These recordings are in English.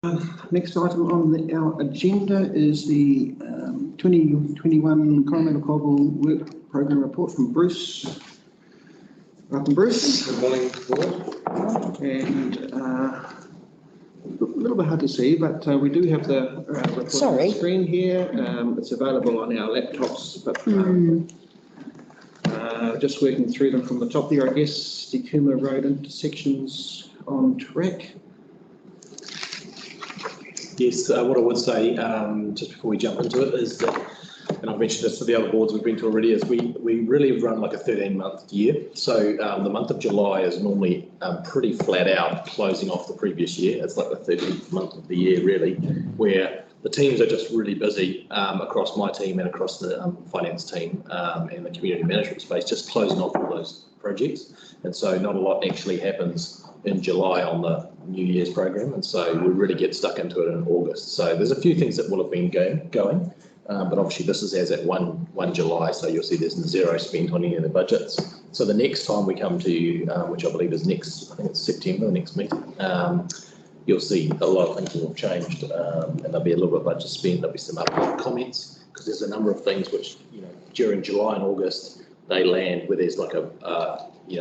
Next item on our agenda is the 2021 Coromandel-Colville Work Programme Report from Bruce. Welcome, Bruce. Good morning, board. And a little bit hard to see, but we do have the report on the screen here. It's available on our laptops, but just working through them from the top there, I guess. Decuma Road intersections on track. Yes, what I would say, just before we jump into it, is that, and I've mentioned this to the other boards we've been to already, is we really run like a 13-month year. So the month of July is normally pretty flat out, closing off the previous year. It's like the 13th month of the year, really, where the teams are just really busy across my team and across the finance team and the community management space, just closing off all those projects. And so not a lot actually happens in July on the New Year's program, and so we really get stuck into it in August. So there's a few things that will have been going, but obviously this is as at 1 July, so you'll see there's zero spent on any of the budgets. So the next time we come to you, which I believe is next, I think it's September, the next meeting, you'll see a lot of things will have changed, and there'll be a little bit of budget spent, there'll be some updated comments, because there's a number of things which, during July and August, they land where there's like a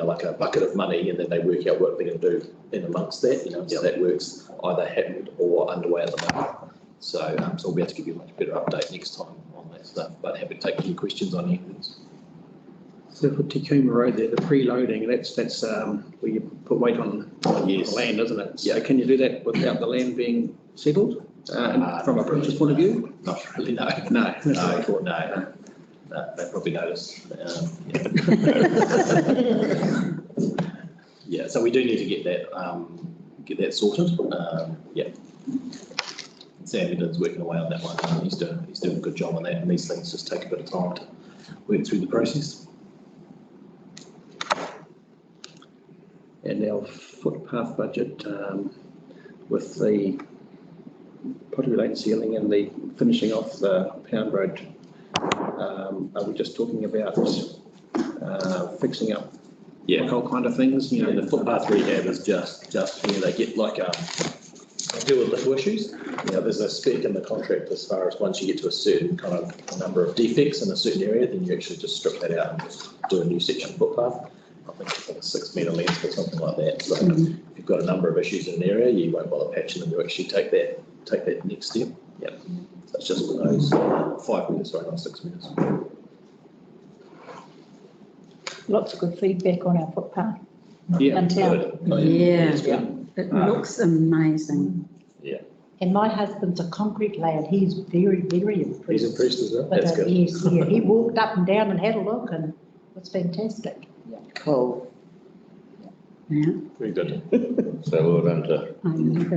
like a bucket of money, and then they work out what they're going to do in amongst that. So that works either happened or underway at the moment. So, so we'll be able to give you a much better update next time on that stuff. But happy to take any questions on any things. So for Decuma Road there, the preloading, that's where you put weight on the land, isn't it? Yeah. So can you do that without the land being settled from a purchase point of view? Not really, no. No, that's what I thought. No. No, they probably noticed. Yeah, so we do need to get that sorted. Yeah, Sam Edens working away on that one. He's doing a good job on that, and these things just take a bit of time to work through the process. And our footpath budget with the pottery lane ceiling and the finishing off the Pound Road. Are we just talking about fixing up all kind of things? The footpath rehab is just where they get like they deal with little issues. There's a spec in the contract as far as once you get to a certain kind of number of defects in a certain area, then you actually just strip that out and just do a new section of footpath. I think it's 6 metre length or something like that. So if you've got a number of issues in an area, you won't bother patching them. You actually take that next step. Yeah. So it's just for those 5 metres, sorry, not 6 metres. Lots of good feedback on our footpath. Yeah. In town. It looks amazing. Yeah. And my husband's a concrete lad. He's very, very impressed. He's impressed as well. That's good. Yes, yeah. He walked up and down and had a look, and it was fantastic. Yeah. Cool. Yeah. Very good. So well done to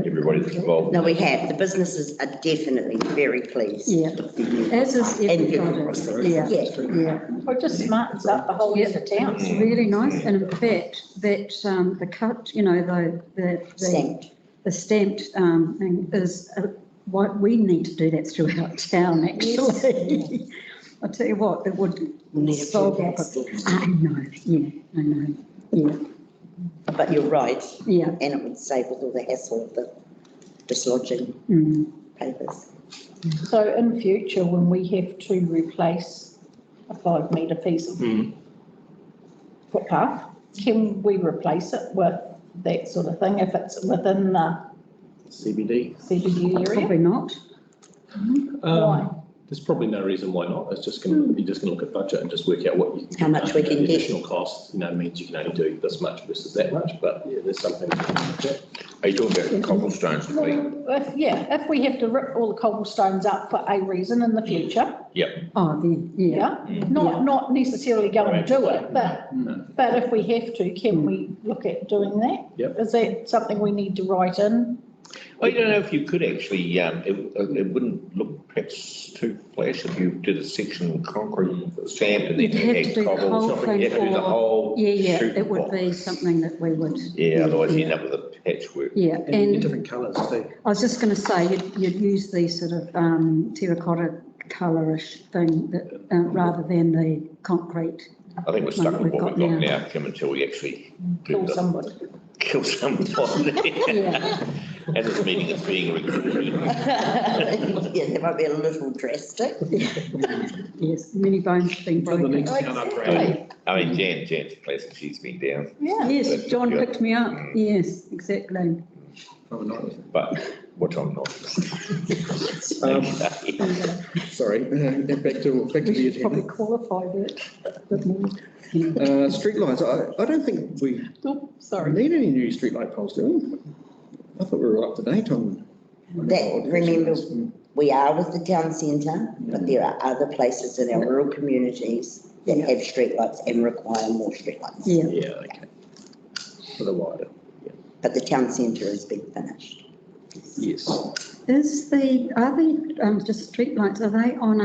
everybody that's involved. No, we have. The businesses are definitely very pleased. Yeah. As is everybody. Yeah. Well, it just smartens up the whole end of town. It's really nice. And in fact, that the cut, the stamped thing is what we need to do that throughout town, actually. I'll tell you what, it would solve it. I know. Yeah. But you're right. Yeah. And it would save with all the hassle of the dislodging papers. So in future, when we have to replace a 5 metre piece of footpath, can we replace it with that sort of thing if it's within the CBD area? Probably not. Why? There's probably no reason why not. It's just going to, you're just going to look at budget and just work out what you can. How much we can get. Additional cost, means you can only do this much versus that much. But yeah, there's something. Are you talking about cobblestones? If we have to rip all the cobblestones up for a reason in the future. Yep. Oh, then not necessarily go and do it, but if we have to, can we look at doing that? Yep. Is that something we need to write in? I don't know if you could actually, it wouldn't look perhaps too flash if you did a section concrete sand and then You'd have to do the whole thing. You have to do the whole it would be something that we would. Yeah, otherwise you end up with a patchwork. Yeah, and different colours too. I was just going to say you'd use the sort of terracotta colourish thing that, rather than the concrete. I think we're stuck with what we've got now, Kim, until we actually Kill somebody. Kill somebody. And this meeting is being recorded. Yeah, that might be a little drastic. Yes, many bones have been Well, the broken. next town upgrade. I mean, Jan's pleasant, she's been down. Yeah. Yes, John picked me up. Yes, exactly. From a night. But, which I'm not. Sorry, back to We the should probably agenda. qualify that a bit more. Streetlights, I don't think we need any new streetlight poles, do we? I thought we were up to date on. That, remember, we are with the town centre, but there are other places in our rural communities that have streetlights and require more streetlights. Yeah. Yeah, okay. For the wider, But the town centre has been finished. yes. Are the just streetlights, are they on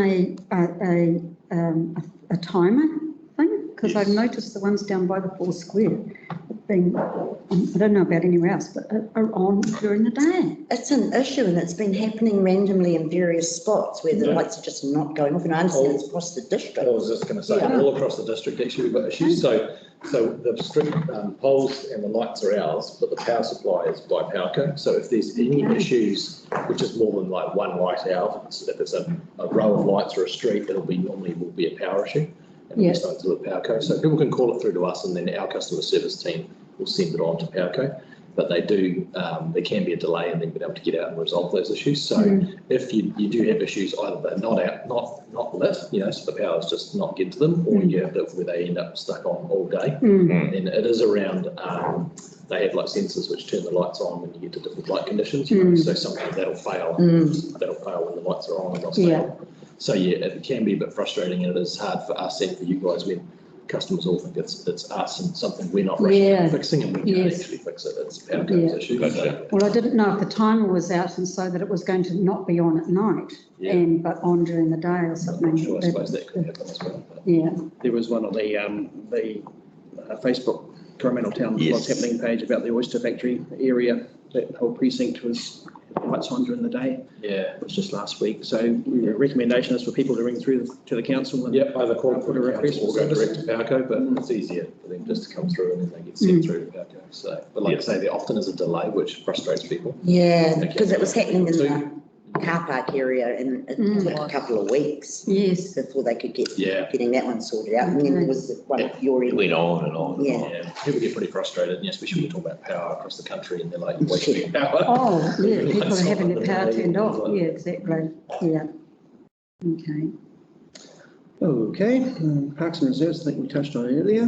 a timer thing? Because I've noticed the ones down by the Four Square have been, I don't know about anywhere else, but are on during the day. It's an issue and it's been happening randomly in various spots where the lights are just not going off, and I understand it's across the I district. was just going to say, all across the district, actually, we've got issues. So the street poles and the lights are ours, but the power supply is by Powerco. So if there's any issues, which is more than like one light out, if it's a row of lights or a street, it'll be normally will be a power issue. And we start to do with Powerco. So people can call it through to us, and then our customer service team will send it on to Powerco. But they do, there can be a delay in them being able to get out and resolve those issues. So if you do have issues, either they're not out, not lit, so the power's just not getting to them, or you have it where they end up stuck on all day. And it is around, they have like sensors which turn the lights on when you get to different light conditions, so sometimes that'll fail. That'll fail when the lights are on and they'll stay on. So it can be a bit frustrating, and it is hard for us and for you guys when customers all think it's us and something we're not fixing, and we can't actually fix it. It's Powerco's issue. Well, I didn't know if the timer was out and so that it was going to not be on at night, but on during the day or something. Sure, I suppose that could happen as well. Yeah. There was one on the Facebook Coromandel Town What's Happening page about the oyster factory area. That whole precinct was lights on during the day. Yeah. It was just last week. So the recommendation is for people to ring through to the council. And Either call put a request or go direct to Powerco, but it's easier for them just to come through and then they get sent through to Powerco. So, but like I say, there often is a delay, which frustrates people. Yeah, because it was happening in the car park area, and it took a couple of weeks Yes. before they could get Yeah. getting that one sorted out. And then there was the one at your It end. went on and on. Yeah. And on. Yeah, people get pretty frustrated, especially when you talk about power across the country, and they're like, you're wasting power. Oh, yeah, people are having their power turned off. Yeah, exactly. Yeah. Okay. Okay, Parks and Reserves, I think we touched on earlier.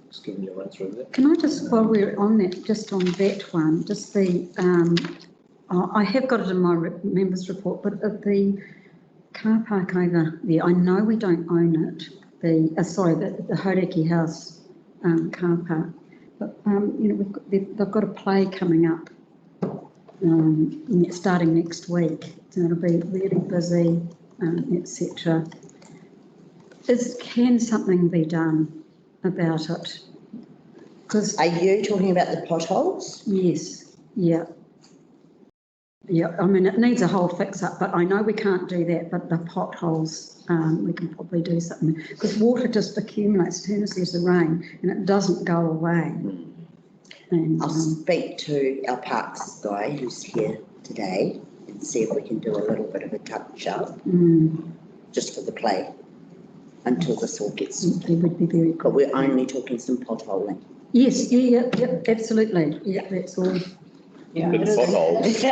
Just giving you a run through that. Can I just, while we're on that, just on that one, just the, I have got it in my members report, but the car park over there, I know we don't own it, the Haureki House car park, but, they've got a play coming up starting next week, so it'll be really busy, etc. Can something be done about it? Because Are you talking about the potholes? yes, yeah. Yeah, I mean, it needs a whole fix up, but I know we can't do that, but the potholes, we can probably do something. Because water just accumulates as soon as there's the rain and it doesn't go away. And, I'll speak to our parks guy who's here today and see if we can do a little bit of a touch up just for the play until this all gets it would be very but good. we're only talking some potholing. Yes, yeah, absolutely. Yeah, that's all. Yeah. With potholes. It's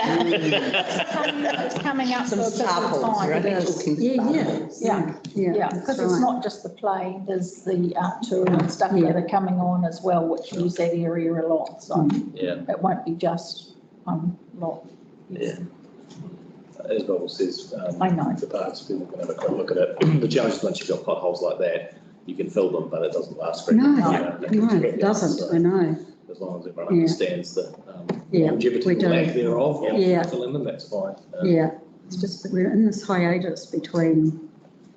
coming up for a bit of time. right? It is. Talking Yeah, Yeah, because it's not just the play, there's the art tour and stuff that are coming on as well, which use that area a lot, so Yeah. it won't be just one lot. Yeah. As Bob says, I know. the parks, people can have a quick look at it. The challenge is once you've got potholes like that, you can fill them, but it doesn't last very long. No, it doesn't, I know. As long as everyone understands the Yeah, longevity we or do. lack thereof, Yeah. filling them, that's fine. Yeah, it's just that we're in this hiatus between,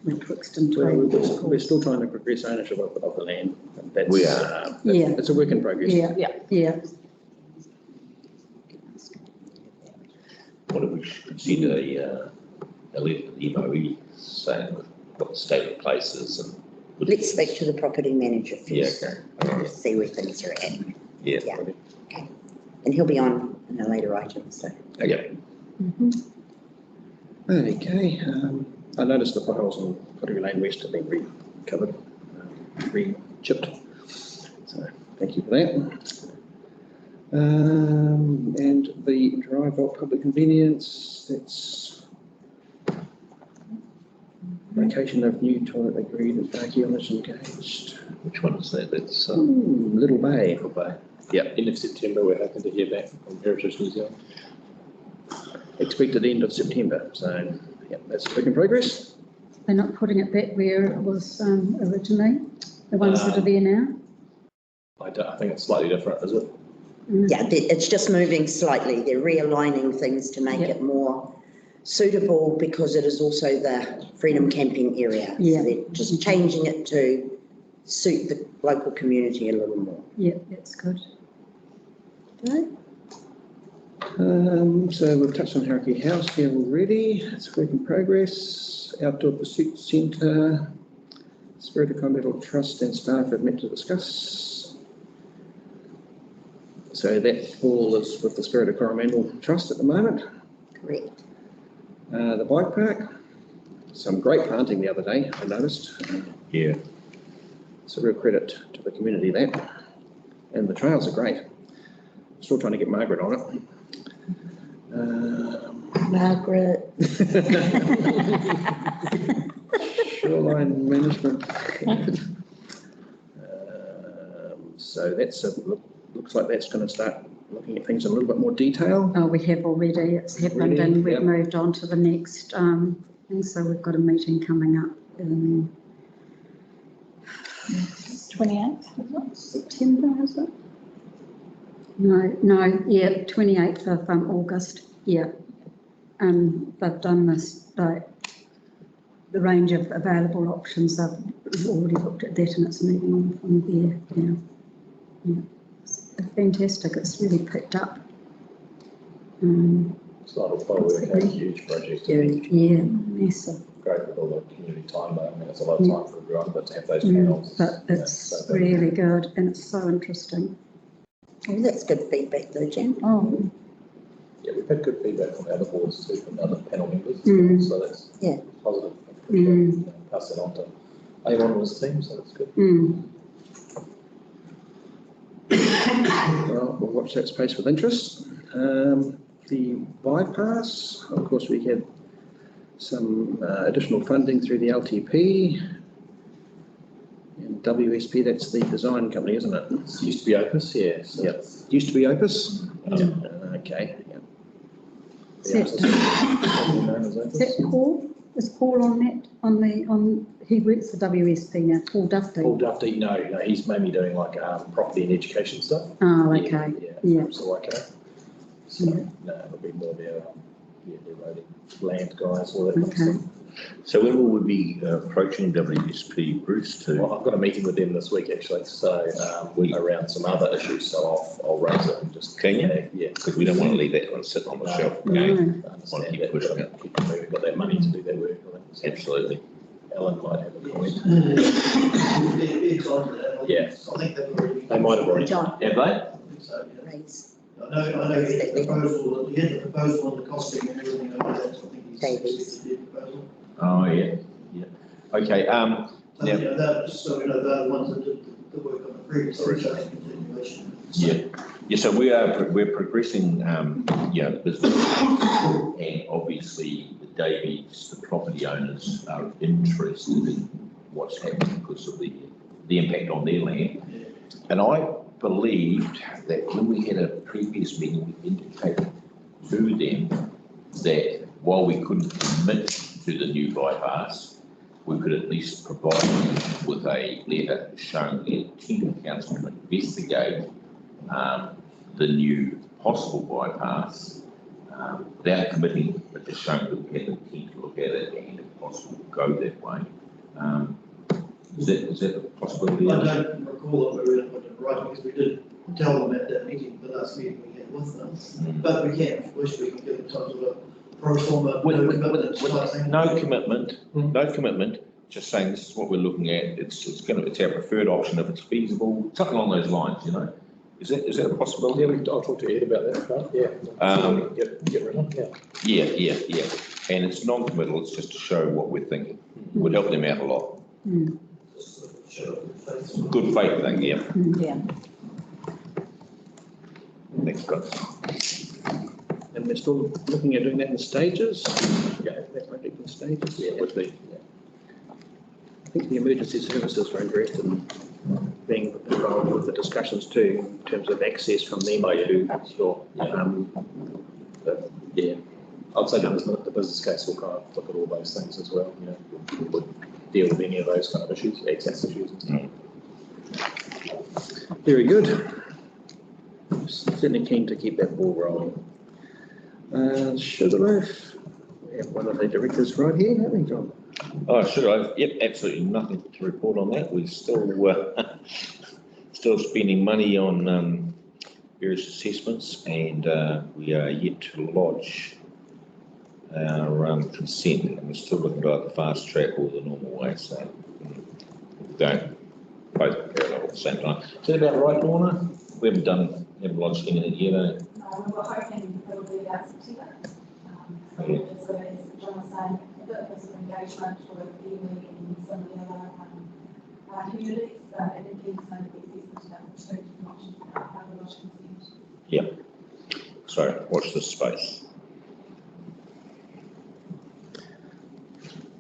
betwixt and between. We're still trying to progress ownership of the land. That's, We are. Yeah. It's a work in progress. Yeah. What if we should consider a letter to the MOE saying what the state of places and. Let's speak to the property manager first. Yeah, okay. See where things are at. Yeah. Yeah. Okay. And he'll be on in a later item, so. Okay. Okay, I noticed the potholes on Pottery Lane West have been recovered, re-chipped. So thank you for that. And the drive out public convenience, that's location of new toilet agreed and archaeologists engaged. Which one is that? That's Little Bay. Little Bay. Yeah, end of September, we're hoping to hear back from Heritage New Zealand. Expected end of September, so yeah, that's work in progress. They're not putting it back where it was originally, the ones that are there now? I think it's slightly different, is it? Yeah, it's just moving slightly. They're realigning things to make it more suitable because it is also the Freedom Camping area. Yeah. So they're just changing it to suit the local community a little more. Yeah, that's good. Okay. So we've touched on Hauraki House here already. It's work in progress. Outdoor Pursuit Centre, Spirit of Coromandel Trust and staff have met to discuss. So that all is with the Spirit of Coromandel Trust at the moment. Correct. The bike park, some great planting the other day, I noticed. yeah. It's a real credit to the community, that. And the trails are great. Still trying to get Margaret on it. Margaret. Shoreline management. So that's looks like that's going to start looking at things in a little bit more detail. Oh, we have already, it's happened Already, and we've yep. moved on to the next thing, so we've got a meeting coming up in 28th, September, is it? No, yeah, 28th of August, yeah. They've done this, like, the range of available options, they've already looked at that and it's moving on from there now. Yeah, it's fantastic, it's really picked up. It's not a a huge project. Yeah, massive. Great with all the community time, though. I mean, it's a lot of time for everyone, but to have those panels. But it's really good and it's so interesting. Oh, that's good feedback though, Jen. Oh, Yeah, we've had good feedback from other boards too, from other panel members, so that's positive. Pass that on to A1 was team, so that's good. Well, we'll watch that space with interest. The bypass, of course, we had some additional funding through the LTP. And WSP, that's the design company, isn't it? It used to be Opus, yeah. So Yep. Used to be Opus? Okay. Yep. is that Paul? Is Paul on that, he works for WSP now, Paul Duffy? Paul Duffy, no, he's mainly doing like property and education stuff. Oh, okay, yeah. So okay. So, no, it'll be more their roading land guys, all that kind of Okay. stuff. So when will we be approaching WSP, Bruce, to? Well, I've got a meeting with them this week actually, so around some other issues, so I'll raise it and just. Can you? Yeah. Because we don't want to leave that one sitting on the shelf. No. Okay? I Want to understand keep that, pushing but it. we've got that money to do that work, I think. So Absolutely. Alan might have a comment. Yeah. I think they've already. They might have already. John, Have they? So, yeah. raise I know the proposal, you had the proposal on the costing and everything, I know that, so I think he's. Davies. The proposal. Oh, yeah. Okay, So, Yeah. you know, that, just so we know, they're the ones that did the work on the previous, so it's just a continuation. yeah, so we're progressing, business, and obviously the Davies, the property owners are interested in what's happening because of the impact on their land. And I believed that when we had a previous meeting, we indicated to them that while we couldn't commit to the new bypass, we could at least provide them with a letter showing the intent of council to investigate the new possible bypass without committing, but just showing that we had the intent to look at it and if possible go that way. Is that a possibility? I don't recall that we were put it right, because we did tell them at that meeting, the last meeting we had with them, but we can, of course, we can give them some sort of pro forma. No commitment, just saying this is what we're looking at, it's our preferred option if it's feasible, something along those lines, Is that a possibility? Yeah, I'll talk to Ed about that, right? Yeah. Get rid of it, Yeah. And it's non-committal, it's just to show what we're thinking. Would help them out a lot. Good faith thing, yeah. Yeah. Thanks, guys. And we're still looking at doing that in stages? Yeah, that project in stages? Yeah, would be. I think the emergency services are interested in being involved with the discussions too, in terms of access from them to. Sure. But, yeah. I'd say the business case will kind of look at all those things as well, you know, would deal with any of those kind of issues, access issues and stuff. Very good. Certainly keen to keep that ball rolling. Sugarloaf, we have one of the directors right here, haven't we, John? Oh, sure. Yep, absolutely nothing to report on that. We're still still spending money on various assessments, and we are yet to lodge our consent, and we're still looking at the fast track or the normal way. So we're going both parallel at the same time. Is that about right, Lorna? We haven't lodged anything yet, eh? We're hoping it'll be about September. Okay. So as John was saying, a bit of sort of engagement with iwi and some of the other communities, but it is going to be assessment to not the lodge consent. Yep. So watch this space.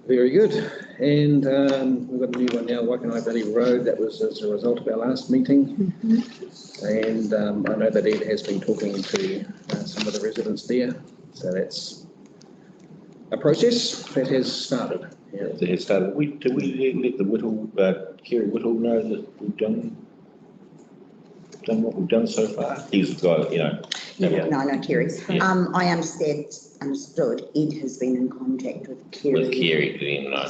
Very good. And we've got a new one now, Waikanae Valley Road. That was as a result of our last meeting. And I know that Ed has been talking to some of the residents there. So that's a process that has started. Yeah. It has started. Do we let the Whittle, Kerry Whittle, know that we've done what we've done so far? He's the guy, you know. No, Kerry. Yeah. I understood Ed has been in contact with Kerry. With Kerry, didn't know.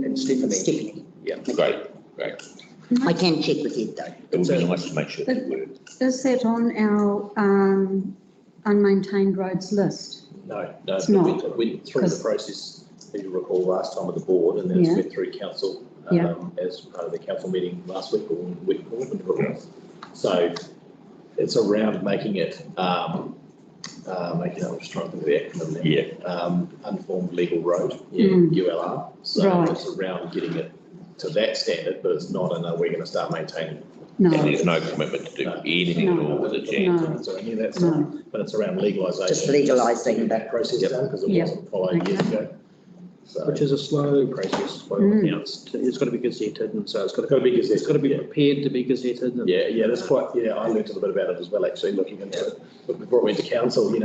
And Stephanie. Stephanie. Yeah. Great. I can check with Ed though. It would be nice to make sure that we're. Is that on our unmaintained roads list? No, It's but not. it went through the process, as you recall, last time with the board, and then it's Yeah. went through council Yeah. as part of the council meeting last week or week before, whatever it was. So it's around making it, I'm just trying to think of the acronym now. Yeah. Unformed legal road, ULR. So Right. it's around getting it to that standard, but it's not, we're going to start maintaining. No. And there's no commitment to do anything at all with it, Jan. No. So any of that stuff, but it's around legalisation. Just legalising getting that process done, because it Yep. wasn't followed years ago. So. Which is a slow process, by all accounts. It's got to be gazetted, and so it's got to be gazetted. It's got to be prepared to be gazetted. And Yeah, that's quite, I learned a little bit about it as well, actually, looking into it. But before we went to council, and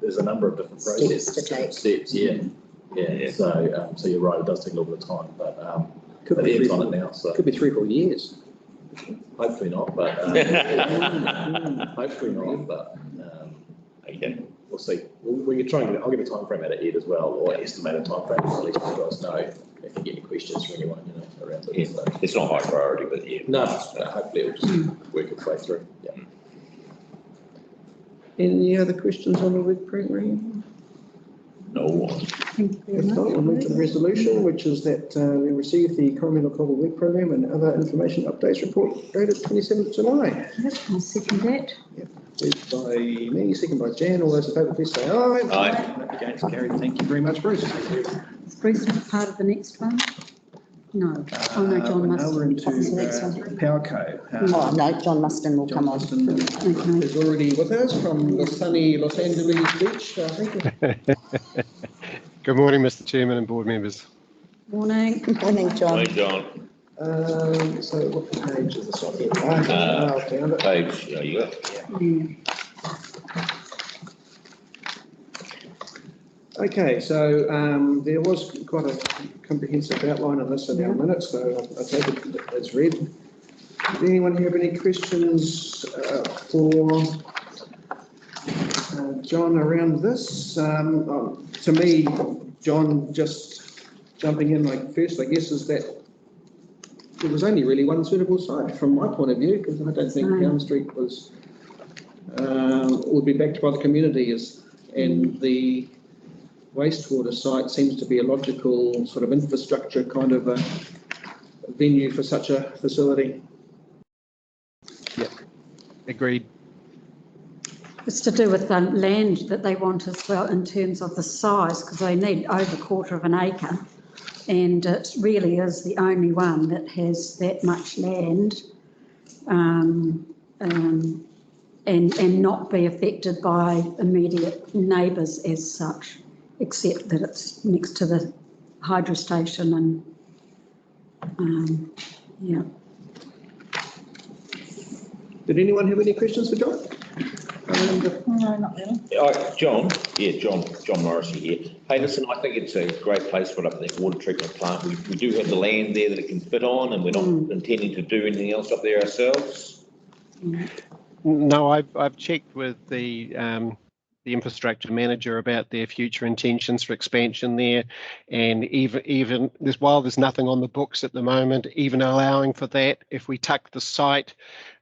there's a number of different processes. Steps to take. Steps, yeah. So you're right, it does take a little bit of time, but could be Ed's on it now, so could be 3 or 4 years. hopefully not, but hopefully not, but Okay. we'll see. We can try and I'll get a time frame out of Ed as well, or estimated time frame, so at least you guys know if you get any questions from anyone, around it. Yeah. So. It's not high priority, but yeah. No, hopefully it'll just work its way through, yeah. Any other questions on the web program? No. Thank you very If much. not, we'll move to the resolution, which is that we received the Coromandel-Colville web program and other information updates report dated 27th July. Yep, I'll second that. Moved by me, second by Jan. All those in favour, please say aye. Aye. Against, carried. Thank you very much, Bruce. Is Bruce not part of the next one? No. Oh, no, John Now we're must. into Is the next one. Power Co. Oh, no, John Muston will John come on. Austin Okay. is already with us from the sunny Los Angeles beach, I think. Good morning, Mr. Chairman and board members. Morning. Morning, John. Hey, John. So what page is this on here? I found it. Page, you got it? Yeah. Okay, so there was quite a comprehensive outline of this in our minutes, so I take it as read. Does anyone have any questions for John around this? To me, John, just jumping in like first, I guess, is that there was only really one suitable site from my point of view, because I don't think Elm Street was would be backed by the community and the wastewater site seems to be a logical sort of infrastructure kind of a venue for such a facility. Agreed. It's to do with the land that they want as well in terms of the size, because they need over 1/4 of an acre. And it really is the only one that has that much land and not be affected by immediate neighbours as such, except that it's next to the hydro station and, yeah. Did anyone have any questions for John? No, not really. John Morrissey here. Hey, listen, I think it's a great place for up that water treatment plant. We do have the land there that it can fit on, and we're not intending to do anything else up there ourselves. No, I've checked with the infrastructure manager about their future intentions for expansion there, and even while there's nothing on the books at the moment, even allowing for that, if we tuck the site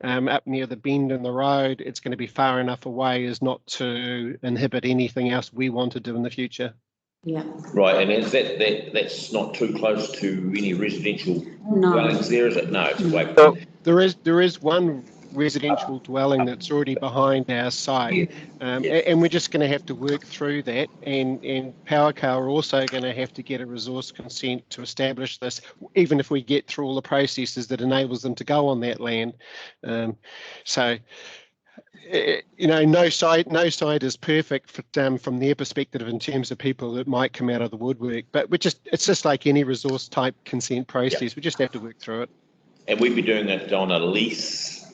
up near the bend in the road, it's going to be far enough away as not to inhibit anything else we want to do in the future. Yeah. Right, and is that's not too close to any residential dwellings there, is it? No, it's away. Well, there is one residential dwelling that's already behind our site, and we're just going to have to work through that, and PowerCo are also going to have to get a resource consent to establish this, even if we get through all the processes that enables them to go on that land. So no site is perfect from their perspective in terms of people that might come out of the woodwork, but it's just like any resource type consent process. We just have to work through it. And we'd be doing it on a lease.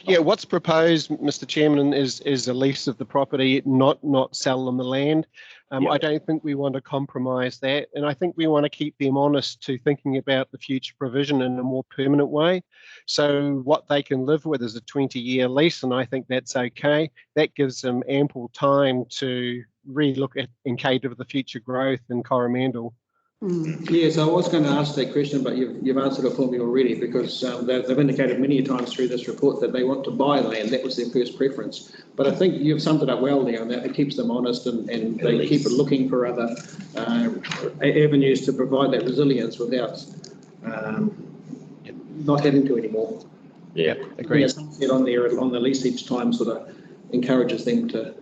Yeah, what's proposed, Mr. Chairman, is a lease of the property, not sell them the land. I don't think we want to compromise that, and I think we want to keep them honest to thinking about the future provision in a more permanent way. So what they can live with is a 20-year lease, and I think that's okay. That gives them ample time to re-look at and cater for the future growth in Coromandel. Yes, I was going to ask that question, but you've answered it for me already, because they've indicated many times through this report that they want to buy land. That was their first preference. But I think you've summed it up well there, and that it keeps them honest, and they keep looking for other avenues to provide that resilience without not having to anymore. Yeah, agreed. On the lease each time sort of encourages them to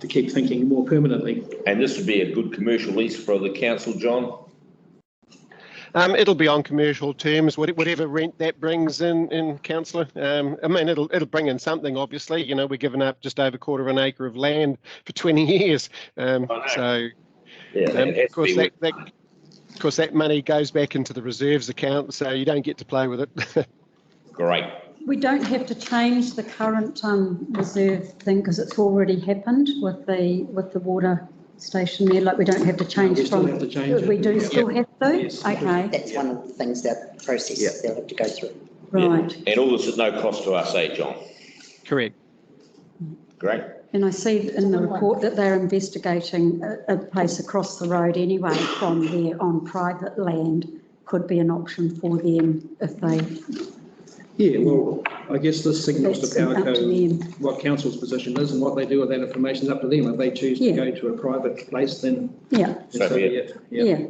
keep thinking more permanently. And this would be a good commercial lease for the council, John? It'll be on commercial terms, whatever rent that brings in, councillor. I mean, it'll bring in something, obviously. We're giving up just over 1/4 of an acre of land for 20 years. So, of course, that money goes back into the reserves account, so you don't get to play with it. Great. We don't have to change the current reserve thing because it's already happened with the water station there. Like we don't have to change we still have to change it. We do still have to? Yes. Okay. That's one of the things, that process they'll have to go through. Right. Yeah. And all this at no cost to us, John? Correct. Great. And I see in the report that they're investigating a place across the road anyway from there on private land. Could be an option for them if they... Yeah, well, I guess this signals to That's up to PowerCo them. what council's position is, and what they do with that information is up to them. If they choose to go to a private place, then So be it. Yeah.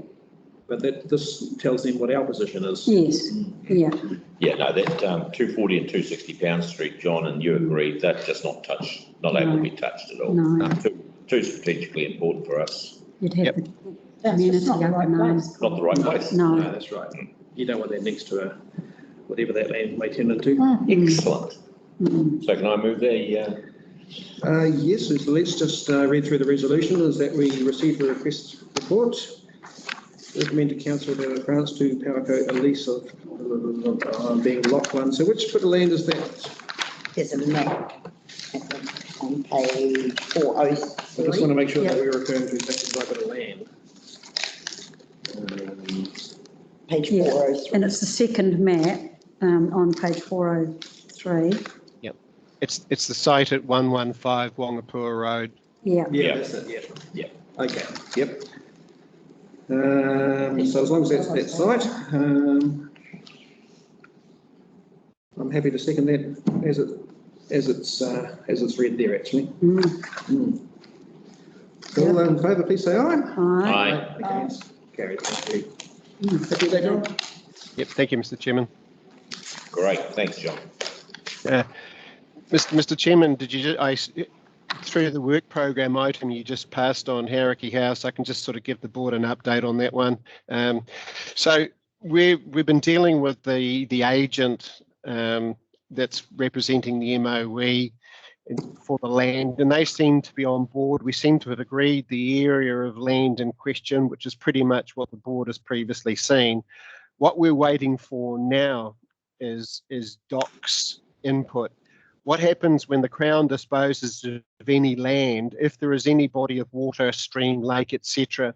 But this tells them what our position is. Yes. Yeah. Yeah, no, that 240 and 260 Pound Street, John, and you agreed that's just not able to be touched at all. No. Too strategically important for us. You'd have the That's community just not the right place. Not the right place. No. No, that's right. You don't want that next to whatever that land may turn into. Excellent. So can I move there? Yes, so let's just read through the resolution. Is that we received the request report. Recommend to council that it grants to PowerCo a lease of being lot 1. So which bit of land is that? There's a map on page 403. I just want to make sure that we're referring to exactly the right bit of land. Page Yeah. 403. And it's the second map on page 403. Yep. It's the site at 115 Wangapua Road. Yeah. Yeah, that's it. Yeah. Okay. Yep. So as long as that's that site, I'm happy to second that as it's read there actually. All those in favour, please say aye. Aye. Against? Carried. Thank you. Happy with that, John? Yep. Thank you, Mr. Chairman. Great. Thanks, John. Mr. Chairman, did you, through the work program item you just passed on Hauraki House, I can just sort of give the board an update on that one. So we've been dealing with the agent that's representing the MOE for the land, and they seem to be on board. We seem to have agreed the area of land in question, which is pretty much what the board has previously seen. What we're waiting for now is DOC's input. What happens when the Crown disposes of any land, if there is any body of water, stream, lake, etc.,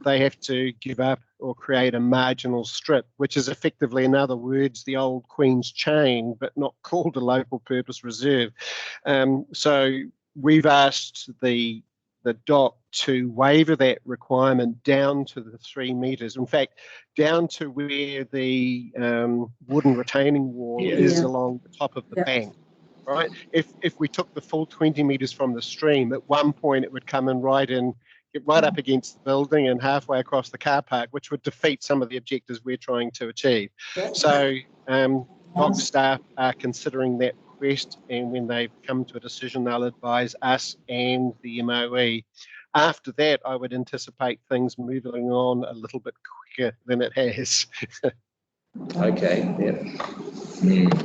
they have to give up or create a marginal strip, which is effectively, in other words, the old Queen's Chain, but not called a local purpose reserve. So we've asked the DOC to waiver that requirement down to the 3 metres. In fact, down to where the wooden retaining wall is along the top of the bank. Right. If we took the full 20 metres from the stream, at one point it would come in get right up against the building and halfway across the car park, which would defeat some of the objectives we're trying to achieve. So DOC staff are considering that request, and when they've come to a decision, they'll advise us and the MOE. After that, I would anticipate things moving on a little bit quicker than it has. Okay, yeah.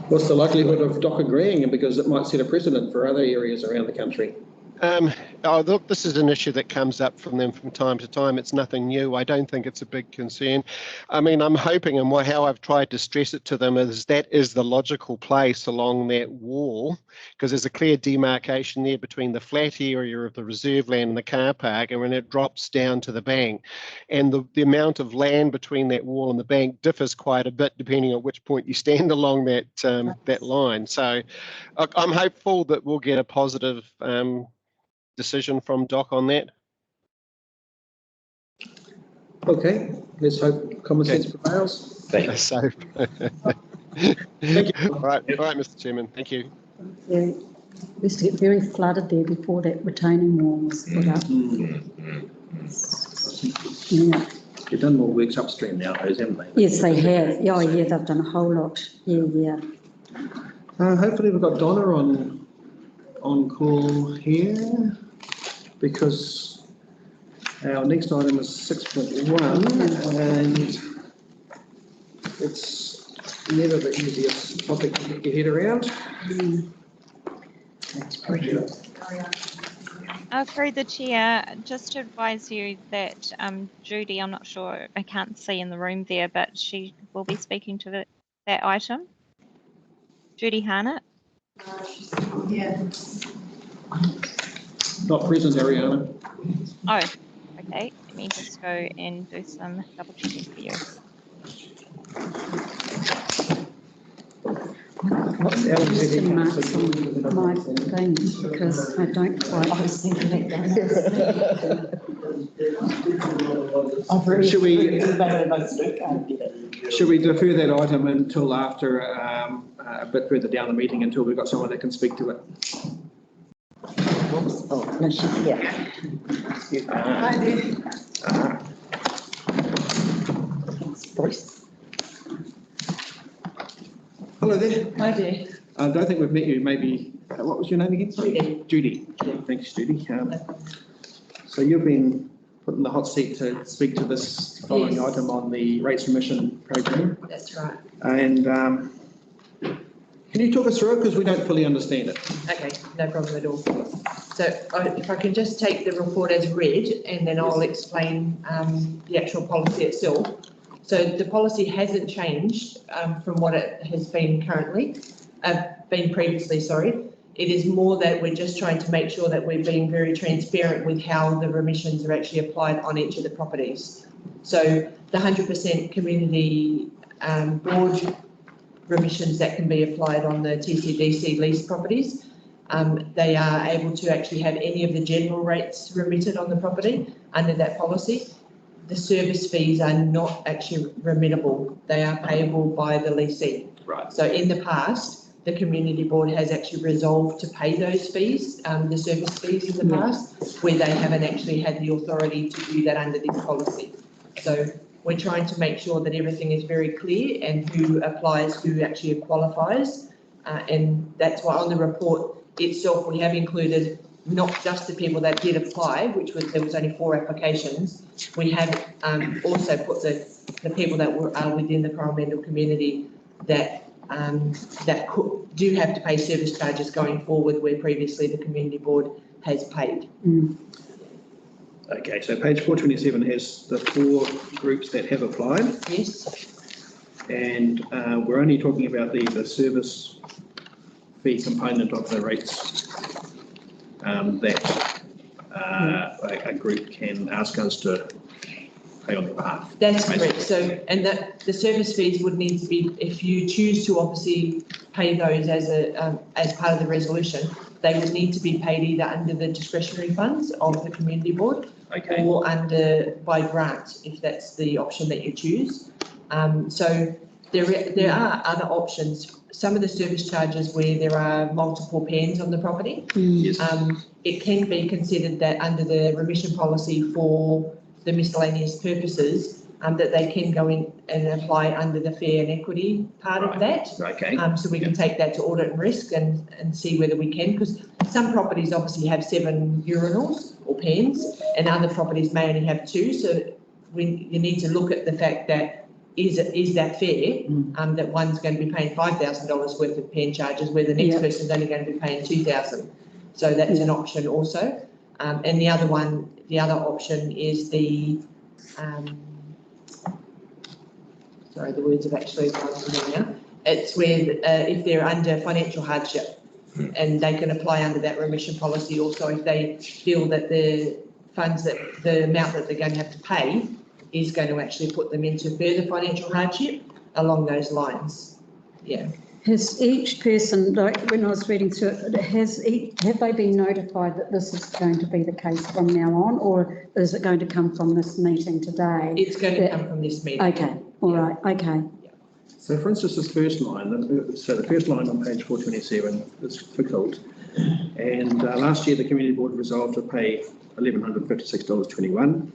What's the likelihood of DOC agreeing, because it might set a precedent for other areas around the country? Look, this is an issue that comes up from them from time to time. It's nothing new. I don't think it's a big concern. I mean, I'm hoping, and how I've tried to stress it to them, is that is the logical place along that wall, because there's a clear demarcation there between the flat area of the reserve land and the car park, and when it drops down to the bank. And the amount of land between that wall and the bank differs quite a bit depending on which point you stand along that that line. So I'm hopeful that we'll get a positive decision from DOC on that. Okay, let's hope common sense prevails. Thanks. So, Thank you. all right, Mr. Chairman. Thank you. Yeah, we used to get very flooded there before that retaining wall was put up. Yeah. They've done more works upstream now, haven't they? Yes, they have. Oh, yeah, they've done a whole lot. Yeah. Hopefully we've got Donna on call here, because our next item is 6.1, and it's never the easiest topic to get your head around. That's pretty good. Through the chair, just to advise you that Judy, I'm not sure, I can't see in the room there, but she will be speaking to that item. Judy Harnett. Yeah. Not present, Ariana. Oh, okay. Let me just go and do some double checking for you. What's the question marks on my thing, because I don't quite. I was thinking that. Should we defer that item until after a bit further down the meeting, until we've got someone that can speak to it? Oh, no, she's here. Hi there. Thanks, Bruce. Hello there. Hi there. I don't think we've met you. Maybe, what was your name again? Judy. Judy. Thanks, Judy. So you've been put in the hot seat to speak to this following Yes. item on the rates remission program. That's right. And can you talk us through it, because we don't fully understand it? Okay, no problem at all. So if I can just take the report as read, and then I'll explain the actual policy itself. So the policy hasn't changed from what it has been previously, sorry. It is more that we're just trying to make sure that we're being very transparent with how the remissions are actually applied on each of the properties. So the 100% community board remissions that can be applied on the TCDC lease properties, they are able to actually have any of the general rates remitted on the property under that policy. The service fees are not actually remittable. They are payable by the leasee. Right. So in the past, the community board has actually resolved to pay those fees, the service fees in the past, where they haven't actually had the authority to do that under this policy. So we're trying to make sure that everything is very clear and who applies, who actually qualifies, And that's why on the report itself, we have included not just the people that did apply, there was only 4 applications. We have also put the people that are within the Coromandel community that do have to pay service charges going forward, where previously the community board has paid. Okay, so page 427 has the 4 groups that have applied. Yes. And we're only talking about the service fee component of the rates that a group can ask us to pay on their behalf. That's correct. So, and that the service fees would need to be, if you choose to obviously pay those as part of the resolution, they would need to be paid either under the discretionary funds of the community board, okay, or by grant, if that's the option that you choose. So there are other options. Some of the service charges where there are multiple pans on the property, yes, it can be considered that under the remission policy for the miscellaneous purposes, that they can go in and apply under the fair and equity part of that. okay. So we can take that to audit and risk and see whether we can, because some properties obviously have 7 urinals or pans, and other properties may only have 2. So you need to look at the fact that is that fair, that one's going to be paying $5,000 worth of pen charges, where the next person's only going to be paying $2,000. So that's an option also. And the other option is the, sorry, the words have actually gone from me now. It's where if they're under financial hardship, and they can apply under that remission policy also if they feel that the funds, that the amount that they're going to have to pay is going to actually put them into further financial hardship along those lines. Yeah. Has each person, like when I was reading through it, have they been notified that this is going to be the case from now on, or is it going to come from this meeting today? It's going to come from this meeting. Okay, all right, okay. So for instance, this first line, so the first line on page 427 is for Kilt. And last year the community board resolved to pay $1,156.21.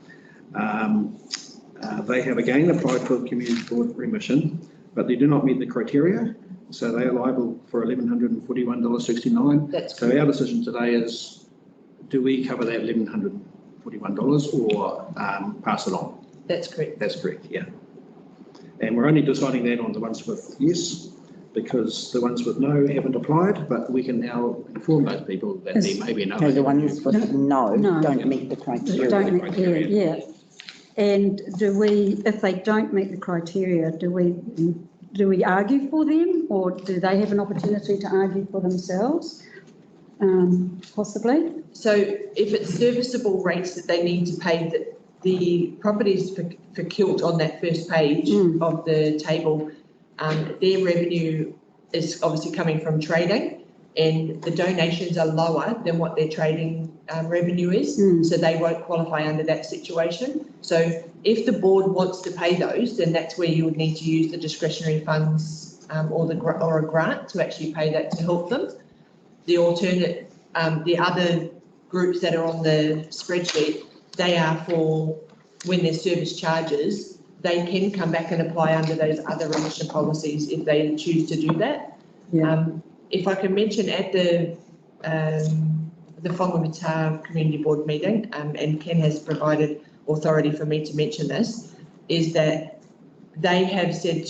They have again applied for the community board remission, but they do not meet the criteria. So they are liable for $1,141.69. That's so our decision today is, do we cover that $1,141 or pass it on? That's correct. That's correct, yeah. And we're only deciding that on the ones with yes, because the ones with no haven't applied, but we can now inform those people that there may be no. So the ones with no No. don't meet the criteria. Don't meet, yeah. And do we, if they don't meet the criteria, do we argue for them, or do they have an opportunity to argue for themselves? Possibly. So if it's serviceable rates that they need to pay, the properties for Kilt on that first page of the table, their revenue is obviously coming from trading, and the donations are lower than what their trading revenue is, so they won't qualify under that situation. So if the board wants to pay those, then that's where you would need to use the discretionary funds or a grant to actually pay that to help them. The alternate, the other groups that are on the spreadsheet, they are for when there's service charges, they can come back and apply under those other remission policies if they choose to do that. Yeah. If I can mention at the Whangamata Community Board meeting, and Ken has provided authority for me to mention this, is that they have said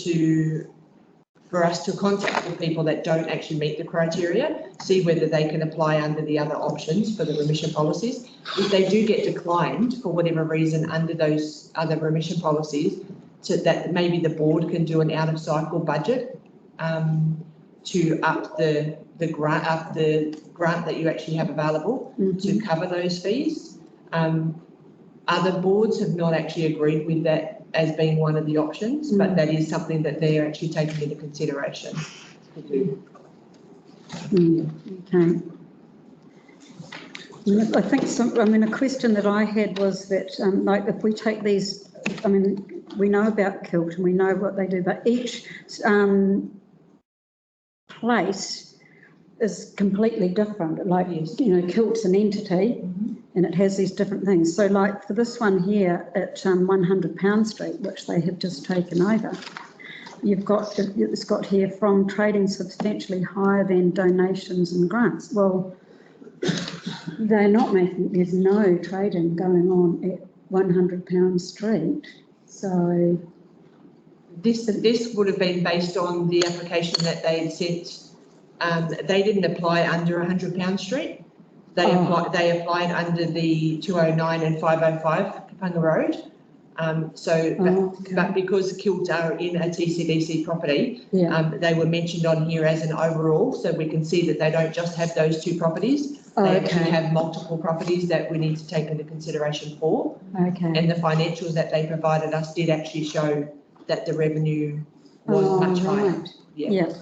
for us to contact the people that don't actually meet the criteria, see whether they can apply under the other options for the remission policies. If they do get declined for whatever reason under those other remission policies, so that maybe the board can do an out of cycle budget to up the grant that you actually have available to cover those fees. Other boards have not actually agreed with that as being one of the options, but that is something that they're actually taking into consideration. Okay. I think a question that I had was that, like, if we take these, we know about Kilt and we know what they do, but each place is completely different. Like, Kilt's an entity and it has these different things. So like for this one here at 100 Pound Street, which they have just taken over, you've got, it's got here from trading substantially higher than donations and grants. Well, they're not making, there's no trading going on at £100 Street. So This would have been based on the application that they had sent. They didn't apply under £100 Street. They applied under the 209 and 505 Kapanga Road. But because Kilt are in a TCDC property, they were mentioned on here as an overall, so we can see that they don't just have those two properties. They actually have multiple properties that we need to take into consideration for. And the financials that they provided us did actually show that the revenue was much higher.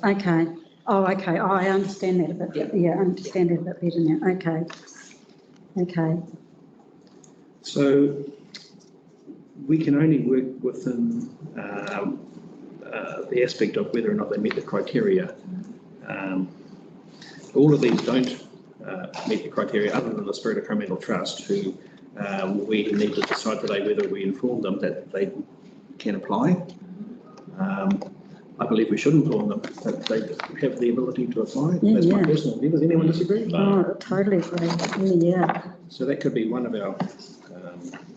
Okay. Oh, okay. Oh, I understand that a bit. I understand that a bit better now. Okay. So we can only work within the aspect of whether or not they meet the criteria. All of these don't meet the criteria, other than the Spirit of Coromandel Trust, who we need to decide today whether we inform them that they can apply. I believe we should inform them that they have the ability to apply. That's my personal view. Does anyone disagree? Oh, totally agree. Yeah. So that could be one of our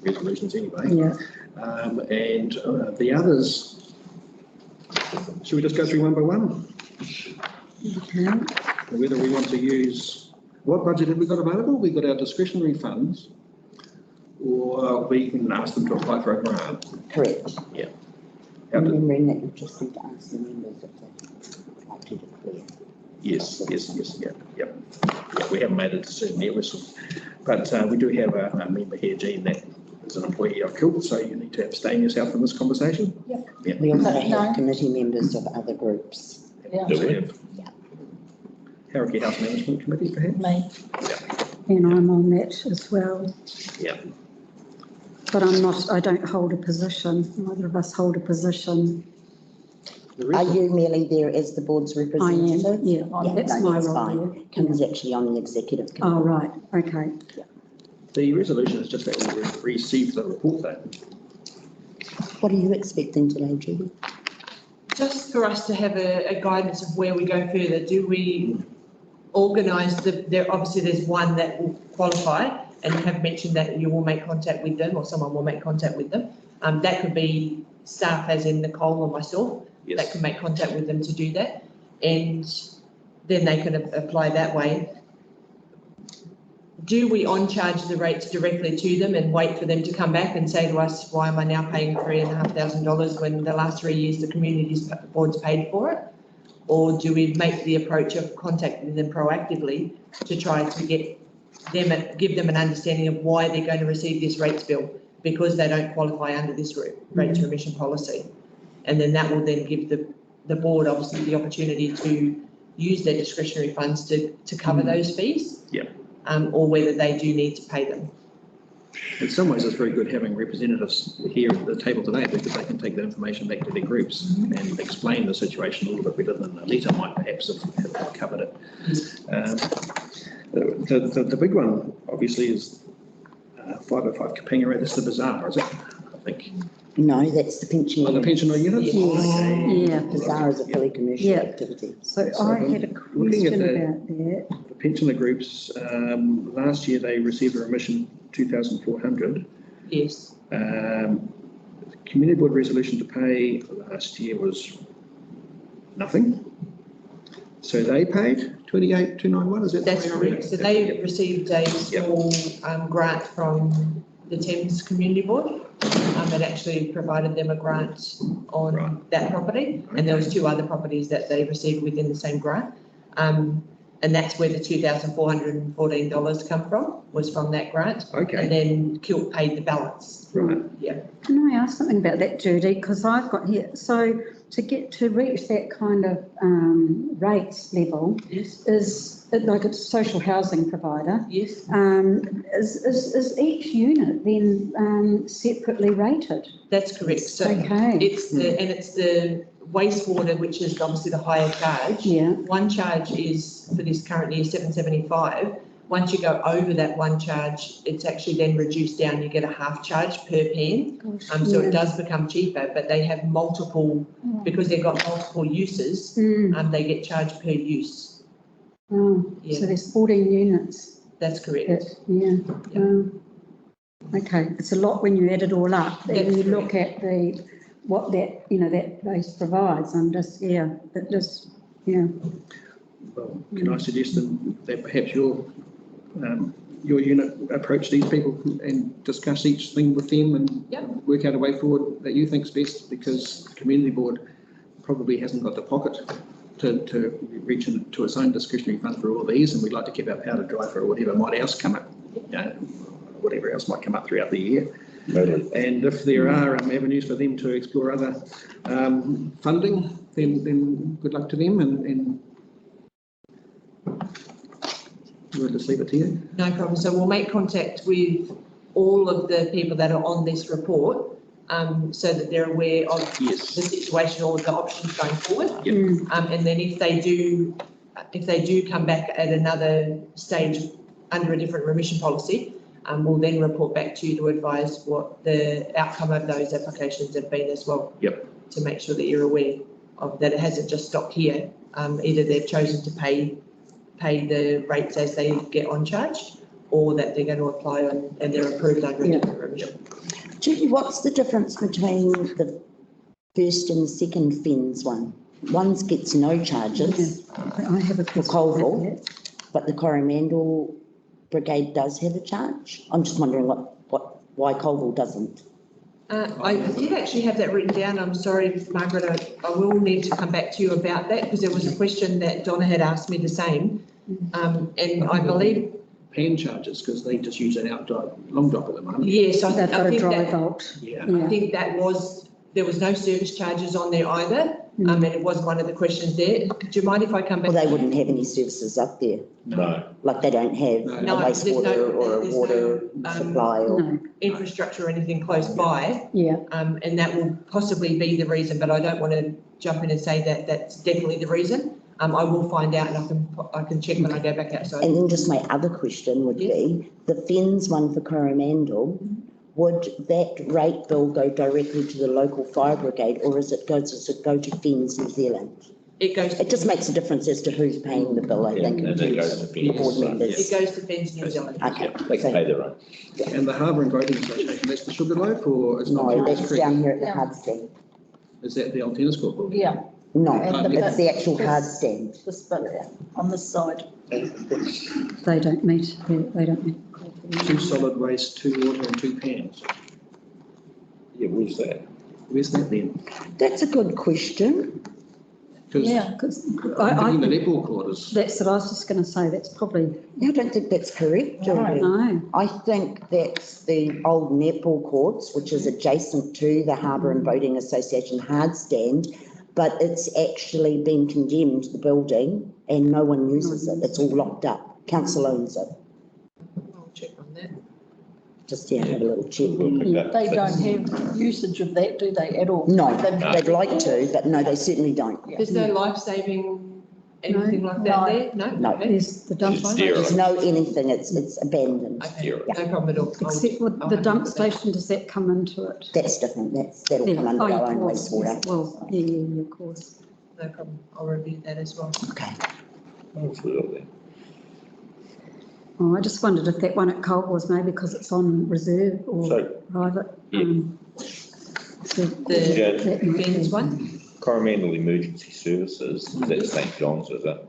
resolutions anyway. And the others, should we just go through one by one? Okay. Whether we want to use, what budget have we got available? We've got our discretionary funds, or we can ask them to apply for a grant. Correct. Yeah. Remembering that you just need to ask the members if they'd like to declare. Yes, we haven't made a decision yet, but we do have a member here, Jean, that is an employee of Kilt, so you need to abstain yourself from this conversation. We also have committee members of other groups. Also have Hauraki House Management Committee, perhaps? Me. And I'm on that as well. But I don't hold a position. Neither of us hold a position. Are you merely there as the board's representative? I am, that's my role. Kim's actually on the executive committee. Oh, right, okay. The resolution is just that we received the report though. What are you expecting today, Judy? Just for us to have a guidance of where we go further. Do we organise obviously there's one that will qualify and have mentioned that you will make contact with them, or someone will make contact with them. That could be staff, as in Nicole or myself, that can make contact with them to do that. And then they can apply that way. Do we on-charge the rates directly to them and wait for them to come back and say to us, why am I now paying $3,500 when the last 3 years the community board's paid for it? Or do we make the approach of contacting them proactively to try to give them an understanding of why they're going to receive this rates bill, because they don't qualify under this rates remission policy? And then that will then give the board obviously the opportunity to use their discretionary funds to cover those fees. Or whether they do need to pay them. In some ways, it's very good having representatives here at the table today, because they can take that information back to their groups and explain the situation a little bit better than Alita might perhaps have covered it. The big one, obviously, is 505 Kapanga Road. That's the bazaar, is it? I think. No, that's the pensioner. The pensioner unit? Bazaar is a fully commercial activity. So I had a question about that. The pensioner groups, last year they received a remission 2,400. Yes. Community board resolution to pay last year was nothing. So they paid 28,291. Is that? That's correct. So they received a small grant from the Thames Community Board. It actually provided them a grant on that property, and there was 2 other properties that they received within the same grant. And that's where the $2,414 come from, was from that grant. And then Kilt paid the balance. Can I ask something about that, Judy? Because I've got here, so to reach that kind of rates level, is it like a social housing provider? Yes. Is each unit then separately rated? That's correct. So it's the wastewater, which is obviously the higher charge. One charge is for this current year $775. once you go over that one charge, it's actually then reduced down, you get a half charge per pen. So it does become cheaper, but they have multiple, because they've got multiple uses, they get charged per use. Oh, Yeah. so there's 14 units. That's correct. Yeah. Okay, it's a lot when you add it all up. Then That's you look at what that, that place provides. I'm just, it just, Well, can I suggest that perhaps your unit approach these people and discuss each thing with them and work out a way forward that you think's best, because the community board probably hasn't got the pocket to reach into its own discretionary fund for all these, and we'd like to keep our powder dry for whatever might else come up, whatever else might come up throughout the year. Totally. And if there are avenues for them to explore other funding, then good luck to them, and we'll just leave it to you. No problem. So we'll make contact with all of the people that are on this report, so that they're aware of the situation, all of the options going forward. And then if they do come back at another stage under a different remission policy, we'll then report back to you to advise what the outcome of those applications have been as well. To make sure that you're aware of that it hasn't just stopped here. Either they've chosen to pay the rates as they get on charge, or that they're going to apply on and they're approved under a different remission. Judy, what's the difference between the first and the second Fens one? One gets no charges I have a for Colville, but the Coromandel Brigade does have a charge. I'm just wondering why Colville doesn't. I did actually have that written down. I'm sorry, Margaret, I will need to come back to you about that, because there was a question that Donna had asked me the same. And I believe Pan charges, because they just use an outdoor long drop at the moment. yes, I They've got a think dry that, vault. I think that there was no service charges on there either. And it was one of the questions there. Do you mind if I come back? Well, they wouldn't have any services up there. No. Like they don't have a No, there's wastewater or a there's water no, supply or. No, infrastructure or anything close by. yeah. And that will possibly be the reason, but I don't want to jump in and say that that's definitely the reason. I will find out, and I can check when I go back outside. And then just my other question would be, the Fens one for Coromandel, would that rate bill go directly to the local fire brigade, or does it go to Fens New Zealand? It just makes a difference as to who's paying the bill, I think. And it goes to The board members. It goes to Thames New Zealand. Okay. They can pay their own. And the Harbour and Boating Association, that's the Sugarloaf, or is No, not? that's down here at the hard stand. Is that the old tennis court building? Yeah, No, And it's the actual hard stand. this bit on this side. They don't meet. 2 solid waste, 2 water and 2 pans. Yeah, where's that? Where's that then? That's a good question. Because Yeah, because I'm thinking the netball court is. that's what I was just going to say. That's probably, I don't think that's correct, Julie. no. I think that's the old netball courts, which is adjacent to the Harbour and Boating Association hard stand, but it's actually been condemned, the building, and no one uses it. It's all locked up. Council owns it. I'll check on that. Just, have a little check. They don't have usage of that, do they, at all? No, they'd like to, but no, they certainly don't. There's no life-saving anything like that No. there? No? No. Okay. There's the dump It's site. There's no anything, it's abandoned. Okay, Zero. no problem at all. Except with I'll the have a dump look at that. station, does that come into it? That's different, that'll Yeah. come under Oh, our of own course. wastewater. Well, yeah, of course. No problem. I'll review that as well. Okay. Absolutely. Oh, I just wondered if that one at Cole was maybe because it's on reserve or So, private. yeah. The Ben's one? Coromandel Emergency Services, is that St John's, is it?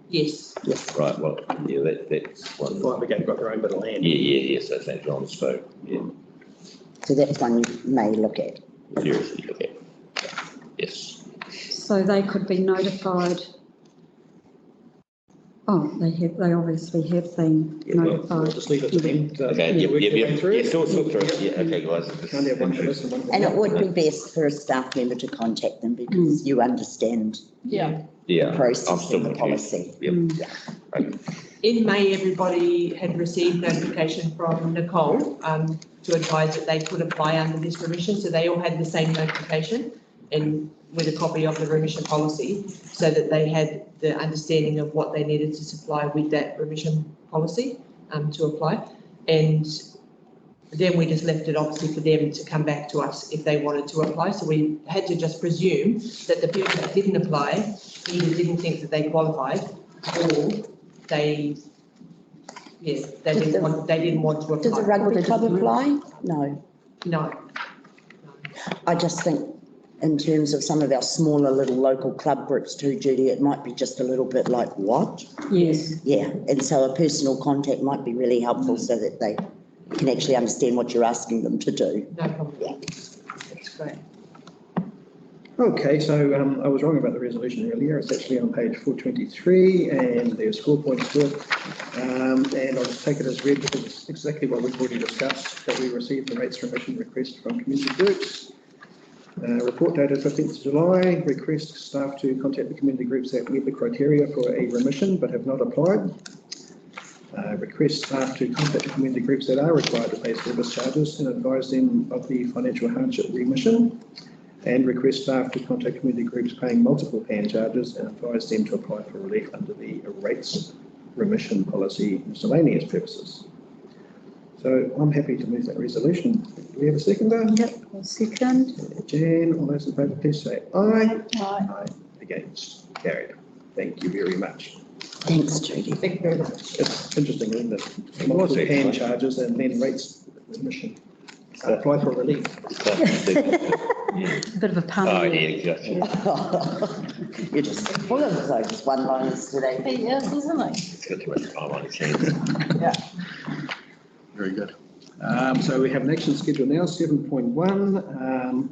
Yes. Right, well, yeah, that's one. Fire brigade got their own bit of land. Yeah, so St John's, so, yeah, So that's one you may look at. seriously look at. Yes. So they could be notified. Oh, they obviously have been We'll notified. just leave it to them. Okay, to work their way through. yeah, sort through it, yeah, okay, guys. Can't have one for this and one for And that. it would be best for a staff member to contact them because you understand Yeah. the Yeah, I'm process still and the confused. policy. Yep. In May, everybody had received notification from Nicole to advise that they could apply under this remission, so they all had the same notification. and with a copy of the remission policy so that they had the understanding of what they needed to supply with that remission policy to apply. And then we just left it obviously for them to come back to us if they wanted to apply. So we had to just presume that the people that didn't apply either didn't think that they qualified or they didn't want to apply. Does the rugby club apply? No. No. I just think in terms of some of our smaller little local club groups too, Judy, it might be just a little bit like, what? Yes. Yeah, and so a personal contact might be really helpful so that they can actually understand what you're asking them to do. No problem. Yeah. That's great. Okay, so I was wrong about the resolution earlier. It's actually on page 423 and there's 4 points to it. And I'll just take it as read because it's exactly what we've already discussed, that we received the rates remission request from community groups. Report dated 15th July, request staff to contact the community groups that meet the criteria for a remission but have not applied. Request staff to contact the community groups that are required to pay service charges and advise them of the financial hardship remission. And request staff to contact community groups paying multiple PAN charges and advise them to apply for relief under the rates remission policy miscellaneous purposes. So I'm happy to move that resolution. Do we have a seconder? Yep, I'll second. Jan, all those in favour, please say aye. Aye. Aye. Against? Carried. Thank you very much. Thanks, Judy. Thank you very much. It's interesting, isn't it? Multiple PAN charges and then rates remission. Apply for relief. Bit of a pun. Oh, there. yeah, exactly. You're just full of those one-liners today. He is, isn't he? It's got too much time on his hands. Very good. So we have an action schedule now, 7.1,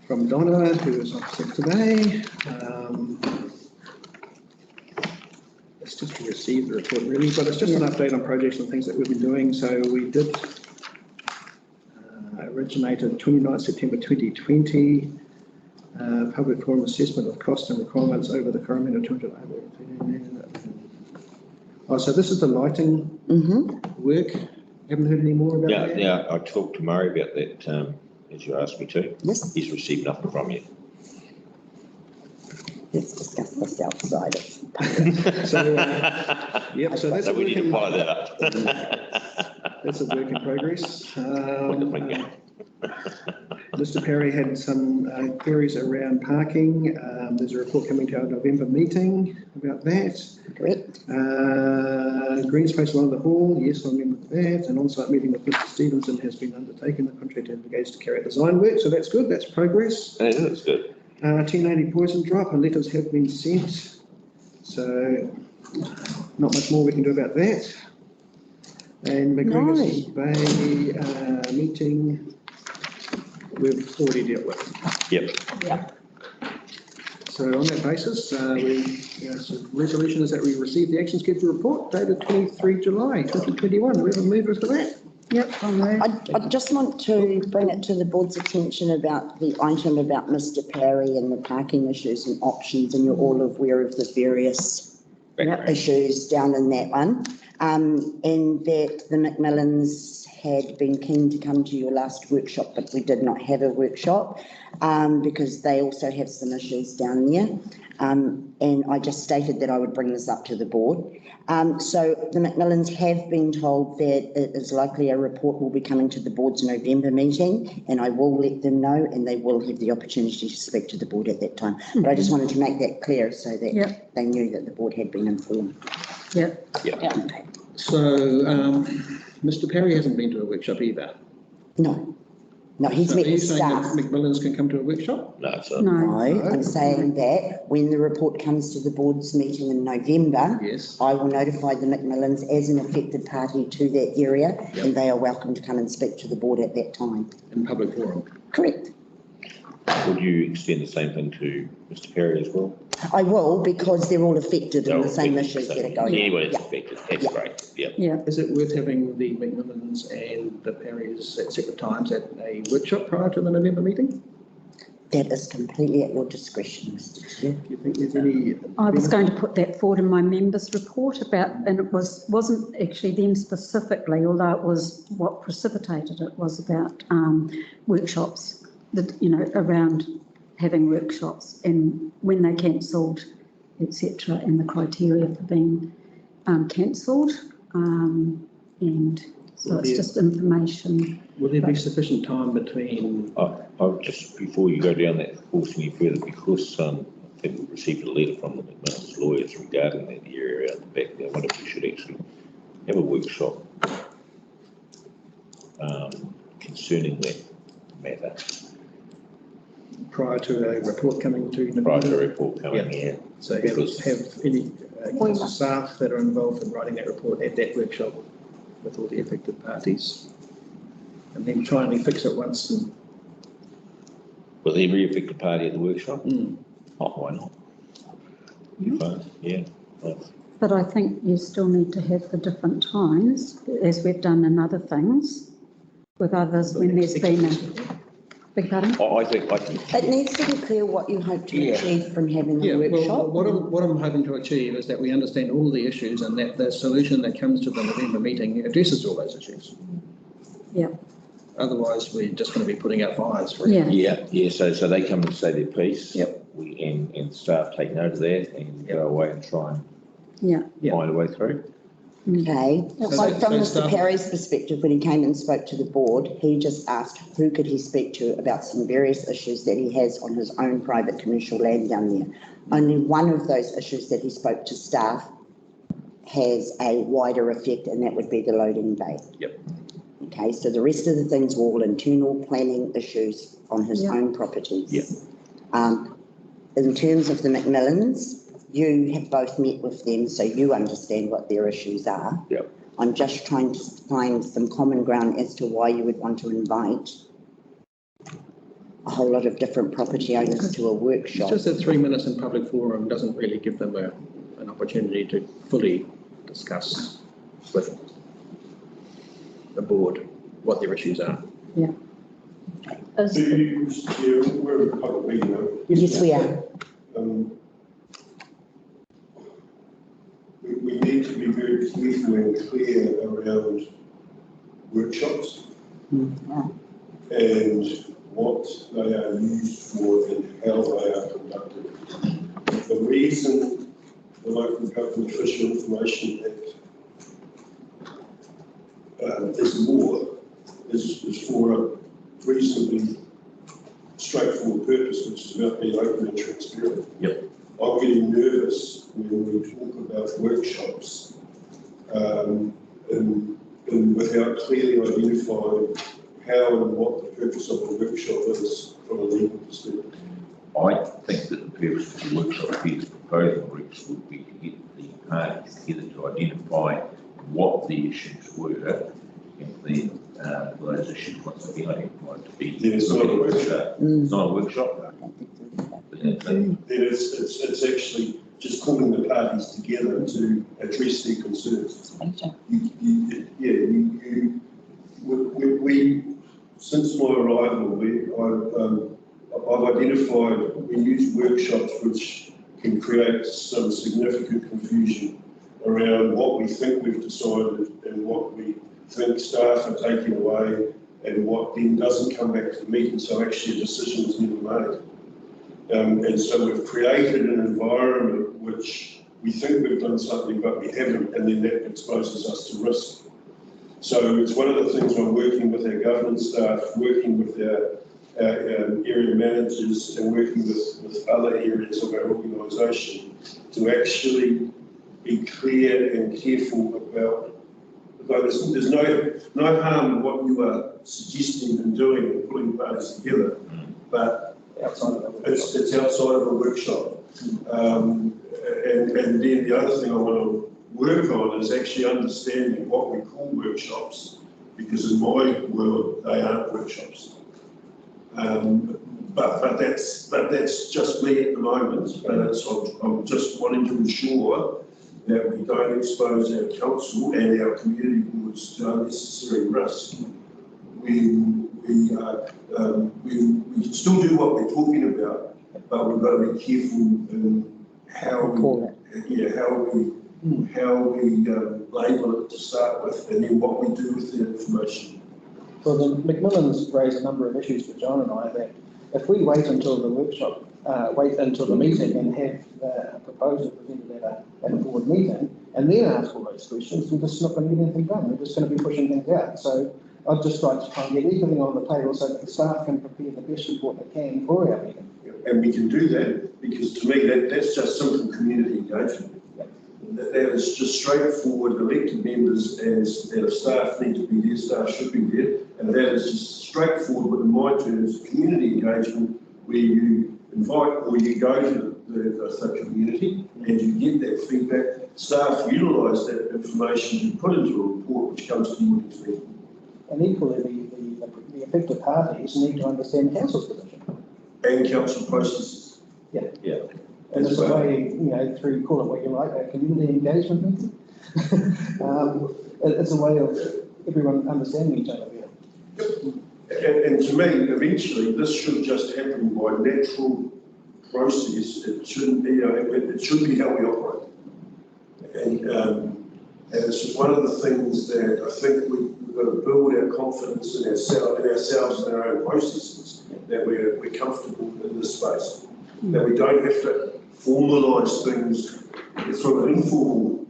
from Donna, who is off sick today. It's just to receive the report really, but it's just an update on projects and things that we've been doing. So we did originated 29 September 2020, public forum assessment of cost and requirements over the Coromandel 200. Oh, so this is the lighting work. Haven't heard any more about that? Yeah, I talked to Murray about that, as you asked me to. Yes. He's received nothing from you. Let's discuss this outside of So, yep, so that's So a we work need to in, follow that up. that's a work in progress. What the finger. Mr. Perry had some queries around parking. There's a report coming to our November meeting about that. correct. Green space along the hall, yes, I remember that. An on-site meeting with Mr. Stevenson has been undertaken. The contractor is engaged to carry out design work, so that's good, that's progress. It is good. 1080 poison drop and letters have been sent. So not much more we can do about that. And McGregor's Bay meeting, we've already dealt with. Yep. So on that basis, so resolution is that we received the action schedule report dated 23 July 2021. Do we have a mover for that? Yep, I'll move. I just want to bring it to the board's attention about the item about Mr. Perry and the parking issues and options, and you're all aware of the various issues down in that one. And that the Macmillans had been keen to come to your last workshop, but we did not have a workshop because they also have some issues down there. And I just stated that I would bring this up to the board. So the Macmillans have been told that it is likely a report will be coming to the board's November meeting, and I will let them know, and they will have the opportunity to speak to the board at that time. But I just wanted to make that clear so that they knew that the board had been informed. Yep. Okay. So Mr. Perry hasn't been to a workshop either. No, he's So met are you with saying staff. that Macmillans can come to a workshop? No, so. No, I'm saying that when the report comes to the board's meeting in November, Yes. I will notify the Macmillans as an affected party to that area, and they are welcome to come and speak to the board at that time. In public forum. Correct. Would you extend the same thing to Mr. Perry as well? I will, because they're all affected in the same affected, issues so that are going on. Anyone is Yeah. affected, that's great, yeah. Yeah. Is it worth having the Macmillans and the Perrys at separate times at a workshop prior to the November meeting? That is completely at your discretion, Mr. Chair. Do you think there's any? I was going to put that forward in my members' report about, and it wasn't actually them specifically, although it was what precipitated it was about workshops. around having workshops and when they're cancelled, etc., and the criteria for being cancelled. And so it's just information. Will there be sufficient time between? I'll just, before you go down that course any further, because I think we received a letter from the McMillan's lawyers regarding that area out the back there. I wonder if we should actually have a workshop concerning that matter. Prior to a report coming to. Prior to a report coming, yeah. So have any staff that are involved in writing that report at that workshop with all the affected parties, and then try and fix it once. Will every affected party at the workshop? Mm. Oh, why not? Fine. Yeah. Right. But I think you still need to have the different times, as we've done in other things, with others when there's been a. Beg pardon? Oh, I think. It needs to be clear what you hope to achieve from having a workshop. Well, what I'm hoping to achieve is that we understand all the issues and that the solution that comes to the November meeting addresses all those issues. Yeah. Otherwise, we're just going to be putting out fires. Yeah. So they come and say their piece. Yep. And staff take note of that and go away and try and find a way through. Okay, So from Mr. staff- Perry's perspective, when he came and spoke to the board, he just asked who could he speak to about some various issues that he has on his own private commercial land down there. Only one of those issues that he spoke to staff has a wider effect, and that would be the loading bay. Yep. Okay, so the rest of the things were all internal planning issues on his own properties. Yep. In terms of the McMillans, you have both met with them, so you understand what their issues are. Yep. I'm just trying to find some common ground as to why you would want to invite a whole lot of different property owners to a workshop. It's just that 3 minutes in public forum doesn't really give them an opportunity to fully discuss with the board what their issues are. Yeah. So you, we're in a public meeting now. Yes, we are. We need to be very careful and clear around workshops and what they are used for and how they are conducted. The reason the Local Government Official Information Act is more is for a reasonably straightforward purpose, which is about being open and transparent. Yep. I'm getting nervous when we talk about workshops and without clearly identifying how and what the purpose of a workshop is from a legal perspective. I think that the purpose of the workshop he's proposing, Rex, would be to get the parties together to identify what the issues were, and then those issues once again identified to be. It's not a workshop. It's not a workshop. It's actually just calling the parties together to address their concerns. We since my arrival, I've identified we use workshops which can create some significant confusion around what we think we've decided and what we think staff are taking away and what then doesn't come back to the meeting, so actually a decision is never made. And so we've created an environment which we think we've done something but we haven't, and then that exposes us to risk. So it's one of the things I'm working with our governance staff, working with our area managers and working with other areas of our organisation to actually be clear and careful about, there's no harm in what you are suggesting and doing and putting parties together, but it's outside of a workshop. And then the other thing I want to work on is actually understanding what we call workshops, because in my world they aren't workshops. But that's just me at the moment. I'm just wanting to ensure that we don't expose our council and our community boards to unnecessary risk. We can still do what we're talking about, but we've got to be careful in how we label it to start with, and then what we do with the information. Well, the Macmillans raised a number of issues for John and I that if we wait until the workshop, wait until the meeting and have the proposal presented at a board meeting and then ask all those questions, we're just not going to get anything done. We're just going to be pushing things out. So I'd just like to try and get everything on the table so that the staff can prepare the best report they can for our meeting. And we can do that because to me that's just simple community engagement. That is just straightforward. Elected members as their staff need to be there, staff should be there, and that is just straightforward. But in my terms, community engagement where you invite or you go to the community and you get that feedback. Staff utilise that information to put into a report which comes to you next meeting. And equally, the affected parties need to understand council's position. And council processes. Yeah. Yeah. And it's a way, through, call it what you like, a community engagement meeting. It's a way of everyone understanding each other better. And to me, eventually, this should just happen by natural process. It shouldn't be, it should be how we operate. And it's just one of the things that I think we've got to build our confidence in ourselves and our own processes, that we're comfortable in this space, that we don't have to formalise things from an informal,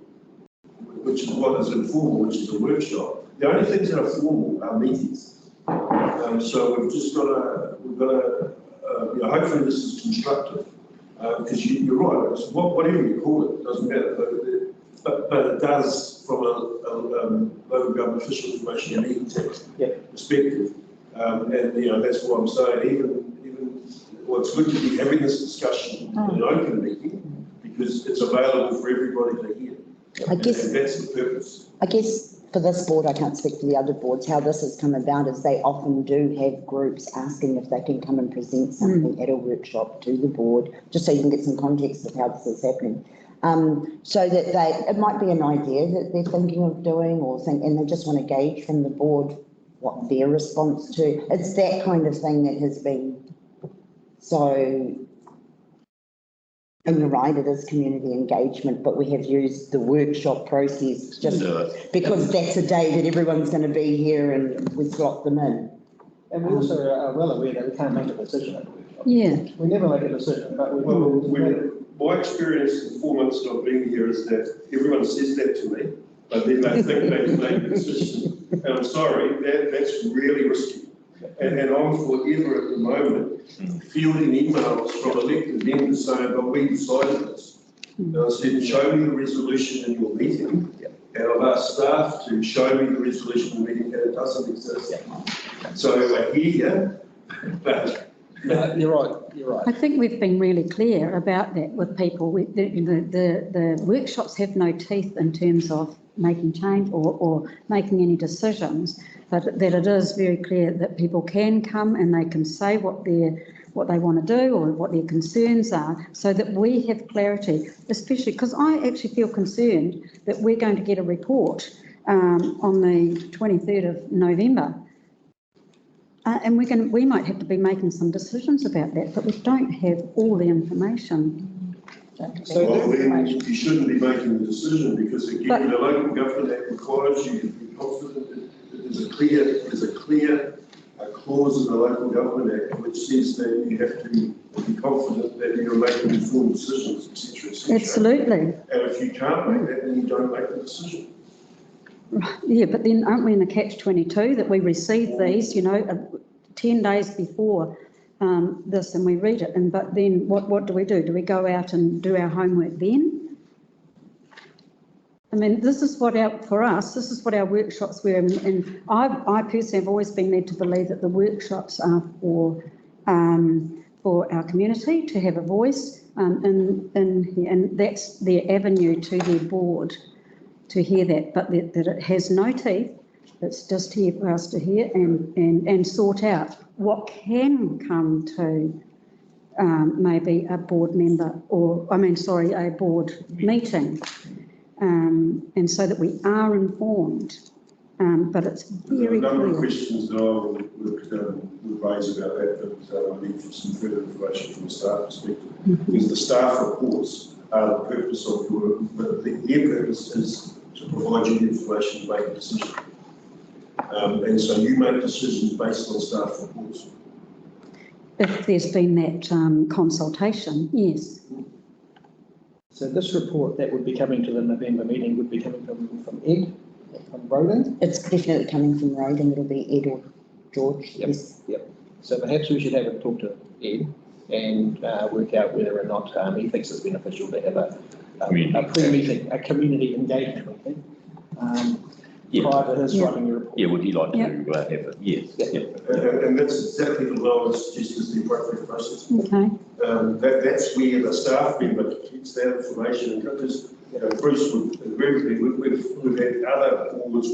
which is what is informal, which is a workshop. The only things that are formal are meetings. So we've just got to, hopefully this is constructive, because you're right, it's whatever you call it, doesn't matter, but it does from a local government official information meeting text perspective. And that's what I'm saying, well, it's good to be having this discussion in an open meeting because it's available for everybody to hear. I guess, and that's the purpose. I guess for this board, I can't speak for the other boards, how this has come about is they often do have groups asking if they can come and present something at a workshop to the board, just so you can get some context of how this is happening. So that it might be an idea that they're thinking of doing and they just want to gauge from the board what their response to. It's that kind of thing that has been so, and you're right, it is community engagement, but we have used the workshop process just because that's a day that everyone's going to be here and we slot them in. And we also are well aware that we can't make a decision at the workshop. Yeah. We never make a decision, but my experience in 4 months of being here is that everyone says that to me, but then they think they can make a decision. And I'm sorry, that's really risky. And I'm forever at the moment fielding emails from elected members saying, but we decided this. And I said, show me the resolution in your meeting. And I've asked staff to show me the resolution in the meeting, and it doesn't exist. So I hear you, but... No, you're right, you're right. I think we've been really clear about that with people. The workshops have no teeth in terms of making change or making any decisions, but that it is very clear that people can come and they can say what they want to do or what their concerns are, so that we have clarity, especially because I actually feel concerned that we're going to get a report on the 23rd of November. And we might have to be making some decisions about that, but we don't have all the information. So well, then you shouldn't be making the decision because again, the Local Government Act requires you to be confident that there's a clear clause in the Local Government Act which says that you have to be confident that you're making informed decisions, etc., etc. Absolutely. And if you can't make that, then you don't make the decision. Yeah, but then aren't we in a catch-22 that we receive these, 10 days before this and we read it, but then what do? Do we go out and do our homework then? I mean, this is what our workshops were, and I personally have always been led to believe that the workshops are for our community to have a voice, and that's their avenue to their board to hear that, but that it has no teeth. It's just here for us to hear and sort out what can come to maybe a board member a board meeting, and so that we are informed. But it's very clear. There are a number of questions that I would raise about that, but I need some further information from the staff perspective. Because the staff reports are the purpose of their purpose is to provide you the information to make a decision. And so you make decisions based on staff reports. If there's been that consultation, yes. So this report that would be coming to the November meeting would be coming from Ed, from Roland? It's definitely coming from Road and it'll be Ed or George. Yep. Yes. Yep. So perhaps we should have a talk to Ed and work out whether or not he thinks it's beneficial to have a pre-meeting, a community engagement meeting. Prior to his writing the report. Yeah, would he like to have it? Yes. And that's exactly the role that suggests the appropriate process. Okay. That's where the staff member gets that information, because Bruce would agree with me. We've had other boards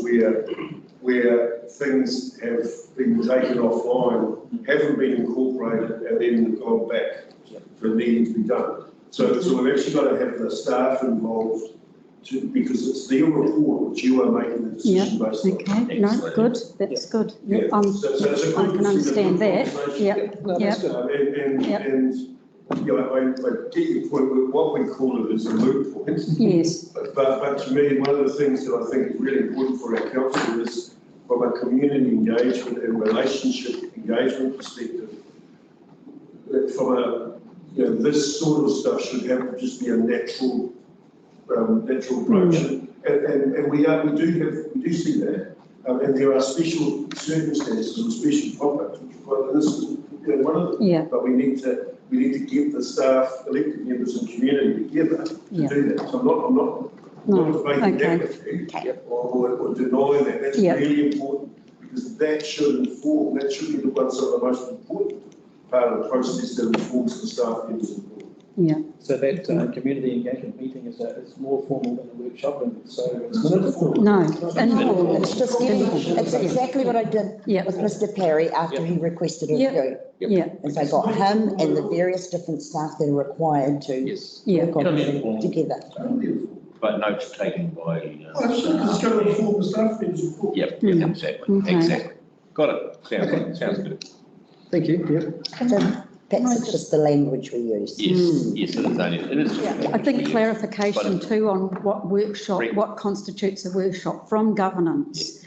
where things have been taken offline, haven't been incorporated, and then gone back for needing to be done. So we've actually got to have the staff involved. Because it's their report which you are making the decision based on. Okay, no, good, that's good. I can understand that, yeah. That's good. And I get your point, what we call it is a moot point. Yes. But to me, one of the things that I think is really important for our council is from a community engagement and relationship engagement perspective, that from this sort of stuff should have to just be a natural approach, and we do see that, and there are special circumstances and special topics which are quite innocent, one of them. Yeah. But we need to get the staff, elected members, and community together to do that. So I'm not debating that with you, or denying that. That's really important, because that should be the one of the most important part of the process that informs the staff members. Yeah. So that community engagement meeting is more formal than a workshop, and so it's not informal. No, It's just it's exactly what I did with Mr. Perry after he requested a review. Yeah. Is I got him and the various different staff that are required to work on it together. But notes taken by. It's going to inform the staff members' report. Yep, exactly. Got it. Sounds good. Thank you. Perhaps it's just the language we use. Yes, it is. I think clarification too on what constitutes a workshop from governance,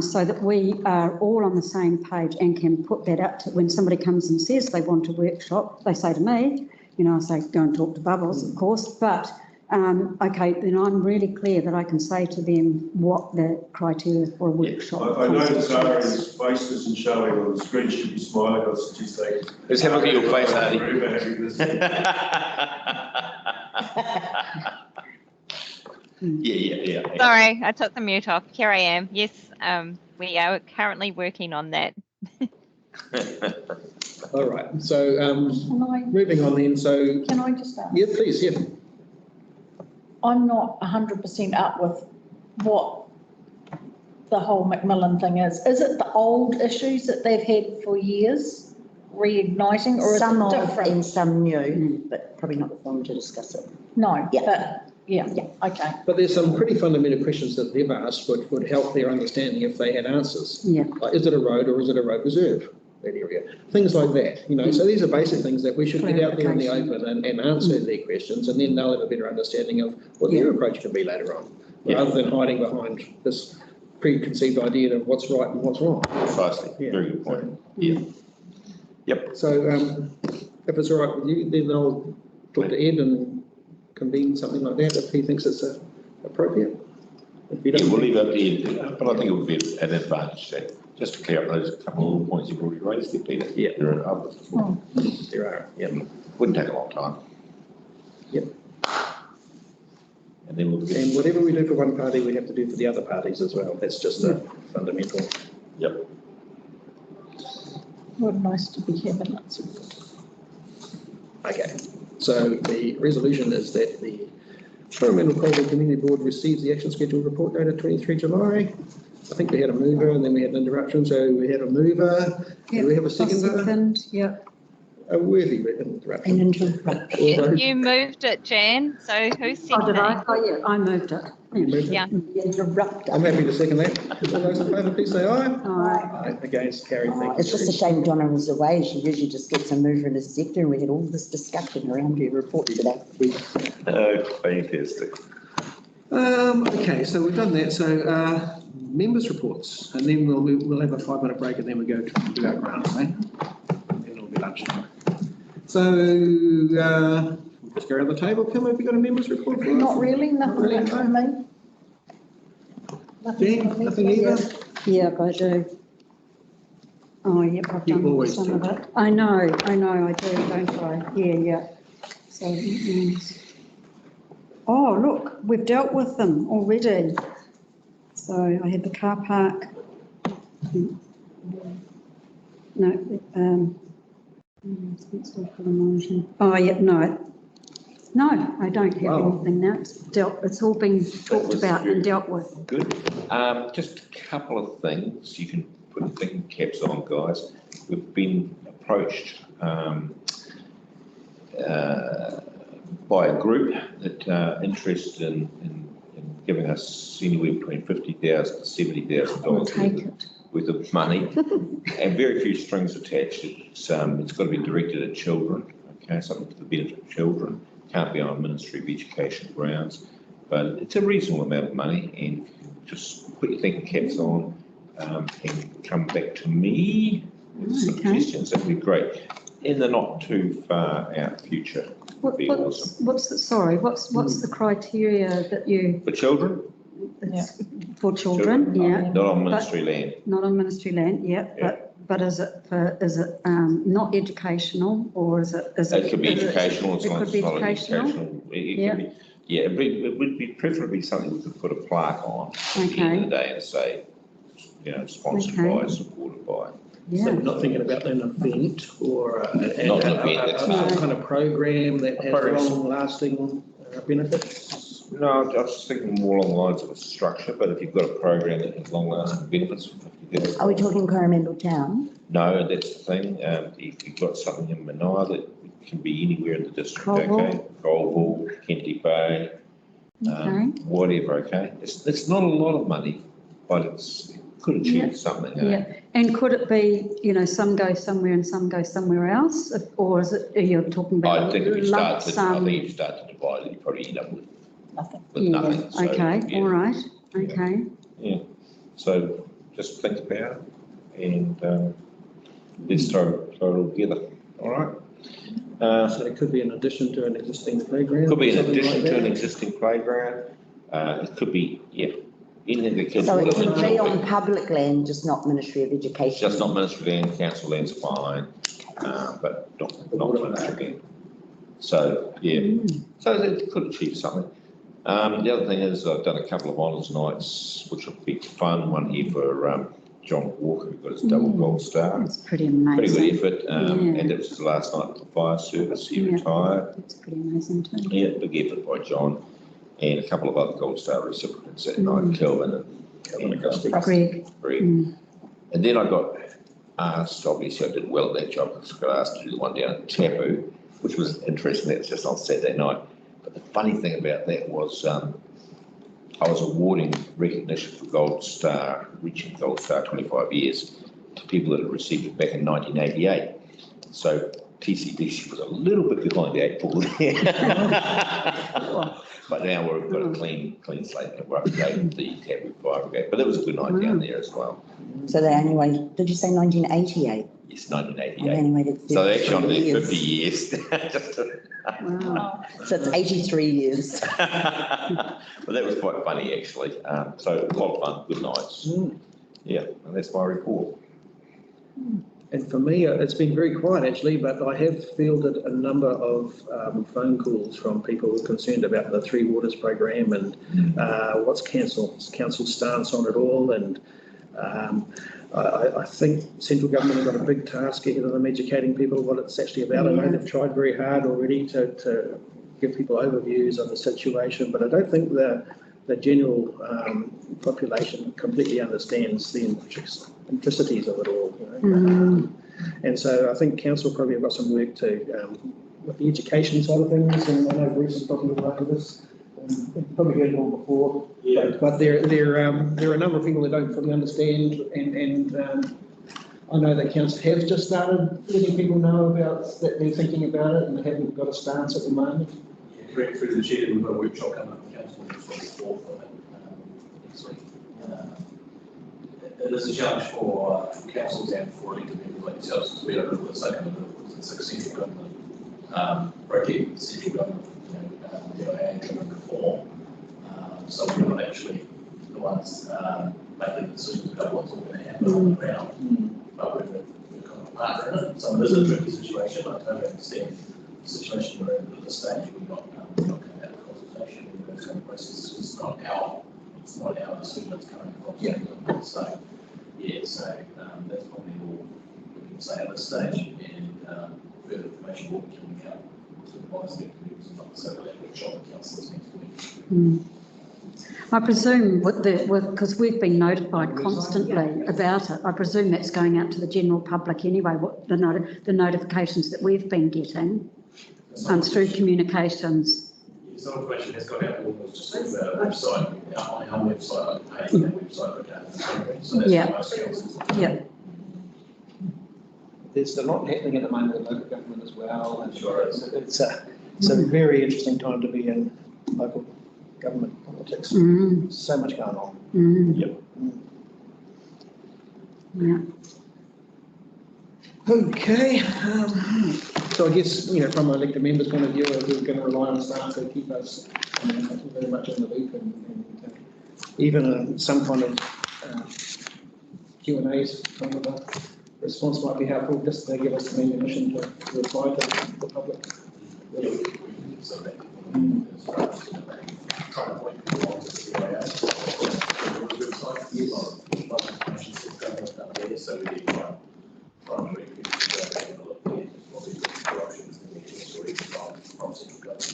so that we are all on the same page and can put that out to when somebody comes and says they want a workshop, they say to me, I say, go and talk to Bubbles, of course, but okay, then I'm really clear that I can say to them what the criteria for a workshop. I know that Zara's face isn't showing on the screen, she'd be smiling, I suggest they. Let's have a look at your face, Hardy. Yeah. Sorry, I took the mute off. Here I am. Yes, we are currently working on that. All right, so moving on then, so. Can I just ask? Yeah, please, I'm not 100% up with what the whole Macmillan thing is. Is it the old issues that they've had for years reigniting, or is it different? And some new, but probably not the forum to discuss it. No, but okay. But there's some pretty fundamental questions that they've asked which would help their understanding if they had answers. Yeah. Like, is it a road or is it a road reserve? That area, things like that, So these are basic things that we should get out there in the open and answer their questions, and then they'll have a better understanding of what their approach can be later on, rather than hiding behind this preconceived idea of what's right and what's wrong. Precisely. Very good point. Yep. So if it's all right with you, then I'll talk to Ed and convene something like that if he thinks it's appropriate. We'll leave it up to Ed, but I think it would be an advantage that. Just to clear up those couple of points you've already raised there, Peter. Yeah. There are others as well. There are, Wouldn't take a long time. Yep. And then we'll get. And whatever we do for one party, we have to do for the other parties as well. That's just a fundamental. Yep. What nice to be having that. Okay. So the resolution is that the Coromandel-Colville Community Board receives the action schedule report dated 23 July. I think we had a mover and then we had an interruption, so we had a mover. Do we have a seconder? A worthy interruption. You moved it, Jan, so who's seconding? Oh, did I? Oh, yeah, I moved it. Yeah. Interrupt. I'm happy to second that. All those in favour, please say aye. Aye. Against, carried. Thank you. It's just a shame Donna was away. She usually just gets a mover and a sector, and we had all this discussion around her report today. Oh, fantastic. Okay, so we've done that. So members' reports, and then we'll have a 5-minute break, and then we go to do our grants, eh? And then it'll be lunchtime. So let's go around the table. Kim, have you got a members' report for us? Not really, nothing from me. Dan, nothing either? Yeah, I do. Oh, yep, I've You done always some do. of it. I know, I do, don't I? Yeah. So, oh, look, we've dealt with them already. So I had the car park. No, oh, yeah, no, I don't have Wow. anything now. It's all been talked about and dealt with. Good. Just a couple of things. You can put your thinking caps on, guys. We've been approached by a group that are interested in giving us anywhere between $50,000 to $70,000 worth of money, and very few strings attached. It's got to be directed at children. Okay, something for the benefit of children. Can't be on Ministry of Education grounds, but it's a reasonable amount of money, and just put your thinking caps on and come back to me with some suggestions. That'd be great. In the not too far out future, would be awesome. What's the criteria that you? For children? For children, yeah. Not on ministry land. Not on ministry land, yeah. But is it not educational, or is it? It could be educational. It could be educational. It would be preferably something we could put a plaque on at the end of the day and say, sponsored by, supported by. Yeah. So we're not thinking about an event or Not an event, that's some kind of program that has long-lasting benefits? No, I was thinking more along the lines of a structure, but if you've got a program that has long-lasting benefits. Are we talking Coromandel Town? No, that's the thing. If you've got something in Manaia that can be anywhere in the district, Colville. okay? Colville, Kenty Bay, whatever, okay? It's not a lot of money, but it could achieve something. Yeah, and could it be, some go somewhere and some go somewhere else, or is it, you're talking about I think if you lump start to sum? divide it, you probably end up with Nothing. nothing. So, Okay, yeah. all right, okay. Yeah, so just think about it and let's throw it all together, all right? So it could be in addition to an existing playground? Could be in something addition like to an that? existing playground. It could be, anything that kids. So it will can enjoy. be on public land, just not Ministry of Education? Just not ministry land, council land's fine, but not ministry land. So, so it could achieve something. The other thing is I've done a couple of honours nights, which will be fun. One here for John Walker, who got his double gold star. That's pretty amazing. Pretty good effort, and it was his last night for the fire service. He retired. That's pretty amazing too. Yeah, big effort by John, and a couple of other gold star recipients that night, Kelvin and Greg. And then I got asked, obviously I did well at that job, because I got asked to do the one down at Tapu, which was interesting. That was just on Saturday night. But the funny thing about that was I was awarding recognition for Gold Star, reaching Gold Star 25 years, to people that had received it back in 1988. So TCDC was a little bit behind the 8 ball there. But now we've got a clean slate, and we're up to date with the Tapu Fire Brigade. But it was a good night down there as well. So they only waited, did you say 1988? Yes, 1988. They only waited So they actually only did years. 50 years. Wow. So it's 83 years. But that was quite funny, actually. So a lot of fun, good nights. Yeah, and that's my report. And for me, it's been very quiet actually, but I have fielded a number of phone calls from people who are concerned about the Three Waters program and what's council's stance on it all. And I think central government have got a big task ahead of them, educating people what it's actually about. I know they've tried very hard already to give people overviews of the situation, but I don't think the general population completely understands the intricacies of it all. And so I think council probably have got some work to with the education side of things, and I know Bruce is probably aware of this. You've probably heard it all before, but there are a number of people that don't fully understand, and I know that council have just started letting people know about that they're thinking about it, and they haven't got a stance at the moment. correct through the chair, we've got a workshop coming up in council on the 24th of it, next week. It is a challenge for councils and for elected members like yourselves, because we don't know what's open to the central government, bracket central government, DIA driven reform. So we're not actually the ones making decisions about what's all going to happen on the ground, but we're kind of a partner in it. So it is a tricky situation. I totally understand the situation we're in at this stage. We're not coming out of consultation. We're going through the process. It's not our decision that's coming across. So that's probably all we can say at this stage. And further information will be coming out to the advice of committees and not so that workshop with councillors next week. I presume because we've been notified constantly about it, I presume that's going out to the general public anyway, what the notifications that we've been getting through communications. Some information has gone out, it was just on our website, on our website, paying that website regarding the program, so that's most councils. Yeah. There's a lot happening at the moment in local government as well. And Sure is. It's a very interesting time to be in local government politics. So much going on. Yep. Yeah. Okay. So I guess, from an elected member's point of view, we're going to rely on staff to keep us very much in the loop and even some kind of Q&As kind of a response might be helpful, just to give us the ammunition to reply to the public. Trying to point people on to the CIA. Website, so we need primary people to look at what is the corruptions and the history from central government.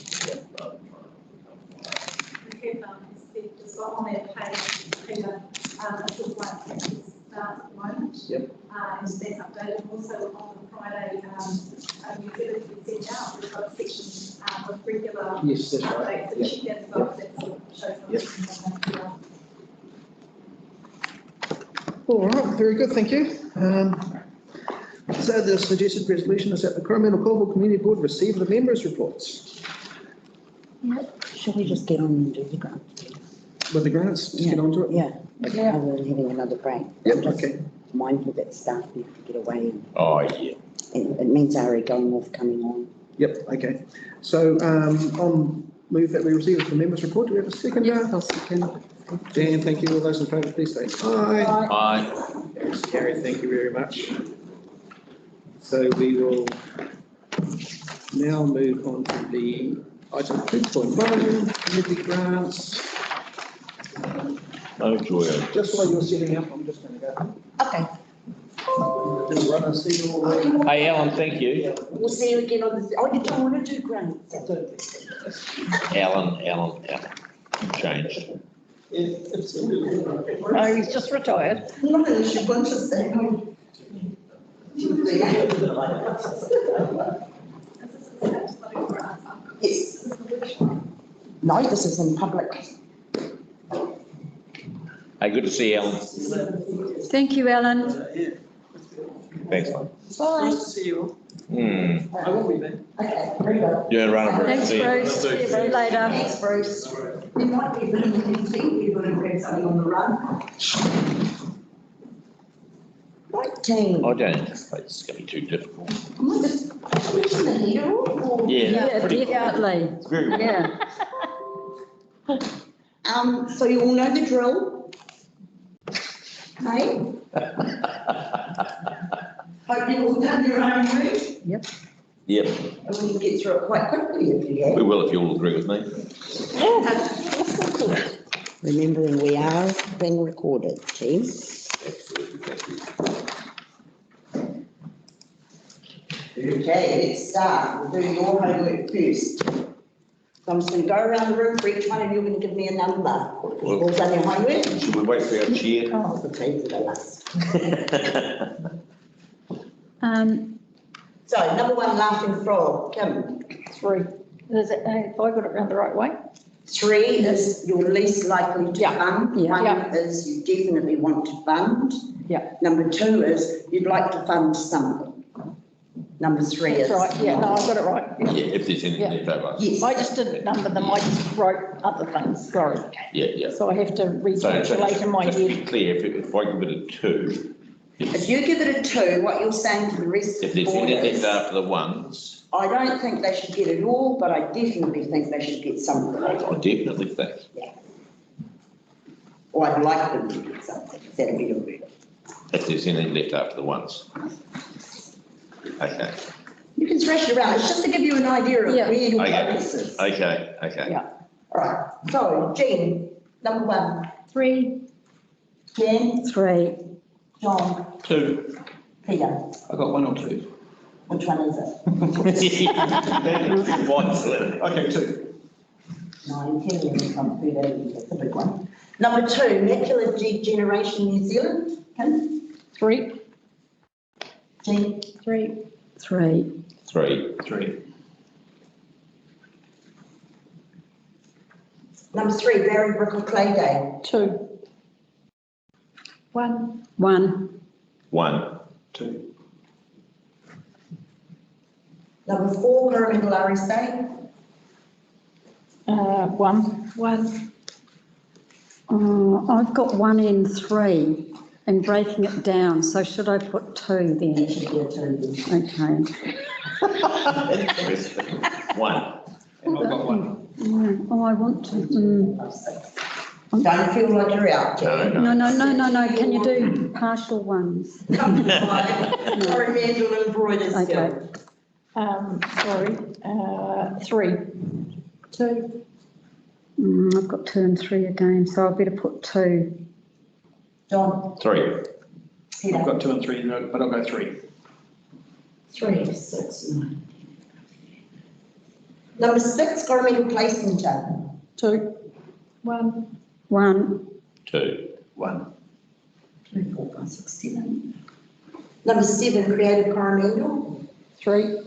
It's got on their page, Peter, a full flight practice start at the moment. Yep. And that's updated. Also on Friday, the exhibit we sent out, we've got a section with regular Yes, that's right. updates that she gets about that sort of shows them. All right, very good, thank you. So the suggested resolution is that the Coromandel-Colville Community Board receive the members' reports. Shall we just get on and do the grant? With the grants, just get on to it? Yeah, rather than having another break. Yep, I'm just okay. mindful that staff need to get away. Oh, yeah. And it means Ari going off, coming on. Yep, okay. So I'll move that we receive the members' report. Do we have a second? Yes, I'll second. Dan, thank you. All those in favour, please say aye. Aye. That's carried. Thank you very much. So we will now move on to the item 2.1, committee grants. No joy. Just while you're setting up, I'm just going to go. Okay, Just run and see all the. Hey, Alan, thank you. we'll see you again on the, you don't want to do grants. Alan. Changed. Oh, he's just retired. Not unless you want to say. Yes. No, this is in public. Hey, good to see you, Alan. Thank you, Alan. Thanks, man. Bye. Nice to see you all. I won't be there. Okay, very good. You're around. Thanks, Bruce. See you later. Thanks, Bruce. You might be a bit of a thing, you're going to grab something on the run. Right, team. I don't anticipate it's going to be too difficult. Am I just switching the heater off? Or? Yeah, pretty Definitely. Very good. Yeah. So you all know the drill? Hey? Hope you've all done your own route. Yep. Yep, And we can get through it quite quickly if you have. we will if you all agree with me. Remembering we are being recorded, team. Okay, let's start. We'll do your homework first. So I'm just going to go around the room for each one of you and give me a number. All done your homework? Should we wait for our chair? Oh, the teams are the last. So number one, laughing frog, Kim. 3. Is it, have I got it round the right way? 3 is you're least likely to fund. Yeah. 1 is you definitely want to fund. Yeah. Number 2 is you'd like to fund something. Number 3 is. That's right, yeah, no, I got it right. Yeah, if there's anything Yeah. left over. Yes. I just didn't number them, I just wrote other things, sorry. Yeah. So I have to So recalculate in my just to head. be clear, if I give it a 2, If you give it a 2, what you're saying to the rest if of the there's board anything is, left after the ones, I don't think they should get it all, but I definitely think they should get something. I definitely think. Or I'd like them to get something, is that a better word? If there's anything left after the ones. Okay, You can thrash it around, it's just to give you an idea of Yeah. where your Okay. focus is. okay. Yeah. All right, so Jean, number 1, 3, Jen, 3, John, 2. Peter, I got 1 or 2. which one is it? One's left. Okay, 2. 9, 10, 11, 12, 13, that's a big one. Number 2, Macular Degeneration New Zealand, Kim, 3, Jean, 3, 3, 3. 3. number 3, Barry Brickle Clay Day, 2, 1, 1, 1. 2. number 4, Coromandel Irish Day, 1, 1, I've got 1 and 3 and breaking it down, so should I put 2 then? that should be a 2 then. Okay. Interesting. 1. And I've got 1. Oh, I want to, Don't feel like you're out, Jen. no, can you do partial ones? Coromandel and Broiders Okay. still. sorry, 3, 2, I've got 2 and 3 again, so I better put 2. John, 3. Peter. I've got 2 and 3, but I'll go 3. 3, 6, 9. Number 6, Coromandel Play Centre, 2, 1, 1, 2. 1. 3, 4, 5, 6, 7. Number 7, Creative Coromandel, 3,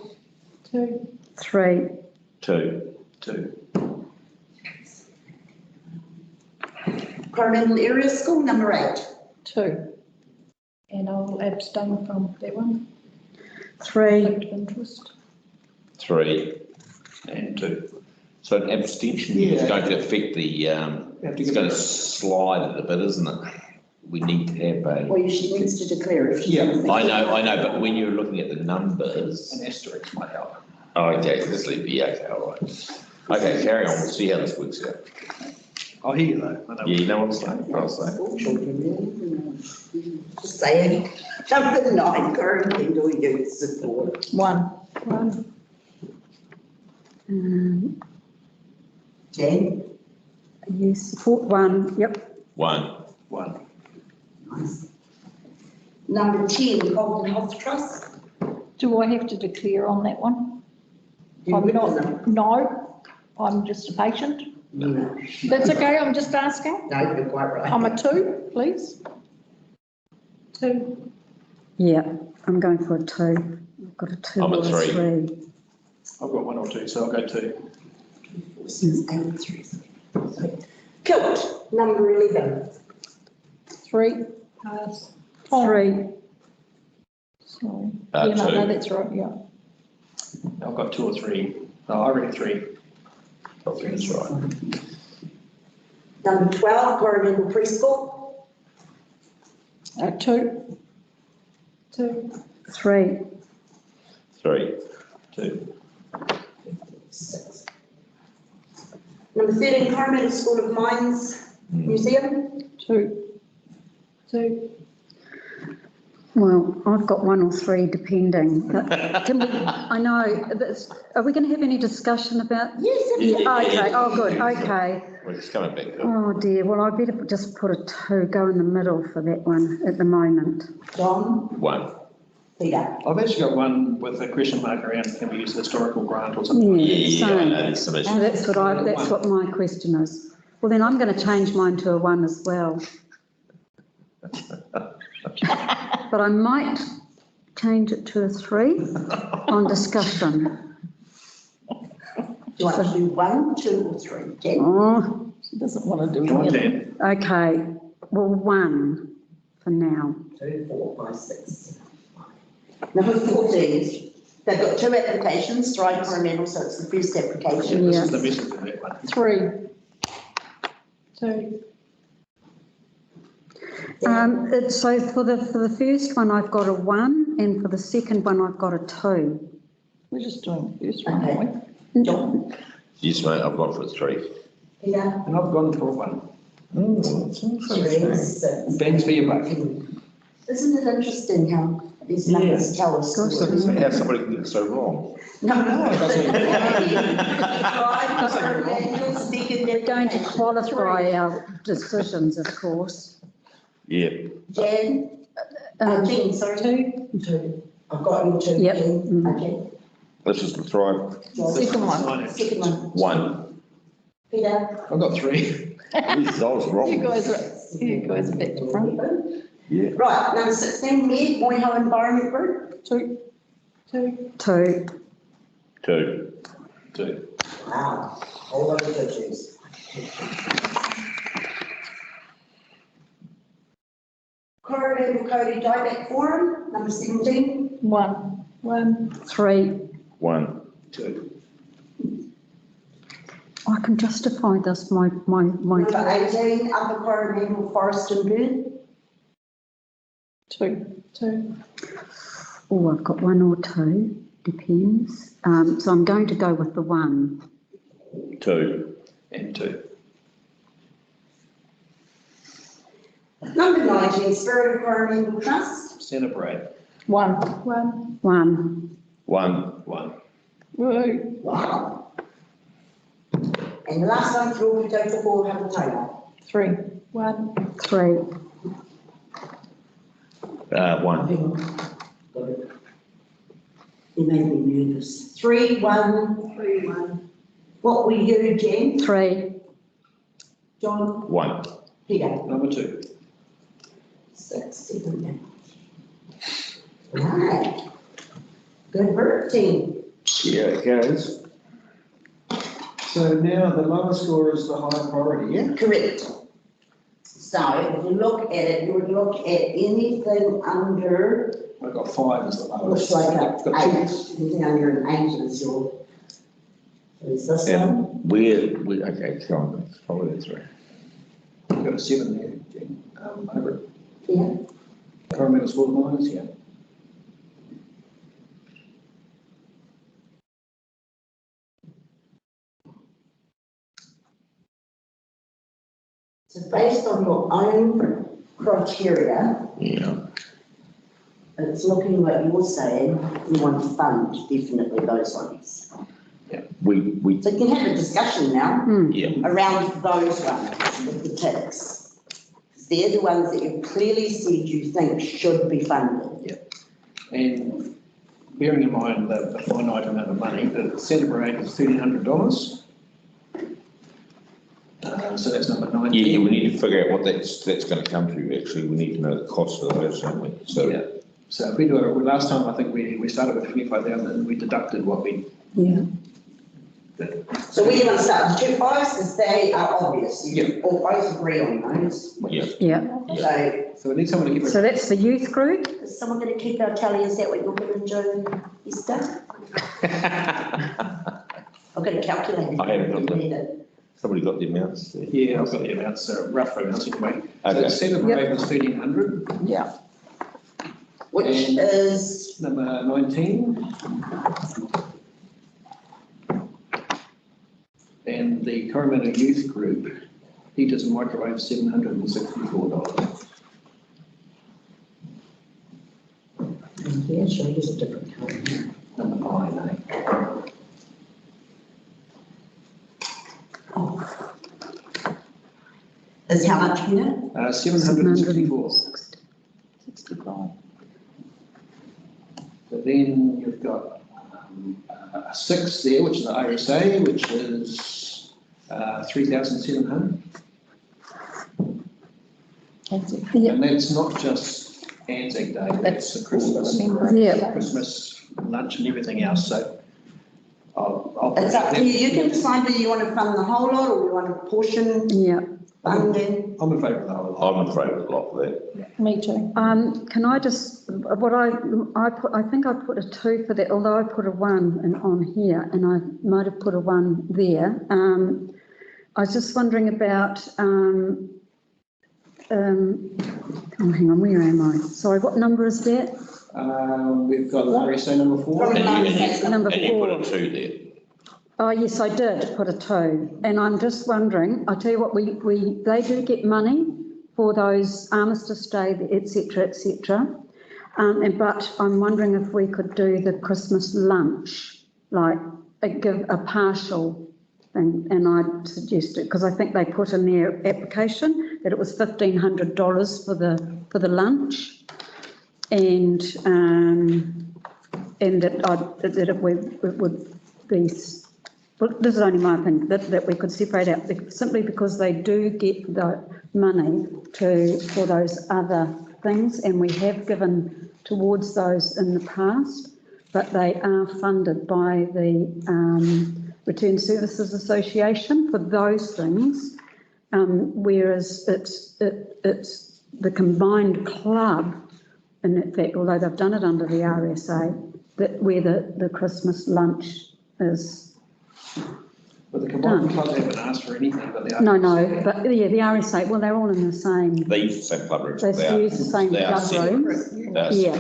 2, 3, 2. 2. Coromandel Area School, number 8. 2. And I'll abstain from that one. 3, Conflict of interest. 3. And 2. So an abstention is going to affect the, it's going to slide it a bit, isn't it? We need to have Well, she needs to declare if she Yeah. thinks. I know, but when you're looking at the numbers. An asterisk might help. Oh, okay, just leave it, okay, all right. Okay, carry on, we'll see how this works out. I'll hear you though. I know. Yeah, you know what I'm saying, I'll say. Just saying, number 9, Coromandel Youth Support. 1, Jen, yes, support 1, yep. 1. 1. nice. Number 10, Colville Health Trust. Do I have to declare on that one? You I'm with not, them? no, I'm just a patient. No, That's okay, I'm just asking. you're quite right. I'm a 2, please. 2, Yeah, I'm going for a 2. I've got a 2 I'm a or a 3. 3. I've got 1 or 2, so I'll go 2. 4, 6, 8, 3. Kilt, number 11. 3, pass. 3, Sorry. Yeah, no, 2. that's right, yeah. I've got 2 or 3. No, I reckon 3. I think that's right. Number 12, Coromandel Preschool. 2, 3, 3. 2. 6. Number 13, Coromandel School of Mines Museum. 2, well, I've got 1 or 3 depending, but can we, I know, are we going to have any discussion about? Yes, Yeah, okay, oh, good, okay. We're just coming back to it. Oh dear, well, I better just put a 2, go in the middle for that one at the moment. John, 1. Peter. I've actually got 1 with a question mark around, can we use historical grant or something? Yeah, I same. know, there's some issues. So that's what my question is. Well, then I'm going to change mine to a 1 as well. But I might change it to a 3 on discussion. Do you want to do 1, 2 or 3? Jen? Oh, she doesn't want to do Come on, it. Dan. okay, well, 1 for now. 2, 4, 5, 6. Number 14, They've got two applications, Thrive Coromandel, so it's the first application. This is the message of that one. 3. 2. So for the first one, I've got a 1, and for the second one, I've got a 2. We're just doing the first one, aren't Okay. John? Yes, mate, I've gone for 3. Peter? And I've gone for 1. Three, six. Bangs for your buck. Isn't it interesting how these numbers tell us? How somebody can get so wrong. No, They're going to qualify our decisions, of course. Yeah. Jan? Jean, sorry. 2. I've got your 2. Yep. Jean. Okay. This is the Thrive. John. Second one. Second one. 1. Peter? I've got 3. Jeez, I was wrong. You guys are back to front. Yeah. Right, number 16, Med, Moyho Environment Group. 2. 2. 2. 2. Wow, all over the choose. Coromandel-Colville Dieback Forum, number 17. 1. 3. 1. 2. I can justify this, my. Number 18, Upper Coromandel Forest and Bird. 2. Oh, I've got 1 or 2, depends. So I'm going to go with the 1. 2. And 2. Number 19, Spirit of Coromandel Trust. Centre Parade. 1. 1. 1. 1. Wow. And the last one, through total for Hamilton. 3. 1. 3. 1. You made me nervous. 3, 1. 3, 1. What were you, Jen? 3. John? 1. Peter? Number 2. 6, 7, 8. Right. Good work, team. Yeah, it goes. So now the lower score is the higher priority, yeah? Correct. So if you look at it, you would look at anything under, I've got 5 as the lowest. looks like I've a got 2. 8, anything under an 8 is your, is this one? And we okay, go on, let's follow that through. I've got a 7 there, Jen, over it. Yeah. Coromandel's full of minus, yeah. So based on your own criteria, Yeah. it's looking like you're saying you want to fund definitely those ones. We, So you can have a discussion now yeah. around those ones with the ticks. They're the ones that you clearly said you think should be funded. And bearing in mind the finite amount of money, the centre parade is $1,300. So that's number 19. Yeah, we need to figure out what that's going to come to, actually. We need to know the cost of those, don't we? So, Yeah. So if we do it, last time I think we started with 25,000 and we deducted what we Yeah. did. So we're going to start with 2 5s because they are obvious. You Yeah. all both agree on those. yeah. Yeah. So we need someone to give So us. that's the youth group? So is someone going to keep our tally? Is that what you're going to do, Esther? I've got a calculator. I haven't got them. Need it. Somebody got the amounts there. Yeah, I've got the amounts, rough amounts anyway. So Okay. the centre parade was 1,300. Yeah. Which And- is, Number 19. And the Coromandel Youth Group, heaters and microwave, $764. yeah, sure, use a different colour. Number 9, eh? Is how much, Peter? 764. 65. But then you've got a 6 there, which is the RSA, which is 3,700. Yeah. And that's not just Anzac Day, that's the Christmas, Yeah. Christmas lunch and everything else, so I'll. It's up to you. You can decide whether you want to fund the whole lot or you want a portion Yeah. funding. I'm in favour of the whole lot. I'm afraid of a lot of that. Me too. Can I just, what I think I put a 2 for that, although I put a 1 on here, and I might have put a 1 there. I was just wondering about, oh, hang on, where am I? Sorry, what number is that? We've got RSA number 4. Number And you put 4. a 2 there. Oh, yes, I did put a 2. And I'm just wondering, I tell you what, they do get money for those Armistice Day, et cetera, but I'm wondering if we could do the Christmas lunch, like give a partial thing, and I suggested, because I think they put in their application that it was $1,500 for the lunch, and that it would be. Well, this is only my opinion, that we could separate out, simply because they do get the money for those other things, and we have given towards those in the past, but they are funded by the Return Services Association for those things, whereas it's the combined club, in fact, although they've done it under the RSA, where the Christmas lunch is. But the combined club haven't asked for anything, but they are. No, but yeah, the RSA, well, they're all in the same. They use the same club rooms. They use the same club rooms. Yeah.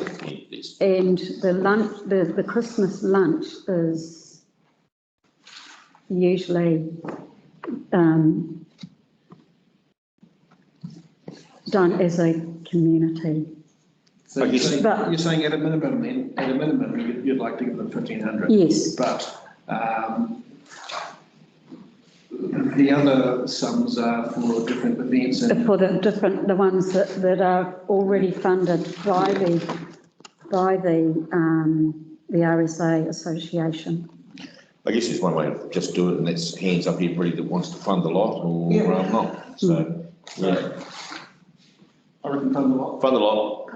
And the lunch, the Christmas lunch is usually done as a community. So you're saying at a minimum, you'd like to give them 1,500. Yes. But the other sums are for different events. And for the ones that are already funded by the RSA Association. I guess it's one way to just do it, and that's hands up everybody that wants to fund the lot or not. So, yeah. I reckon fund the lot. Fund the lot.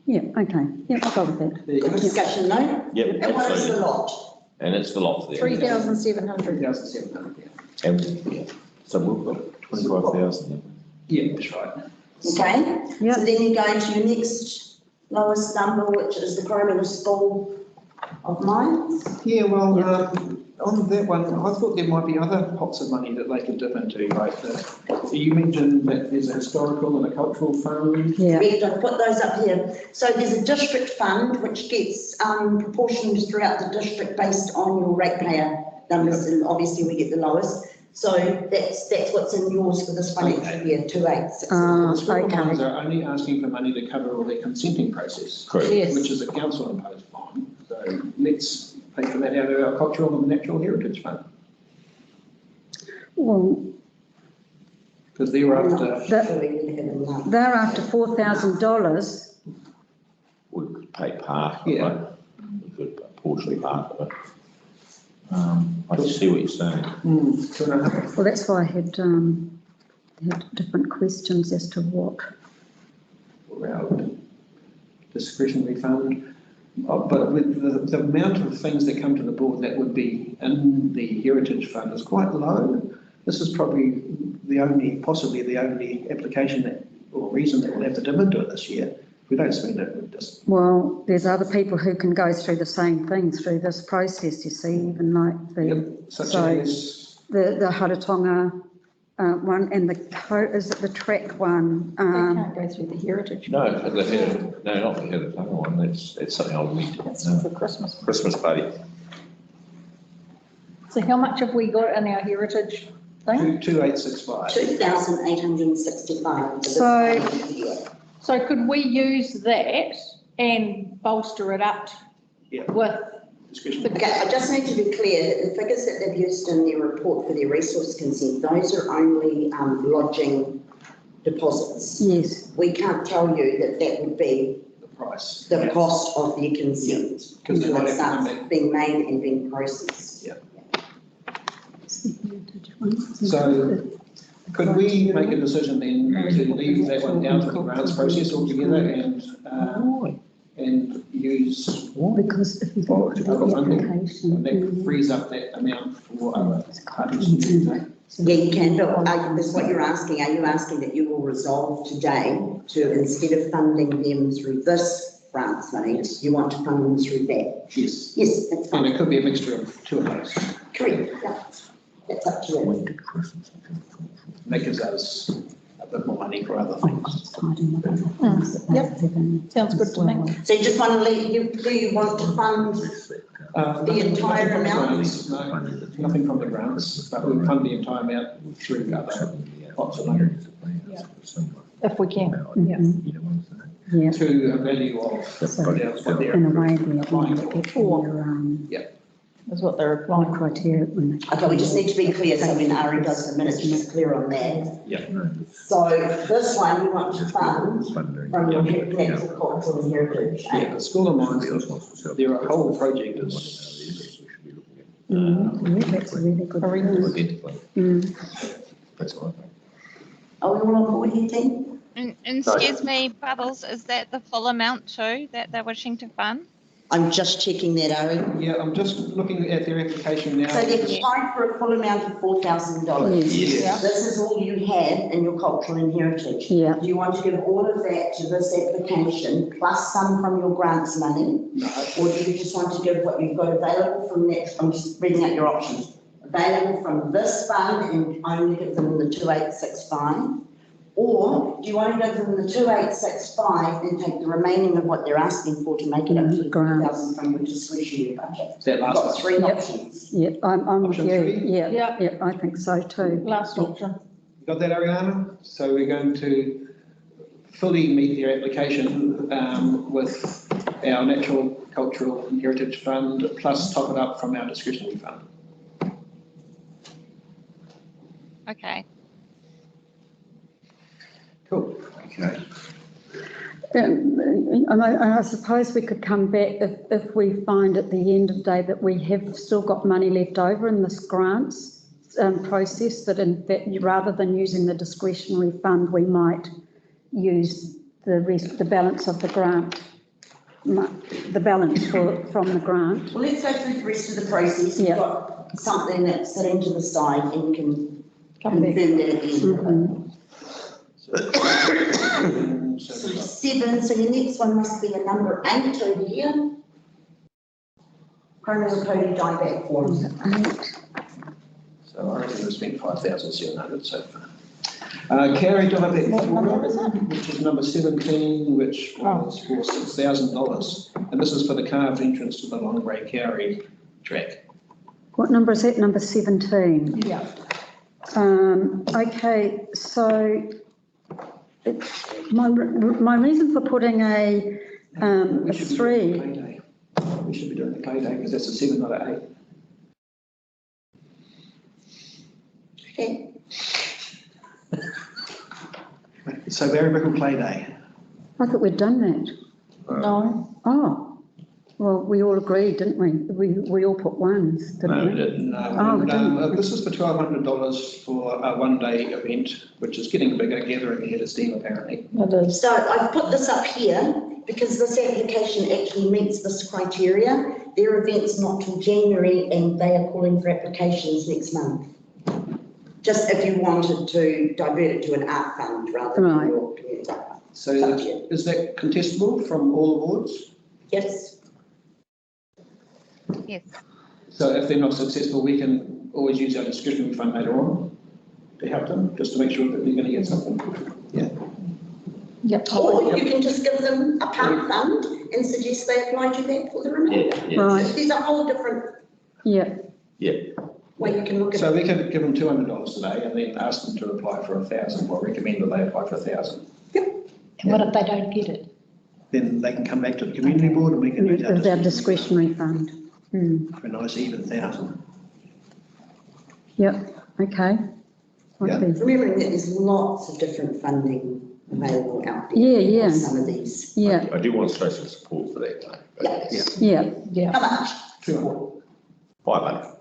Yeah, okay. Yeah, I'll go with that. Good discussion, though. Yep, And what is the lot? And it's the lot there. 3,700. 3,700, yeah. And, yeah, so we've got 25,000. Yeah, that's right. Okay, Yep. so then you go into your next lowest number, which is the Coromandel School of Mines. Yeah, well, on that one, I thought there might be other pots of money that they could dip into, like you mentioned that there's a historical and a cultural fund. Yeah. Correct, I've put those up here. So there's a district fund which gets proportioned throughout the district based on your ratepayer numbers, and obviously we get the lowest. So that's what's in yours for this financial year, 286. The school funds are only asking for money to cover all their consenting process, Correct. Yes. which is a council imposed bond. So let's pay for that out of our cultural and natural heritage fund, Well, because they're after $4,000. We could pay part of Yeah. it. We could portion part of it. I can see what you're saying. 2.5. Well, that's why I had different questions as to what. Our discretionary fund. But with the amount of things that come to the board that would be in the heritage fund is quite low. This is probably possibly the only application or reason that we'll have to dip into it this year. If we don't spend it, we'll just. Well, there's other people who can go through the same thing through this process, you see, even like Such as the Haratonga one and is it the track one? They can't go through the heritage. No, not the heritage one. It's something I'll need to That's for Christmas. Christmas party. So how much have we got in our heritage thing? 2865. 2,865 for this So- financial year. So could we use that and bolster it up Yeah. with Discretion. Okay, I just need to be clear that the figures that they've used in their report for their resource consent, those are only lodging deposits. Yes. We can't tell you that would be The price. the cost of their consent Because they until might it have to come starts back. being made and being processed. Yeah. So could we make a decision then to leave that one down to the grants process altogether and use Because if we go to the application. and that frees up that amount for other parties to use that? Yeah, you can, but that's what you're asking. Are you asking that you will resolve today to, instead of funding them through this grants money, you want to fund them through that? Yes. Yes, that's And fine. it could be a mixture of two of those. Correct, yeah. That's up to you. And that gives us a bit more money for other I've things. got tied in with other things that Yep. they've given Sounds good as to me. well. So you just want to do you want to fund the entire Nothing from the amount? grants, no, nothing from the grants, but we'll fund the entire amount through other pots of money If we can, yeah. Yeah, to a value of what they're in a way they're applying going to for. get their, Is what they're my applying. criteria when they. Okay, we just need to be clear, so when Ari does the minutes, she's clear on that. Yeah. So this one, we want to fund from your natural cultural and heritage. Yeah, the School of Mines, their whole project is, Yeah, that's a really good. That's what I think. Are we all on board here, team? And excuse me, Bubbles, is that the full amount too that they're wishing to fund? I'm just checking that, Ari. yeah, I'm just looking at their application now. So they've applied for a full amount of $4,000. Yes. This is all you have in your cultural and heritage. Yeah, Do you want to give all of that to this application plus some from your grants money? No, Or do you just want to give what you've got available from that? I'm just reading out your options. Available from this fund and only give them the 2865? Or do you want to give them the 2865 and take the remaining of what they're asking for to make it up to the Grant. 2,000 from your discretionary budget? that You've last got one. three Yep. options. yeah, I'm with Option you. three? Yeah, Yeah. yeah, I think so too. Last option. You got that, Ariana? So we're going to fully meet their application with our Natural, Cultural and Heritage Fund, plus top it up from our discretionary fund. Okay. Cool. Okay. And I suppose we could come back if we find at the end of the day that we have still got money left over in this grants process, that in fact, rather than using the discretionary fund, we might use the balance of the grant, the balance from the grant. Well, let's go through the rest of the process. Yeah. You've got something that's sitting to the side and you can Come back. confirm that at the end of it. Mhm. So 7, so your next one must be a number 8 over here. Coromandel-Colville dieback form. 8. So I reckon we spent 5,700 so far. Carry dieback What number is it? which is number 17, which was for $6,000. And this is for the carved entrance to the Long Grey Carry track. What number is that? Number 17? Yeah. Okay, so my reason for putting a We should be doing the 3, clay day. We should be doing the clay day because that's a 7, not an 8. Okay. So Barry Bickle Clay Day. I thought we'd done that. No. Oh, well, we all agreed, didn't we? We all put 1s, No, we didn't we? didn't. Oh, we didn't. This is for $1,200 for a one-day event, which is getting bigger, gathering ahead of steam apparently. It is. So I've put this up here because this application actually meets this criteria. Their event's not till January and they are calling for applications next month. Just if you wanted to divert it to an art fund rather Right. than your community. So is that contestable from all awards? Yes. Yes. So if they're not successful, we can always use our discretionary fund later on to help them, just to make sure that they're going to get something. Yeah. Yep. Or you can just give them a part fund and suggest they apply to that for the remainder. Yeah, Right, There's a whole different yeah, way you can look at So it. we could give them $200 today and then ask them to apply for 1,000, or recommend that they apply for 1,000. And what if they don't get it? Then they can come back to the community board and we can use with our discretionary fund. for a nice even 1,000. Yep, okay. Yeah. Okay. Remembering that there's lots of different funding available out there. Yeah, yeah. for some of these. Yeah, I do want to show some support for that, though. Yeah. yeah. Yeah. How much? 200. 500.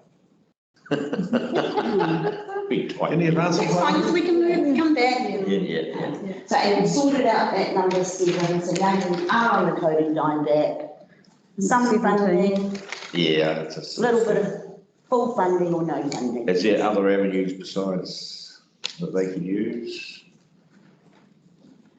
Big tight. Any advance? That's fine, because we can move, come back and. Yeah. So, and we sorted out that number 7, so now you are on the coding dime back. Some 17. funding, Yeah, it's a little bit of full funding or no funding. Is there other avenues besides that they could use?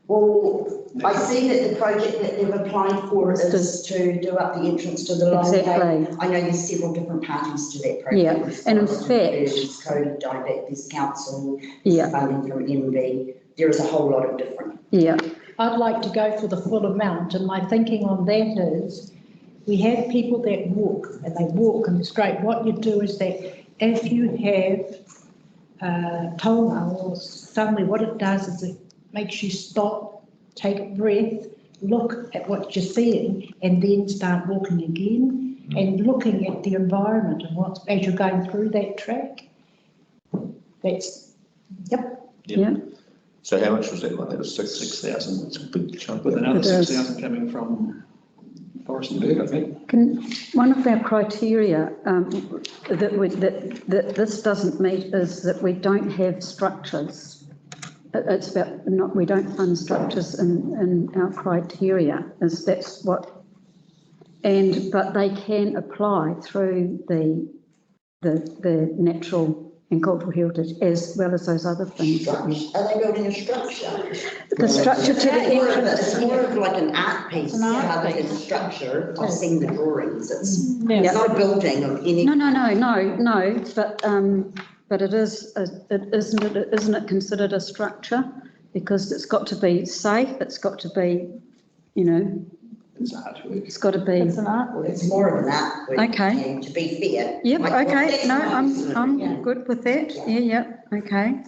Well, I see that the project that they've applied for is to do up the entrance to the long Exactly. gate. I know there's several different parties to that project. Yeah, and in There's fact- There's Cody Dybeck, there's council, Yeah. there's funding from MB. There is a whole lot of different. Yeah, I'd like to go for the full amount, and my thinking on that is, we have people that walk, and they walk and straight. What you do is that if you have tonga or somewhere, what it does is it makes you stop, take a breath, look at what you're seeing, and then start walking again, and looking at the environment and what's, as you're going through that track. That's, yeah. So how much was that one? That was 6,000. It's a big chunk. With another It is. 6,000 coming from Forest and Berg, I think. Can, one of our criteria that this doesn't meet is that we don't have structures. It's about not, we don't fund structures in our criteria, is that's what, but they can apply through the natural and cultural heritage as well as those other things. Are they building a structure? The structure to the entrance. It's more of like an art piece An art rather than a piece. structure. I've seen the drawings. It's Yeah. not a building of any. No, but it is, isn't it considered a structure? Because it's got to be safe, it's got to be, you know, It's artwork. it's got to be. it's an artwork. It's more of an art. Okay. And to be fair. Yep, like, okay, that's no, nice, isn't it? I'm good with that, yeah, okay.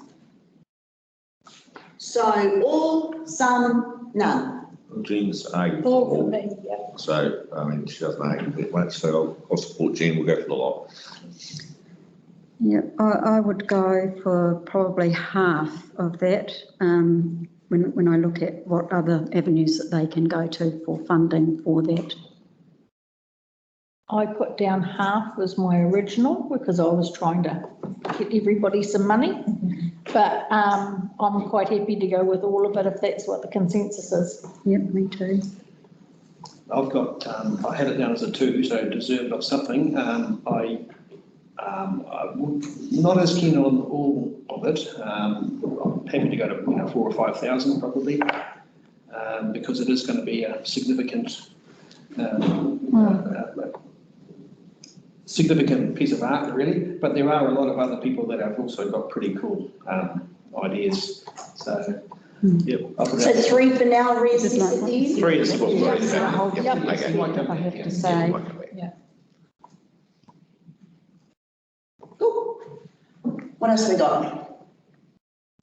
So all, some, none. Jean's argued for All for all. me, yeah. So, I mean, she doesn't argue that much, so I'll support Jean, we'll go for the lot. Yeah, I would go for probably half of that, when I look at what other avenues that they can go to for funding for that. I put down half was my original because I was trying to get everybody some money. But I'm quite happy to go with all of it if that's what the consensus is. Yep, me too. I've got, I had it down as a 2, so deserved of something. I'm not as keen on all of it. I'm happy to go to 4,000 or 5,000 probably, because it is going to be a significant, significant piece of art, really. But there are a lot of other people that have also got pretty cool ideas. So, yep. I'll put So it out. 3 for now, reassess at the end? 3 is what's right. Yep. Okay. I have to say. Cool. What else we got?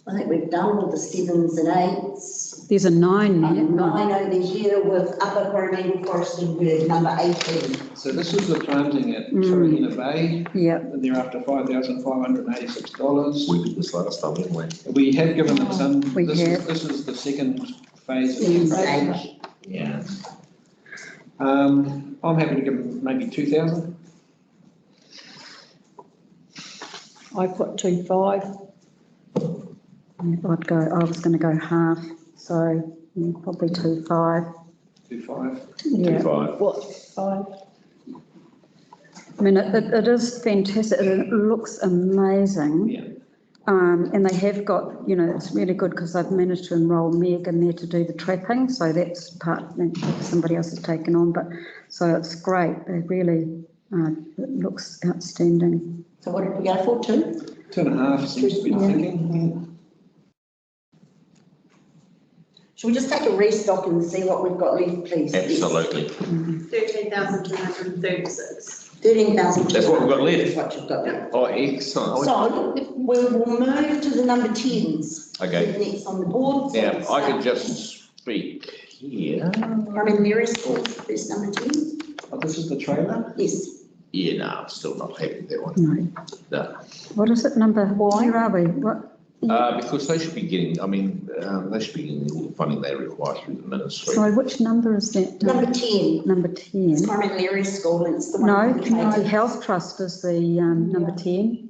I think we've done all the 7s and 8s. There's a 9 there. And 9 over here with Upper Coromandel Forest and Berg, number 18. So this is the planting at Torahina Bay. Yep, And they're after $5,586. We did this last time, didn't we? We have given them some. We This have. This is the second phase. Second stage. Yeah. I'm happy to give them maybe 2,000. I put 2,500. I was going to go half, so yeah, probably 2,500. 2,500. Yeah, 2.5. What, 5? I mean, it is fantastic, it looks amazing. Yeah. And they have got, it's really good because they've managed to enrol Meg in there to do the trapping, so that's part that somebody else has taken on, but, so it's great, they really, it looks outstanding. So what did we go for, 2? 2.5 seems to be the thinking. Shall we just take a restock and see what we've got left, please? Absolutely. 13,236. 13,000. That's what we've got left. That's what you've got left. Oh, excellent. So we will move to the number 10s. Okay. Next on the board. So Now, it's, I could just speak here. Coromandel School, this number 10. Oh, this is the trailer? Yes. Yeah, no, I'm still not happy with that one. No. No. What is it, number, where are we? What? Because they should be getting, they should be getting all the funding they require through the ministry. Sorry, which number is that? Number 10. Number It's 10. Coromandel School and it's the one. No, with the Community trade. Health Trust is the number 10.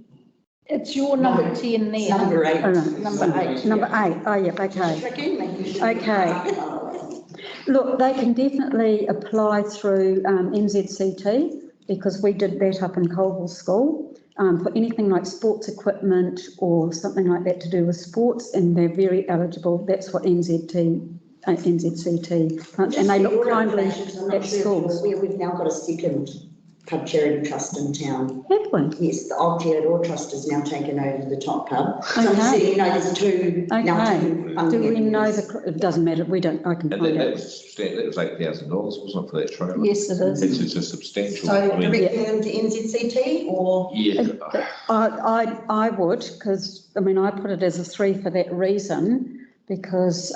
It's your number 10 It's there. number 8. Oh, no. Number 8. Number 8, oh, yeah, okay. Tricky, making sure. Okay. Look, they can definitely apply through NZCT because we did that up in Colville School. for anything like sports equipment or something like that to do with sports, and they're very eligible. That's what NZCT, and they look kindly at schools. We've now got a second pub charity trust in town. Have we? Yes, the Old Theodore Trust has now taken over the top pub. So I'm Okay. just letting you know there's two, now two. Do we know it doesn't matter, we don't, I can And find that out. was substantial, that was $8,000, wasn't it, for that trailer? Yes, it is. It's a substantial, So I mean, directing them to NZCT or? yeah. I would, because, I mean, I put it as a 3 for that reason, because,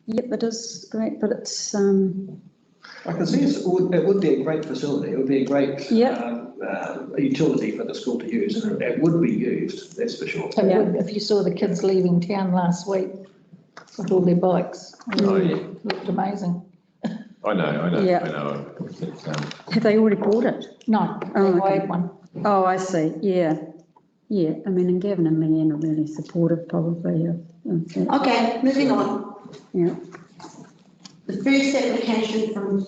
yep, it is great, but it's, I can see it would be a great facility, it would be a great utility for the school to use, and it would be used, that's for sure. It would, if you saw the kids leaving town last week with all their bikes, Oh, yeah. it looked amazing. I know. Yeah. It's, have they already bought it? No, they Oh, okay. hired one. Oh, I see, yeah. Yeah, I mean, and Gavin and Leanne are really supportive probably of that. Okay, moving on. Yeah. The first application from,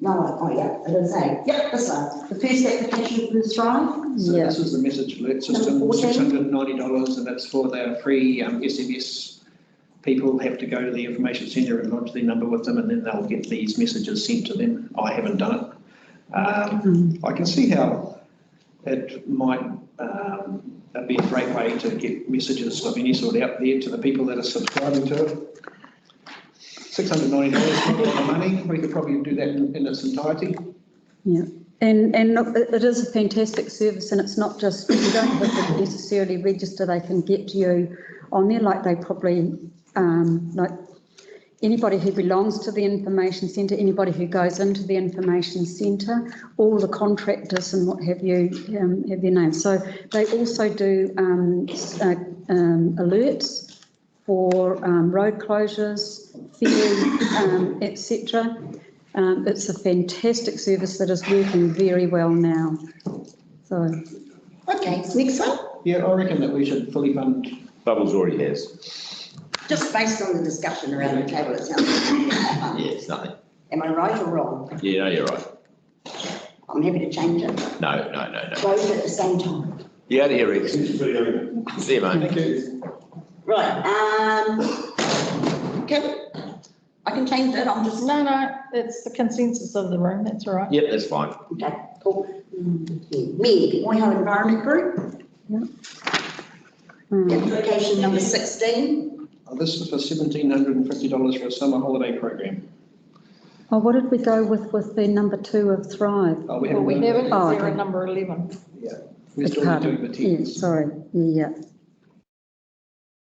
it is A. Yep, this one. The first application from Thrive. So Yeah. this is the message alert system, Number 14. $690, and it's for their free SMS. People have to go to the information centre and lodge their number with them, and then they'll get these messages sent to them. I haven't done it. I can see how it might be a great way to get messages of any sort out there to the people that are subscribing to it. $690, not a lot of money. We could probably do that in its entirety. Yeah, and look, it is a fantastic service, and it's not just, you don't have to necessarily register, they can get you on there, like they probably, like anybody who belongs to the information centre, anybody who goes into the information centre, all the contractors and what have you, have their names. So they also do alerts for road closures, ferry, etc. It's a fantastic service that is working very well now. So. Okay, next one. Yeah, I reckon that we should fully fund. Bubbles already has. Just based on the discussion around the table, it sounds like Yeah, it's nothing. Am I right or wrong? Yeah, no, you're right. I'm happy to change it. No. Both at the same time. You out of here, Rex. See you, mate. Thank you. Right, Kevin, I can change it, I'm just. No, it's the consensus of the room, that's all right. Yep, that's fine. Okay, cool. Me, Moyho Environment Group. Yeah. Application number 16. This is for $1,750 for a summer holiday program. Oh, what did we go with the number 2 of Thrive? Oh, Well, we done haven't, that. they're at number 11. Yeah, we're still doing the Yeah, teams. sorry, yeah.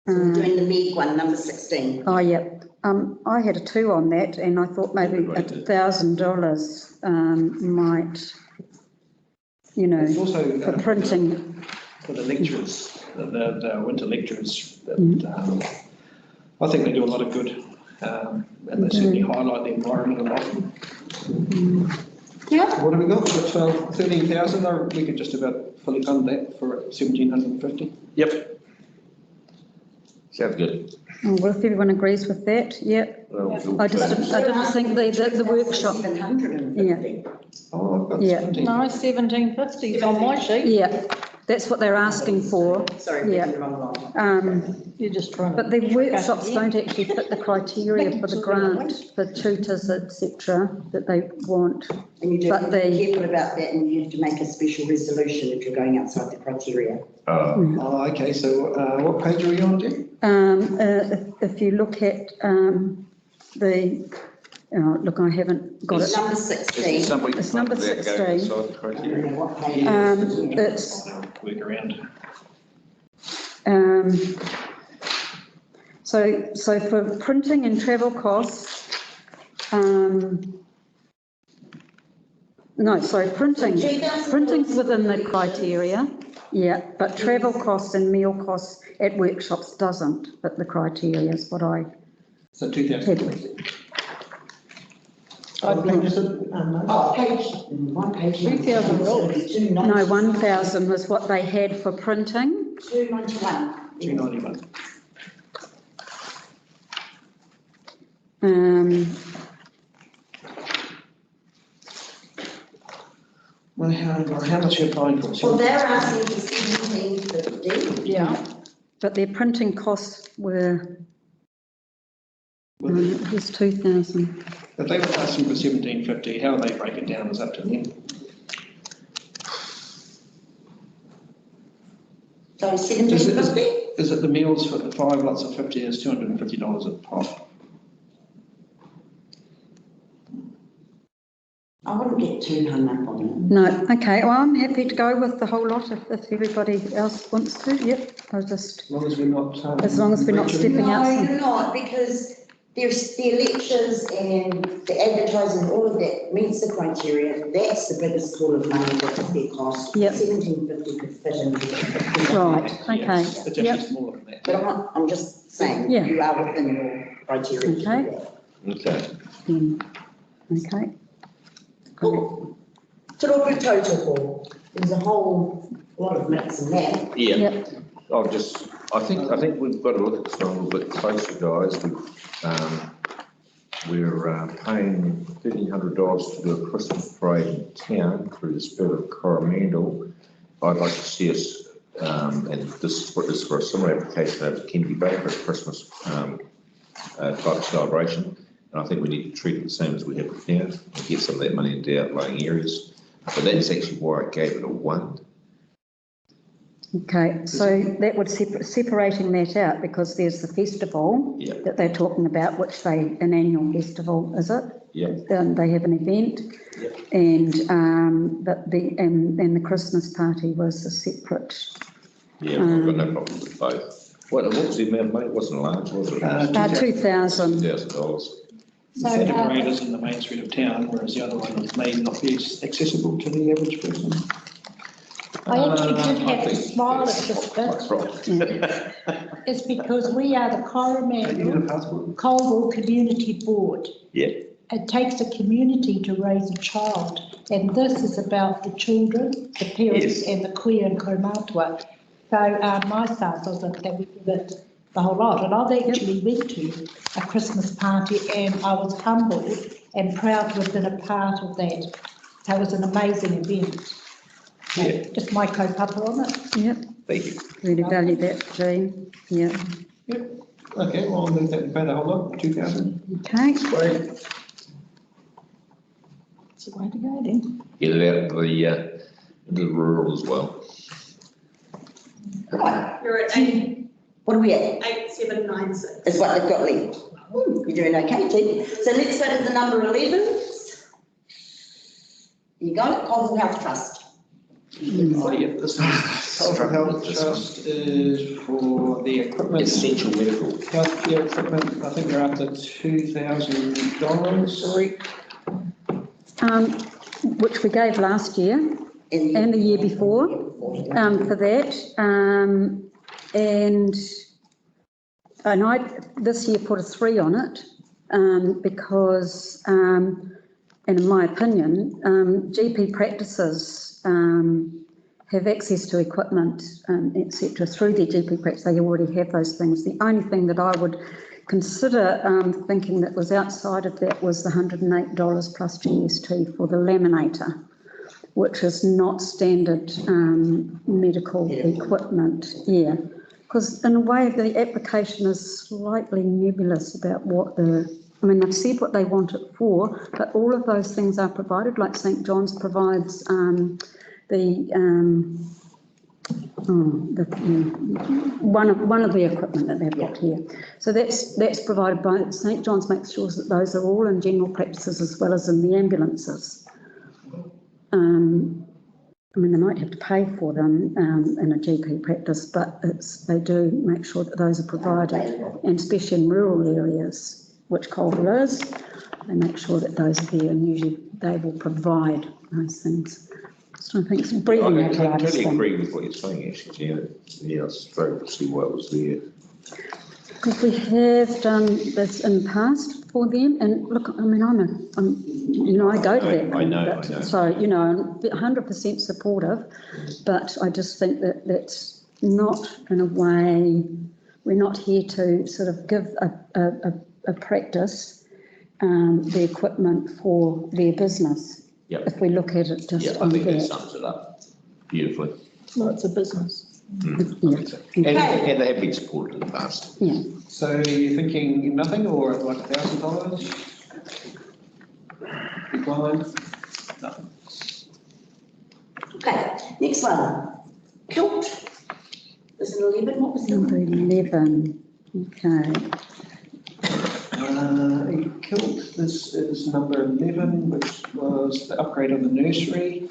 So we're doing the MEG one, number 16. Oh, yeah. I had a 2 on that, and I thought maybe $1,000 might, you know, It's also for printing. for the lecturers, the winter lecturers. That, I think they do a lot of good, and they certainly highlight the environment a lot. Yeah. What have we got? We've got 13,000. We could just about fully fund that for 1,750. Yep. Sounds good. Oh, well, if everyone agrees with that, yeah. Well, I didn't think the workshop. 750. Oh, I've got Yeah. 17. No, 1750 is on my sheet. Yeah, that's what they're asking for. Sorry, Yeah. we're the wrong line. You're just trying to. But the workshops don't actually fit the criteria for the grant, for tutors, etc., that they want. And you do But have to be the- careful about that, and you have to make a special resolution if you're going outside the criteria. Oh, okay, so what page are we on, Jim? If you look at look, I haven't got It's it. number 16. It's number 16. I don't know what page. It's Work around. so for printing and travel costs, no, sorry, printing's within the criteria, yeah, but travel costs and meal costs at workshops doesn't fit the criteria is what I So had 2,000. with. Oh, one page. $3,000. No, 1,000 was what they had for printing. 291. 291. Well, how much are you applying for? Well, they're asking for 1750. Yeah. But their printing costs were, it was 2,000. If they were asking for 1750, how they break it down is up to them. So 1750? Is it the meals for the 5 lots of 50 is $250 a pop? I wouldn't get too hung up on it. No, okay, well, I'm happy to go with the whole lot if everybody else wants to, yep, I'll just, As long as we're not. as long as we're not stepping out. No, you're not, because there's the elections and the advertising, all of that meets the criteria. That's the biggest pool of money that their cost. Yep. 1750 could fit in. Right, okay, Yes, it's yep, actually smaller than that. But I'm just saying, Yeah. you are within your criteria. to do Okay. that. Okay. okay. Cool. So what we total for? There's a whole lot of mix in that. Yeah, Yep. I think we've got to look at this one a little bit closer, guys. We're paying $1,300 to do a Christmas parade in town through the spirit of Coromandel. I'd like to see us, and this is for a similar application over Kennedy Bay for a Christmas type celebration. And I think we need to treat it the same as we have with now and get some of that money into outlying areas. But that's actually why I gave it a 1. Okay, so that would separating that out, because there's the festival Yeah. that they're talking about, which an annual festival, is it? Yeah. They have an event, Yeah. and the Christmas party was a separate. Yeah, I've got no problem with both. What was the amount of money? It wasn't large, was it? $2,000. $2,000. The Santa Parade is in the main street of town, whereas the other one may not be accessible to the average person. I actually did I have to think smile at that's this quite bit. right. It's because we are the You have a Coromandel passport? Colville Community Board. Yeah. It takes a community to raise a child, and this is about the children, the parents, Yes. and the queer and Kaumatua. So my stance was that we give it the whole lot, and I've actually went to a Christmas party, and I was humbled and proud to have been a part of that. So it was an amazing event. Yeah. Just my kaupapa on it. Yep, Thank you. really value that, Jean, yeah. Yep. Okay, well, I'll move that and pay the whole lot, 2,000. Okay, Great. It's the way to go then. Get it out into the rural as well. Right, You're at eight, what are we at? 8796. Is what they've got left. You're doing okay, Ted. So let's go to the number 11. You got it, Colville Health Trust. Oh, yeah, this Cultural Health Trust is for the equipment. Essential medical. Healthcare equipment, I think they're up to $2,000. which we gave last year and the year before, for that. And I this year put a 3 on it, because, and in my opinion, GP practices have access to equipment, etc. through their GP practice. They already have those things. The only thing that I would consider thinking that was outside of that was the $108 plus GST for the laminator, which is not standard medical equipment. Yeah, because in a way the application is slightly nebulous about what they've said what they want it for, but all of those things are provided, like St John's provides one of the equipment that they've got here. So that's provided by St John's, makes sure that those are all in general practices as well as in the ambulances. They might have to pay for them in a GP practice, but they do make sure that those are provided, and especially in rural areas, which Colville is, they make sure that those are there, and usually they will provide those things. So I think it's breathing I apparatus totally thing. agree with what you're saying, actually, Janet. Yeah, I struggle to see why it was there. Because we have done this in the past for them, and look, I go to that. I know. So, I'm 100% supportive, but I just think that that's not, in a way, we're not here to sort of give a practice the equipment for their business. Yep. If we look at it Yeah, just I on think that that. sums it up beautifully. Well, it's a business. I think so. And they have been supported in the past. Yeah, So you're thinking nothing or like $1,000? Decline? Nothing. Okay, next one. Kilt. Is it 11? What was the number other? 11, okay. Kilt, this is number 11, which was the upgrade of the nursery.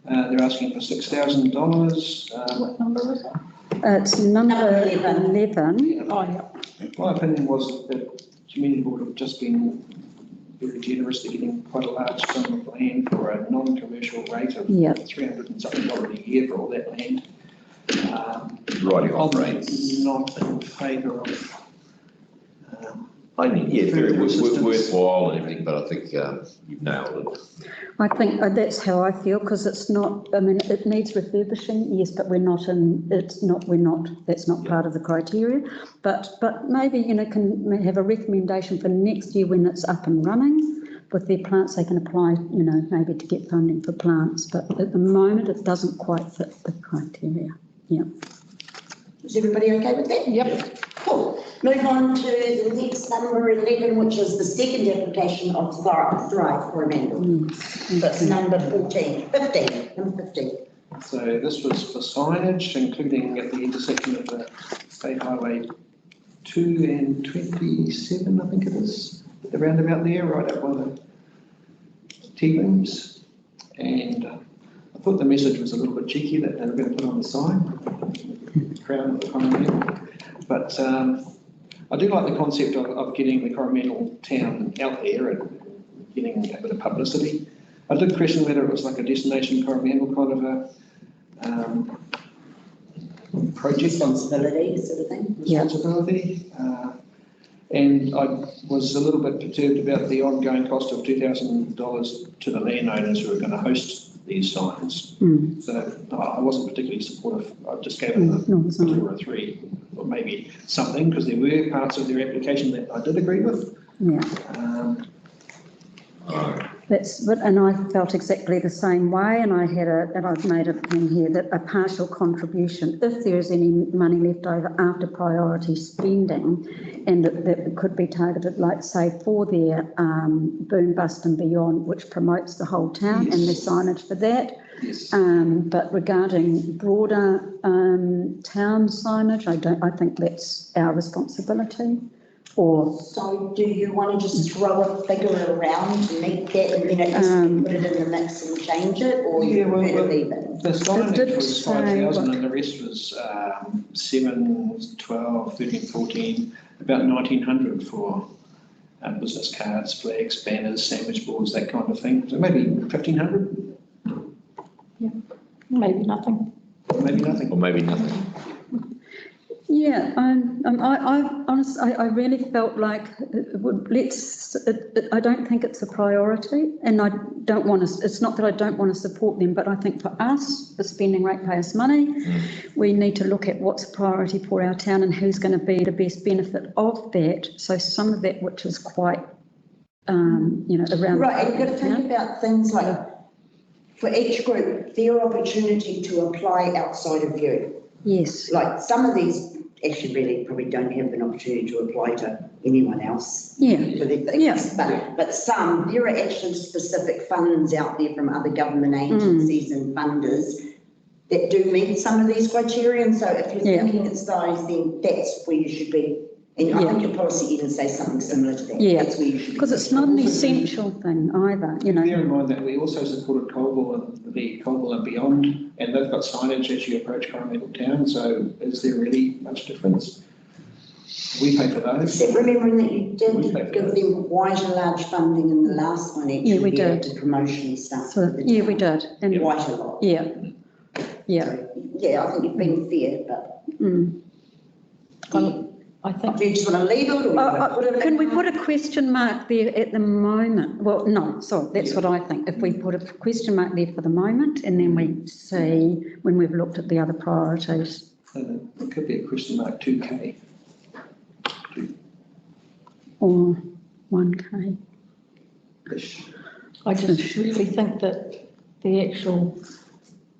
They're asking for $6,000. What number is it? It's number Number 11. 11. Oh, yeah. My opinion was that the community board have just been very generous to getting quite a large sum of land for a non-commercial rate of Yep. $300 and something a year for all that land. Writing off I'm rates. not in favour of. I mean, yeah, very Further assistance. worthwhile and everything, but I think you've nailed it. I think that's how I feel, because it's not, I mean, it needs refurbishing, yes, but we're not in, it's not, we're not, that's not part of the criteria. But maybe, you know, can have a recommendation for next year when it's up and running with their plants, they can apply, you know, maybe to get funding for plants. But at the moment, it doesn't quite fit the criteria. Yeah. Is everybody okay with that? Yep. Cool. Move on to the next number 11, which is the second application of Thrive Coromandel. Yes. That's number 15, number 15. So this was for signage, including at the intersection of the State Highway 2 and 27, I think it is, the roundabout there, right up by the T-rooms. And I thought the message was a little bit cheeky that they were going to put on the sign, the crown of the Coromandel. But I do like the concept of getting the Coromandel town out there and getting a bit of publicity. I did question whether it was like a destination Coromandel kind of a project. Responsibility sort of thing. Responsibility. And I was a little bit perturbed about the ongoing cost of $2,000 to the landowners who are going to host these signs. So I wasn't particularly supportive. I just gave it a 2 or a 3, or maybe something, because there were parts of their application that I did agree with. Yeah. And I felt exactly the same way, and I've made a thing here that a partial contribution, if there is any money left over after priority spending, and that could be targeted, like say, for their boom bust and beyond, which promotes the whole town, and the signage for that. Yes. But regarding broader town signage, I think that's our responsibility. Or so do you want to just throw a figure around to meet that and then just put it in the mix and change it, or you prefer to leave it? The signage was 5,000 and the rest was 7, 12, 13, 14, about 1,900 for business cards, flags, banners, sandwich boards, that kind of thing. So maybe 1,500? Yeah, maybe nothing. Maybe nothing. Or maybe nothing. yeah, I honestly, I really felt like I don't think it's a priority, and I don't want to, it's not that I don't want to support them, but I think for us, for spending ratepayers' money, we need to look at what's a priority for our town and who's going to be the best benefit of that. So some of that, which is quite, you know, around. Right, and you've got to think about things like, for each group, their opportunity to apply outside of you. Yes. Like some of these actually really probably don't have an opportunity to apply to anyone else. Yeah. For their things. But some, there are actually specific funds out there from other government agencies and funders that do meet some of these criteria. And so if you're thinking it's those, then that's where you should be. And I think your policy even says something similar to that. Yeah, that's where you should be. Because it's not an essential thing either, you know. Bear in mind that we also supported Colville and the Colville and beyond, and they've got signage as you approach Coromandel town, so is there really much difference? We pay for those. Except remembering that you did give them quite a large funding in the last financial year. Yeah, we did. To promotion stuff. So, yeah, we did. And quite a lot. Yeah. Yeah. So, yeah, I think you've been fair, but. I think. Do you just want to leave it, or can we put a question mark there at the moment? Well, no, sorry, that's what I think. If we put a question mark there for the moment, and then we see when we've looked at the other priorities. It could be a question mark 2K. Or 1K. Ish. I just really think that the actual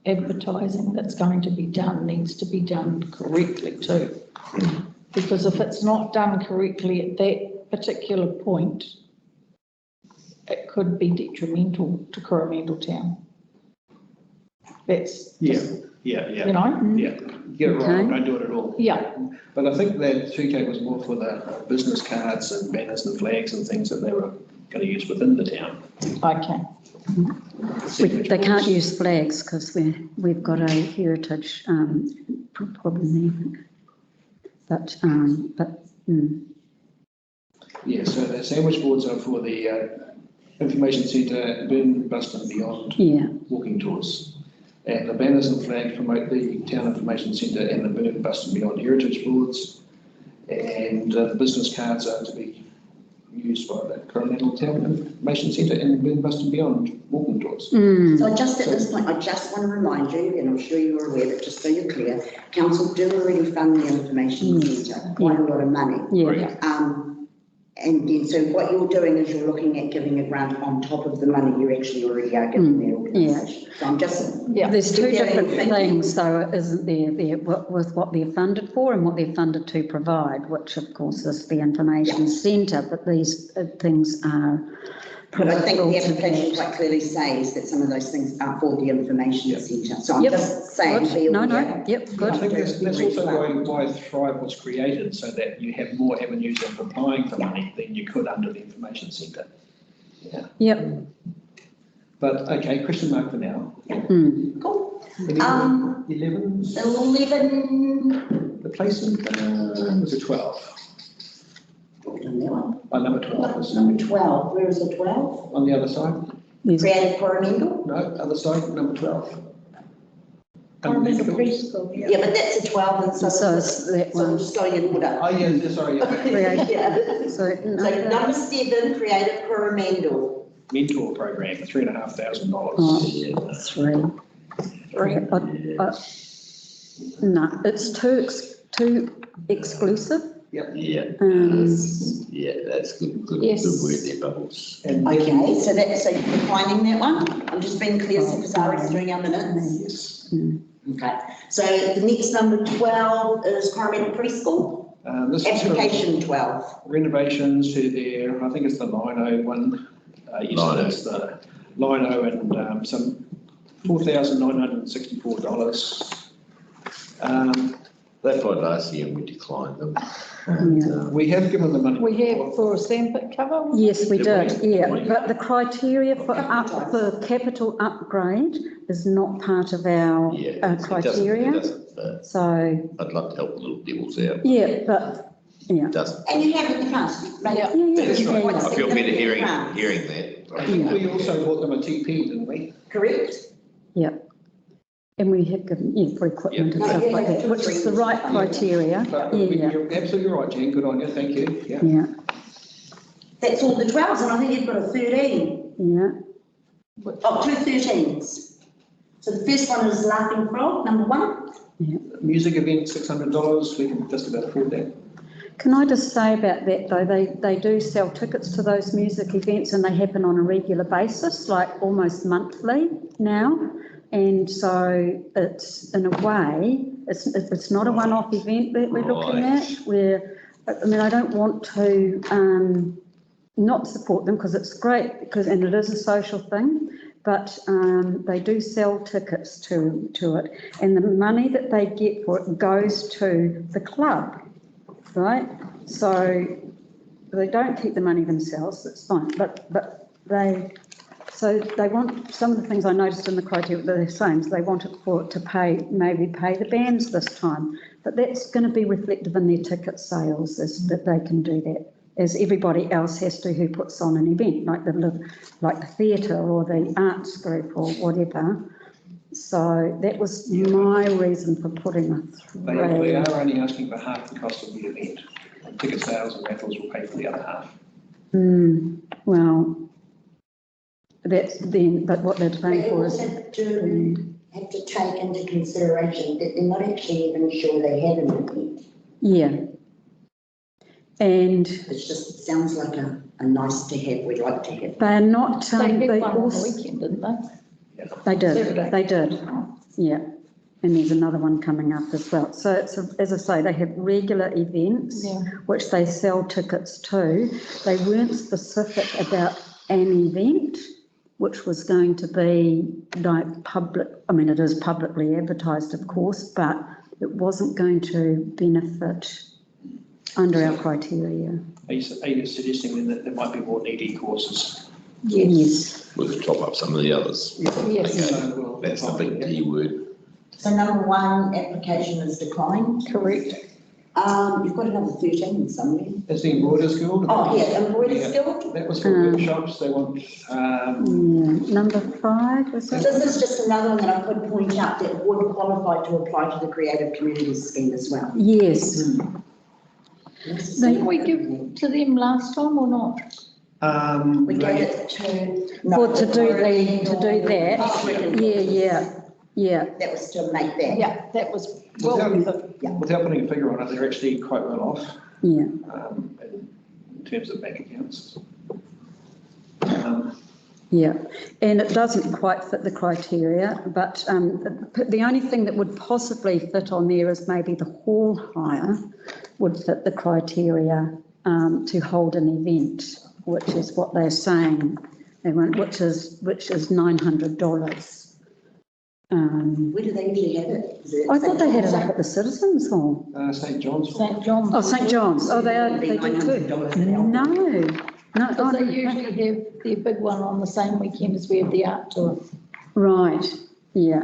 advertising that's going to be done needs to be done correctly too. Because if it's not done correctly at that particular point, it could be detrimental to Coromandel town. That's just, you know? Yeah, get it right, don't do it at all. Yeah, But I think that 2K was more for the business cards and banners and flags and things that they were going to use within the town. okay. They can't use flags because we've got a heritage problem there. But Yeah, so the sandwich boards are for the information centre, Burn, Bust and Beyond yeah, walking tours. And the banners and flags promote the town information centre and the Burn, Bust and Beyond heritage boards. And the business cards are to be used by the Coromandel Town Information Centre and Burn, Bust and Beyond walking tours. So just at this point, I just want to remind you, and I'm sure you're aware, but just so you're clear, council do already fund the information centre, quite a lot of money. yeah. And then, so what you're doing is you're looking at giving a grant on top of the money you actually already are giving their organisation. So I'm just. Yeah. There's two different Thank you. things though, isn't there, with what they're funded for and what they're funded to provide, which of course is the information centre, but these things are. But I think the peripheral to application that. quite clearly says that some of those things are for the information centre. So I'm Yep. just saying. Good. be No, aware. yep, I good. think that's also why Thrive was created, so that you have more avenues of applying for money than you could under the information centre. Yeah. Yep. But, okay, question mark for now. Cool. 11? 11. The placement was a 12. On that one. Number 12 is Number 12, where is the 12? on the other side. Creative Coromandel? No, other side, number 12. Coromandel Preschool, yeah, but that's a 12 and so. So it's that So we're one. just going in order. Oh, yeah, sorry, yeah. Yeah. So, So number 7, Creative Coromandel. Mentor program, $3,500. oh, 3. No, it's too exclusive. Yeah, Yeah, that's good, good Yes. word there, Bubbles. And Okay, so that's, so you're finding that one? I'm just being clear, so Zara's doing our minutes. yes. Okay, so the next number 12 is Coromandel Preschool, This is for application 12. renovations to their, I think it's the Lino one. Yesterday it's the Lino and some $4,964. They tried last year and we declined them. And, We have given the money. We have for a sandpit cover? yes, we did, yeah, but the criteria for capital upgrade is not part of our yeah, it doesn't- criteria. it doesn't, So, I'd love to help the little devils out. yeah, but, yeah. It doesn't. And you have in the past, right? Yeah. That's Yeah, right. yeah. I feel better hearing that. I think we also bought them a TP, didn't we? Correct? Yeah. And we have given, yeah, for equipment and Yeah. stuff like that, which is the right criteria. But Yeah, you're absolutely right, Jen, good on you, thank you, yeah. yeah, That's all the 12s, and I think you've got a 13. yeah. Oh, 2 13s. So the first one is Laughing Frog, number 1. Music event, $600, we can just about afford that. Can I just say about that though, they do sell tickets to those music events and they happen on a regular basis, like almost monthly now. And so it's, in a way, it's not a one-off event that we're looking at. I mean, I don't want to not support them because it's great, and it is a social thing, but they do sell tickets to it. And the money that they get for it goes to the club, right? So they don't keep the money themselves, that's fine, but they want, some of the things I noticed in the criteria that they're saying, is they want it to maybe pay the bands this time, but that's going to be reflective in their ticket sales, is that they can do that, as everybody else has to who puts on an event, like the theatre or the arts group or whatever. So that was my reason for putting a 3. They are only asking for half the cost of the event. Ticket sales and raffles will pay for the other half. Well, that's then, but what they're paying for is. Have to take into consideration that they're not actually even sure they have an event. Yeah. And It's just, it sounds like a nice to have, we'd like to have. they're not, They had they one on the also, weekend, didn't they? they did, Saturday. they did, yeah. And there's another one coming up as well. So it's, as I say, they have regular events, Yeah. which they sell tickets to. They weren't specific about an event, which was going to be like public, I mean, it is publicly advertised, of course, but it wasn't going to benefit under our criteria. Are you suggesting then that there might be more needy courses? Yes. We could top up some of the others. Yes. So we'll That's the find big it. key word. So number one, application is declined. Correct. You've got another 13 somewhere. Is the Embroiderers Guild? Oh, yeah, Embroiderers Yeah. Guild. That was for workshops, they want, Yeah. Number 5, was it? This is just another one that I could point out that would qualify to apply to the Creative Communities Scheme as well. Yes. Didn't we give to them last time or not? We gave it to. Well, to do that, yeah. That was to make that. Yeah, that was well worth it. without putting a figure on it, they're actually quite well off, Yeah. in terms of bank accounts. Yeah, and it doesn't quite fit the criteria, but the only thing that would possibly fit on there is maybe the hall hire would fit the criteria to hold an event, which is what they're saying they want, which is $900. Where do they usually have it? Is it I thought they had it up at the Citizens Hall. St John's. St John's. Oh, St John's. Oh, they do too. No. Because they usually have their big one on the same weekend as we have the art tour. Right. Yeah.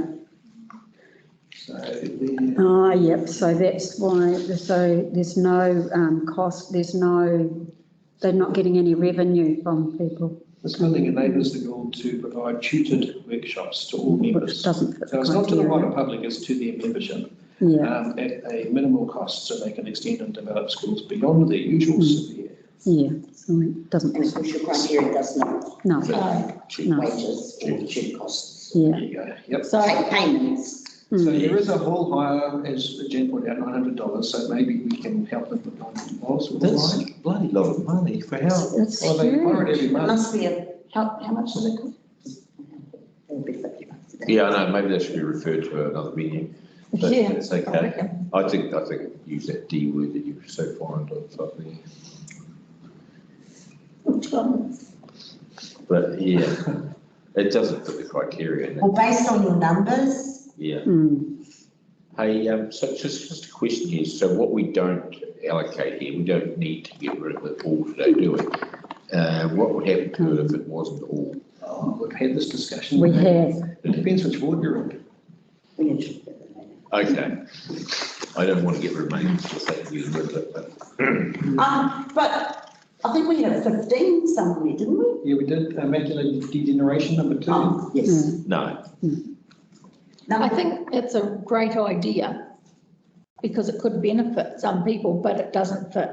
So the, Ah, yep, so that's why, so there's no cost, they're not getting any revenue from people, this building enables the Guild to provide tutored workshops to all which members. doesn't fit So the it's not to the wider criteria. public, it's to their membership, Yeah, at a minimal cost, so they can extend and develop skills beyond their usual sphere. yeah, so it doesn't, And of course, your criteria does not no, treat wages or treat costs. yeah. There you go, yep. So Payments. So Mm. there is a hall hire, as Jen pointed out, $900, so maybe we can help them with $900 with the That's line. a bloody lot of money for how, It's Well, they borrow it huge. every It month. must be a, how much does it cost? it would be 50 bucks a day. yeah, I know, maybe that should be referred to another meeting. But Yeah, it's I okay. reckon. I think use that D word that you're so fond of, I think. But yeah, it doesn't fit the criteria. Well, based on your numbers, Yeah. Mm. Hey, so just a question here. So what we don't allocate here, we don't need to get rid of it all today, do we? What would happen to it if it wasn't all? Oh, we've had this discussion. We have, It depends which ward you're in. we need to look at that. Okay. I don't want to get rid of money, just like to get rid of it, but. But I think we had 15 somewhere, didn't we? Yeah, we did, macular degeneration, number 2. Oh, yes. No, I think it's a great idea because it could benefit some people, but it doesn't fit.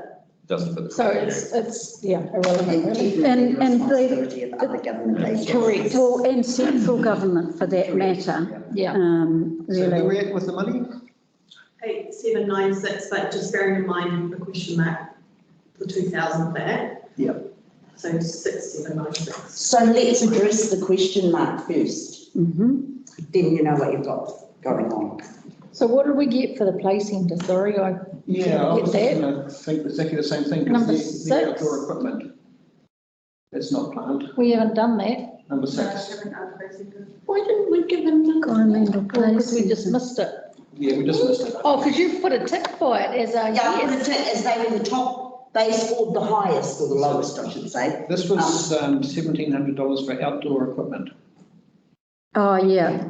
doesn't fit the So criteria. it's irrelevant And really. keeping And- the and the- responsibility of other government agencies. Correct. well, and central government for that matter, Yeah. So where really. are we at with the money? 8796, but just bearing in mind the question mark, the 2000 there. Yep. So 6796. So let's address the question mark first, Mhm. then you know what you've got going on. So what did we get for the play centre? Sorry, I Yeah, I Get was that. going to think exactly the same thing. 'cause Number the 6. outdoor equipment. It's not planned. We haven't done that. Number No, 6. haven't done play centre. Why didn't we give them the? Coromandel Because we Place. just missed it. Yeah, we just missed it. Oh, because you put a tick by it as a Yeah, yes. as they were the top, they scored the highest or the lowest, I should say. This was $1,700 for outdoor equipment. Oh, yeah,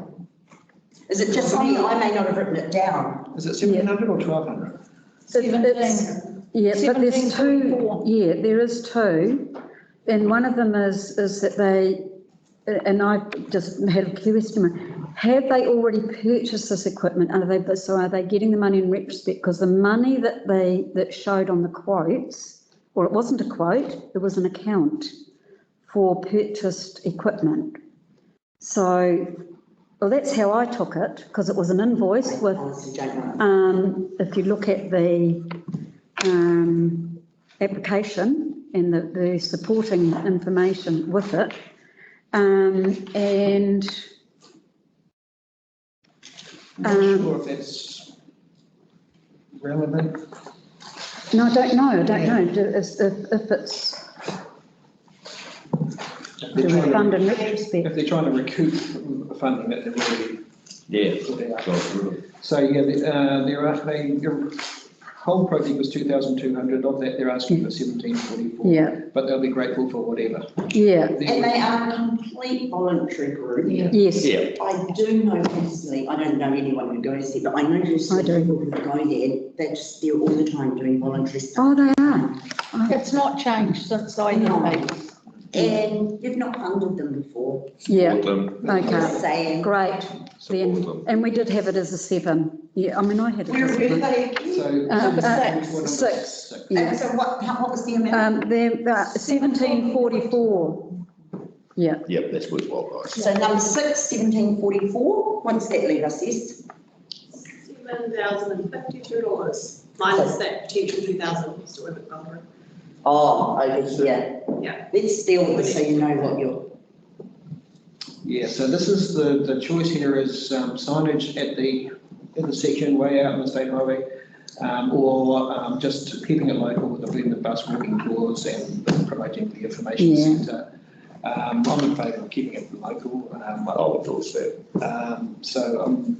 Is it just me? I may not have written it down. Is it 1,700 or 1,200? yeah, but there's 17.4. two, yeah, there is two. And one of them is that they, and I just had a question, have they already purchased this equipment? Are they getting the money in retrospect? Because the money that showed on the quotes, well, it wasn't a quote, it was an account for purchased equipment. So, well, that's how I took it, because it was an invoice with, Honestly, don't know. if you look at the, application and the supporting information with it. And I'm not sure if that's relevant. no, I don't know. If it's If do we fund in retrospect. If they're trying to recoup the funding that they've already Yeah. So, yeah, their whole project was 2,200, of that they're asking for 1,744. Yeah. But they'll be grateful for whatever. Yeah. And they are a complete voluntary group. Yeah. Yes. Yeah. I do know personally, I don't know anyone who goes there, but I know just I do. people who go there, they're just there all the time doing voluntary stuff. Oh, they are. It's not changed since I No. had babies. And you've not funded them before. Yeah. Them. Just Okay. saying. Great. Then, Support them. and we did have it as a 7. Yeah. I mean, I had it Where as are a 7. they? So. Number six. And Yeah. so what was the amount? They're 1744. Yeah. Yep, that's worthwhile, guys. So number 6, 1744, what's that leave us, Yes? $7,052 minus that potential 2,000 still in the number. Oh, over here. Yeah. Let's deal with it so you know what you're. Yeah, so this is the choice here is signage at the intersection way out on the state highway, or just keeping it local with the boom and bus walking tours and promoting the information centre. I'm in favour of keeping it local. I'll endorse that. So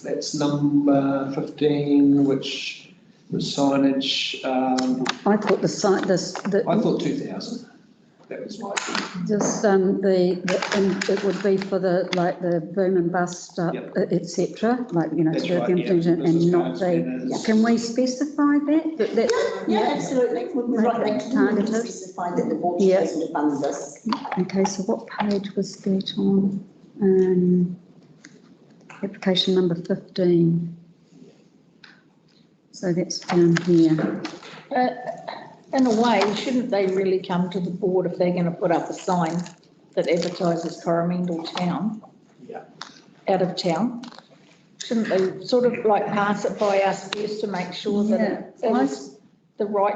that's number 15, which was signage. I thought the site, I thought 2,000. That was my opinion. just, and it would be for the boom and bust, Yep. etc. Like, you know, That's the right, yeah. information and Business not cards, the, banners. can we specify that? Yeah, absolutely. We can write that to them and specify that the board's Yeah. chosen to fund this. Okay, so what page was that on? Application number 15. So that's down here. In a way, shouldn't they really come to the board if they're going to put up a sign that advertises Coromandel town? Yeah. Out of town? Shouldn't they sort of like pass it by us first to make sure that it's the right?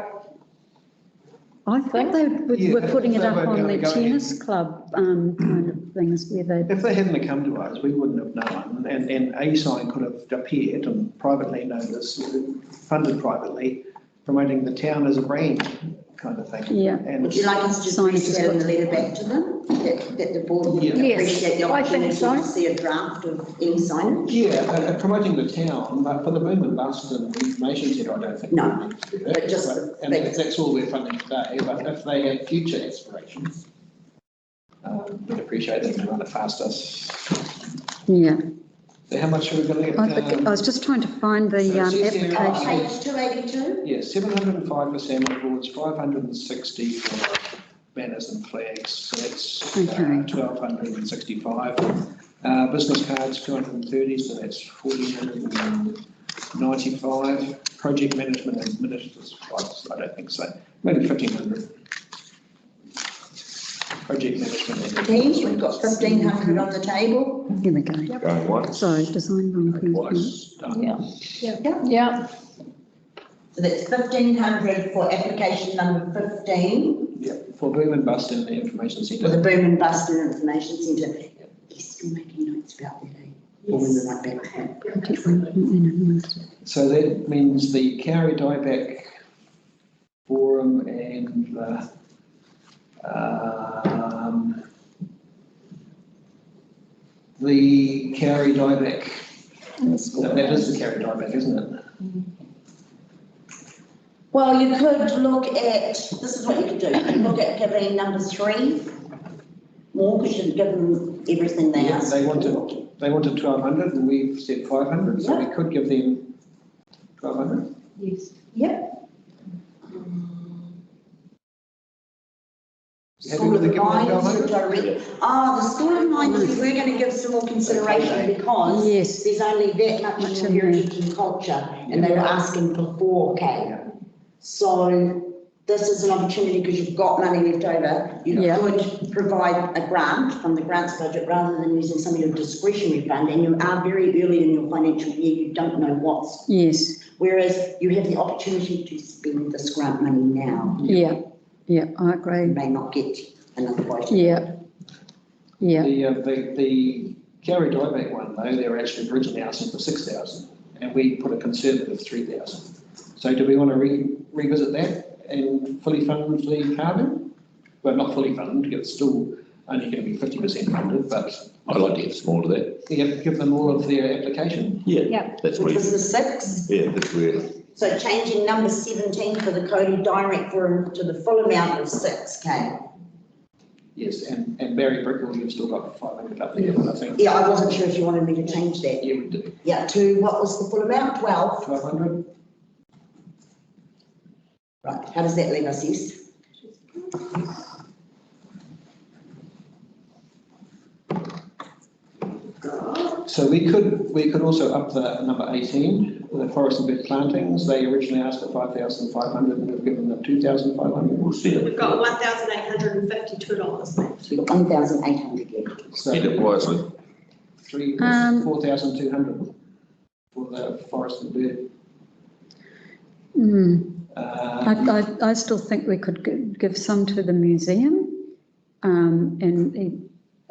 I think they were putting it up on the go tennis club kind of things where they. If they hadn't come to us, we wouldn't have known, and a sign could have appeared and privately noticed, funded privately, promoting the town as a brand kind of thing. Yeah. And Would you like us to Sign just it send the letter back to them, that the board would Yeah. appreciate the Yes, I think opportunity so. to see a draft of any signage? yeah, promoting the town, but for the boom and bust and the information centre, I don't think we No, need to do that. but just And that's all we're funding today, but if they have future aspirations, we'd appreciate them to run it past us. Yeah. So how much are we going to get? I was just trying to find the So it says here- application. Page 282? Yeah, 705 for salmon boards, 560 for banners and flags, so that's Okay. 1,265. Business cards, 230, so that's 1,495. Project management and administrators, I don't think so, maybe 1,500. Project management. Teams, we've got 1,500 on the table. Here we go. Going once. Sorry, design Going one. twice. Done. Yeah. So that's 1,500 for application number 15, Yeah, for boom and bust in the information for the centre. Boom and Bust and Information Centre. Yes, you're making notes about that, eh? Or when the right back to that. So that means the Cowie Dieback Forum and the Cowie Dieback. That is the Cowie Dieback, isn't it? Well, you could look at, this is what you could do, you could look at giving number 3 more, because you've given everything they Yeah, asked they for. wanted 1,200 and we've said 500, so we could give them 1,200. Yes. Yep. You happy School with of the given Mines, 1,200? direct. The School of Mines, we're going to give some more consideration because Yes. there's only that much in heritage and culture, and they were asking for 4K. So this is an opportunity because you've got money left over. You Yeah. could provide a grant from the grants budget rather than using some of your discretionary fund, and you are very early in your financial year, you don't know what's. Yes, Whereas you have the opportunity to spend this grant money now. yeah, I You agree. may not get another budget. Yeah, yeah, The Gary Dieback one though, they were actually originally asking for 6,000 and we put a conservative 3,000. So do we want to revisit that and fully fund the carbon? Well, not fully funded, it's still only going to be 50% funded, but I'd like to get smaller than that. yeah, give them all of their application. Yeah. That's Which where, was the 6. yeah, that's where, So changing number 17 for the Cody Direct Forum to the full amount of 6K. Yes, and Barry Brickell, you've still got 500 up there, I think. Yeah, I wasn't sure if you wanted me to change that. Yeah, we do. Yeah, to what was the full amount? 12. 1,200. Right, how does that leave us, yes? So we could also up the number 18, the forest and bed plantings. They originally asked for 5,500 and we've given them 2,500. we'll see We've it. got $1,852 left. You've got 1,800 left. So Spend it wisely. 4,200 for the forest and bed. I still think we could give some to the museum, and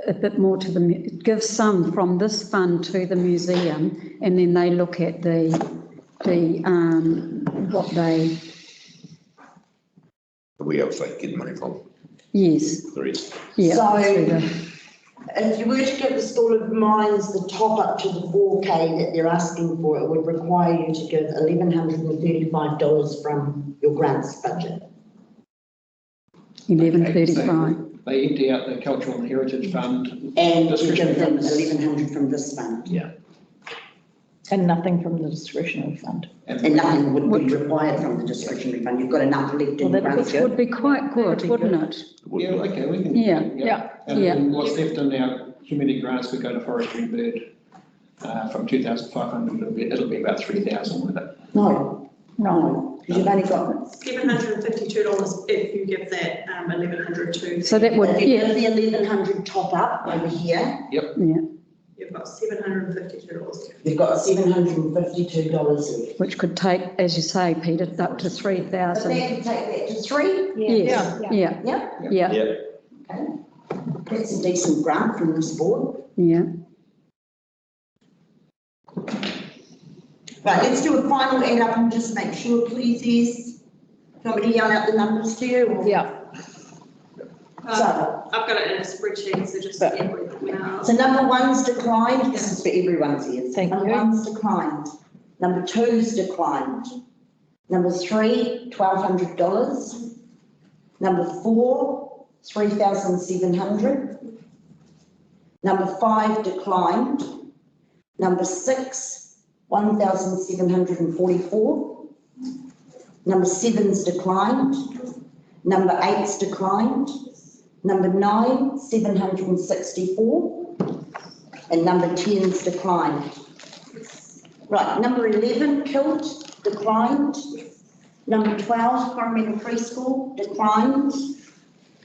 a bit more to give some from this fund to the museum, and then they look at what they, We also get money from yes, the rest. yeah. So- through the- If you were to give the School of Mines the top up to the 4K that they're asking for, it would require you to give $1,135 from your grants budget. 1135. They empty out the cultural and heritage fund. And you Discretionary give them funds. 1,100 from this fund. And nothing from the discretionary fund. And nothing would be required from the discretionary fund. You've got enough left in Well, the grants. Which would be quite good, wouldn't it? Yeah, okay, we can. Yeah. And Yeah. then what's left in our community grants, we go to forestry and bird, from 2,500, it'll be about 3,000 with it. No, because you've only got, $752 if you give that 1,100 to. So that would, if you yeah, give the 1,100 top up over here, yeah, You've got $752. you've got $752 left. which could take, as you say, Peter, up to But 3,000. they can take that to 3, Yes, yeah, yeah? yeah, Okay. That's a decent grant from this board. yeah. Right, let's do a final add up and just make sure, please, yes. Do you want me to yell out the numbers to you? or- Yeah. So, I've got it in a spreadsheet, so just get everything out. so number 1's declined, this is for everyone's ears. Thank Number you. 1's declined. Number 2's declined. Number 3, $1,200. Number 4, 3,700. Number 5 declined. Number 6, 1,744. Number 7's declined. Number 8's declined. Number 9, 764. And number 10's declined. Right, number 11, Kilt, declined. Number 12, Coromandel Preschool, declined.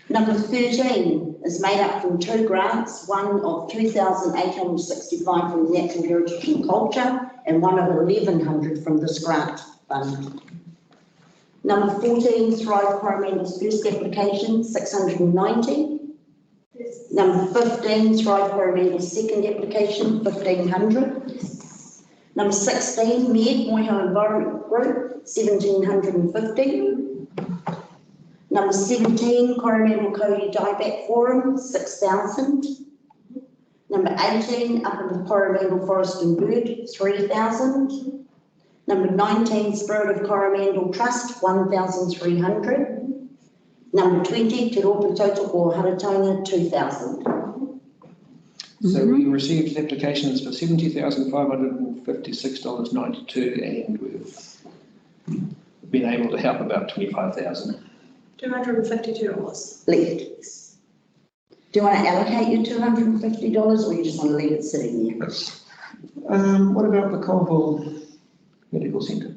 Number 13 is made up from 2 grants, one of 2,865 from Natural Heritage and Culture, and one of 1,100 from this grant fund. Number 14, Thrive Coromandel's first application, 690. Number 15, Thrive Coromandel's second application, 1,500. Number 16, Med, Moyho Environment Group, 1,750. Number 17, Coromandel-Colville Dieback Forum, 6,000. Number 18, Up in the Coromandel Forest and Bird, 3,000. Number 19, Spirit of Coromandel Trust, 1,300. Number 20, Te Rōpū Tautoko Haratanga, 2,000. So we received applications for $70,556.92 and we've been able to help about 25,000. $252. Left. Do you want to allocate your $250 or you just want to leave it sitting there? What about the Colville Medical Centre?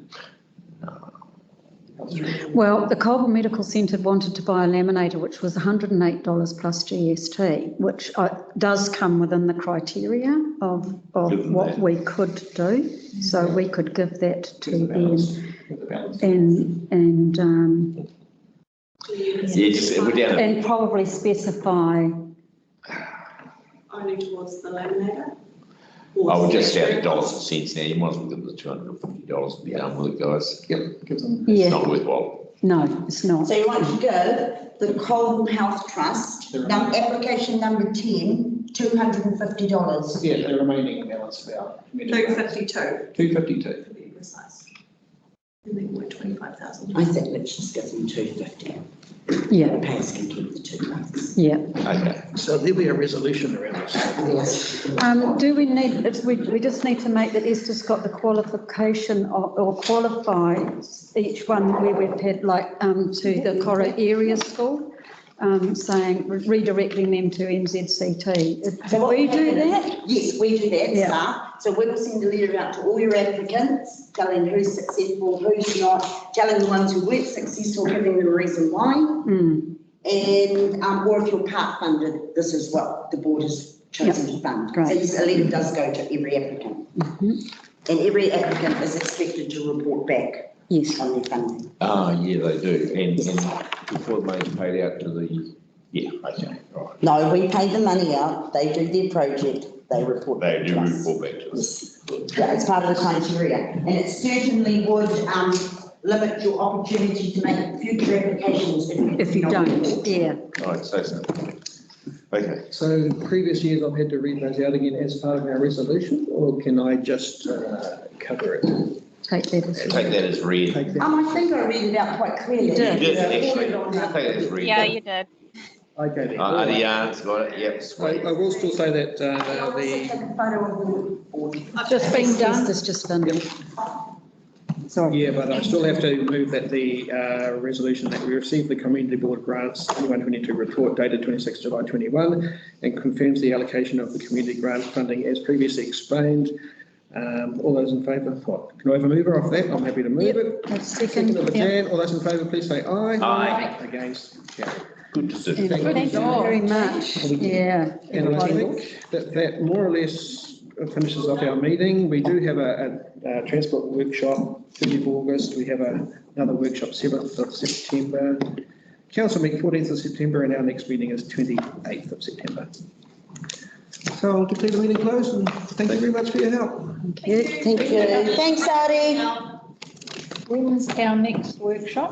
Well, the Colville Medical Centre wanted to buy a laminator, which was $108 plus GST, which does come within the criteria of what we could do. So we could give that to them and probably specify. Only towards the laminator? I would just say dollars and cents now. You might as well give them the $250 and be done with it, guys. Yep, give them. Yeah. It's not worthwhile. No, it's not. So you want to give the Colville Health Trust, application number 10, $250. Yeah, the remaining balance about. 252. 252. To be precise. And then we're 25,000. I think let's just give them 250. Yeah. Pays can keep the 2 months. Yeah. Okay. So there'll be a resolution around this. Yes. Do we need, we just need to make that Esther's got the qualification or qualifies each one where we've had like to the Coro area school, saying redirecting them to NZCT. Do we do that? Yes, we do that, Yeah. staff. So we will send a letter out to all your applicants, telling who's successful, who's not, telling the ones who weren't successful, giving them a reason why. And, or if you're part funded, this is what the board has chosen to fund. Great. So yes, a letter does go to every applicant. And every applicant is expected to report back Yes. on their funding. Yeah, they do. And before the money's paid out to the, okay, right. No, we pay the money out, they do their project, they report back They do to us. report back to us. Yeah, it's part of the criteria, and it certainly would limit your opportunity to make future applications If you don't, yeah. Right, so. Okay. So previous years I've had to read those out again as part of our resolution, or can I just cover it? Take that as read. Take that. I think I read it out quite clearly. You did. You did, actually. I take it as read. Yeah, you did. Okay then. Auntie Yarn's got it, yep. I will still say that Take a photo of the board. Just been done. It's just done. Sorry. Yeah, but I still have to move that the resolution that we received the Community Board Grants 21-22 report dated 26 July 21 and confirms the allocation of the community grant funding as previously explained. All those in favour, what? Can I have a mover of that? I'm happy to move it. Second. Of Jan, all those in favour, please say aye. Aye. Against, carried. Good decision. Thank you very much. Yeah. And I think that more or less finishes off our meeting. We do have a transport workshop, 30th of August. We have another workshop, 7th of September. Council meeting 14th of September, and our next meeting is 28th of September. So I'll declare the meeting closed, and thank you very much for your help. Thank you. Thanks, Artie. When is our next workshop?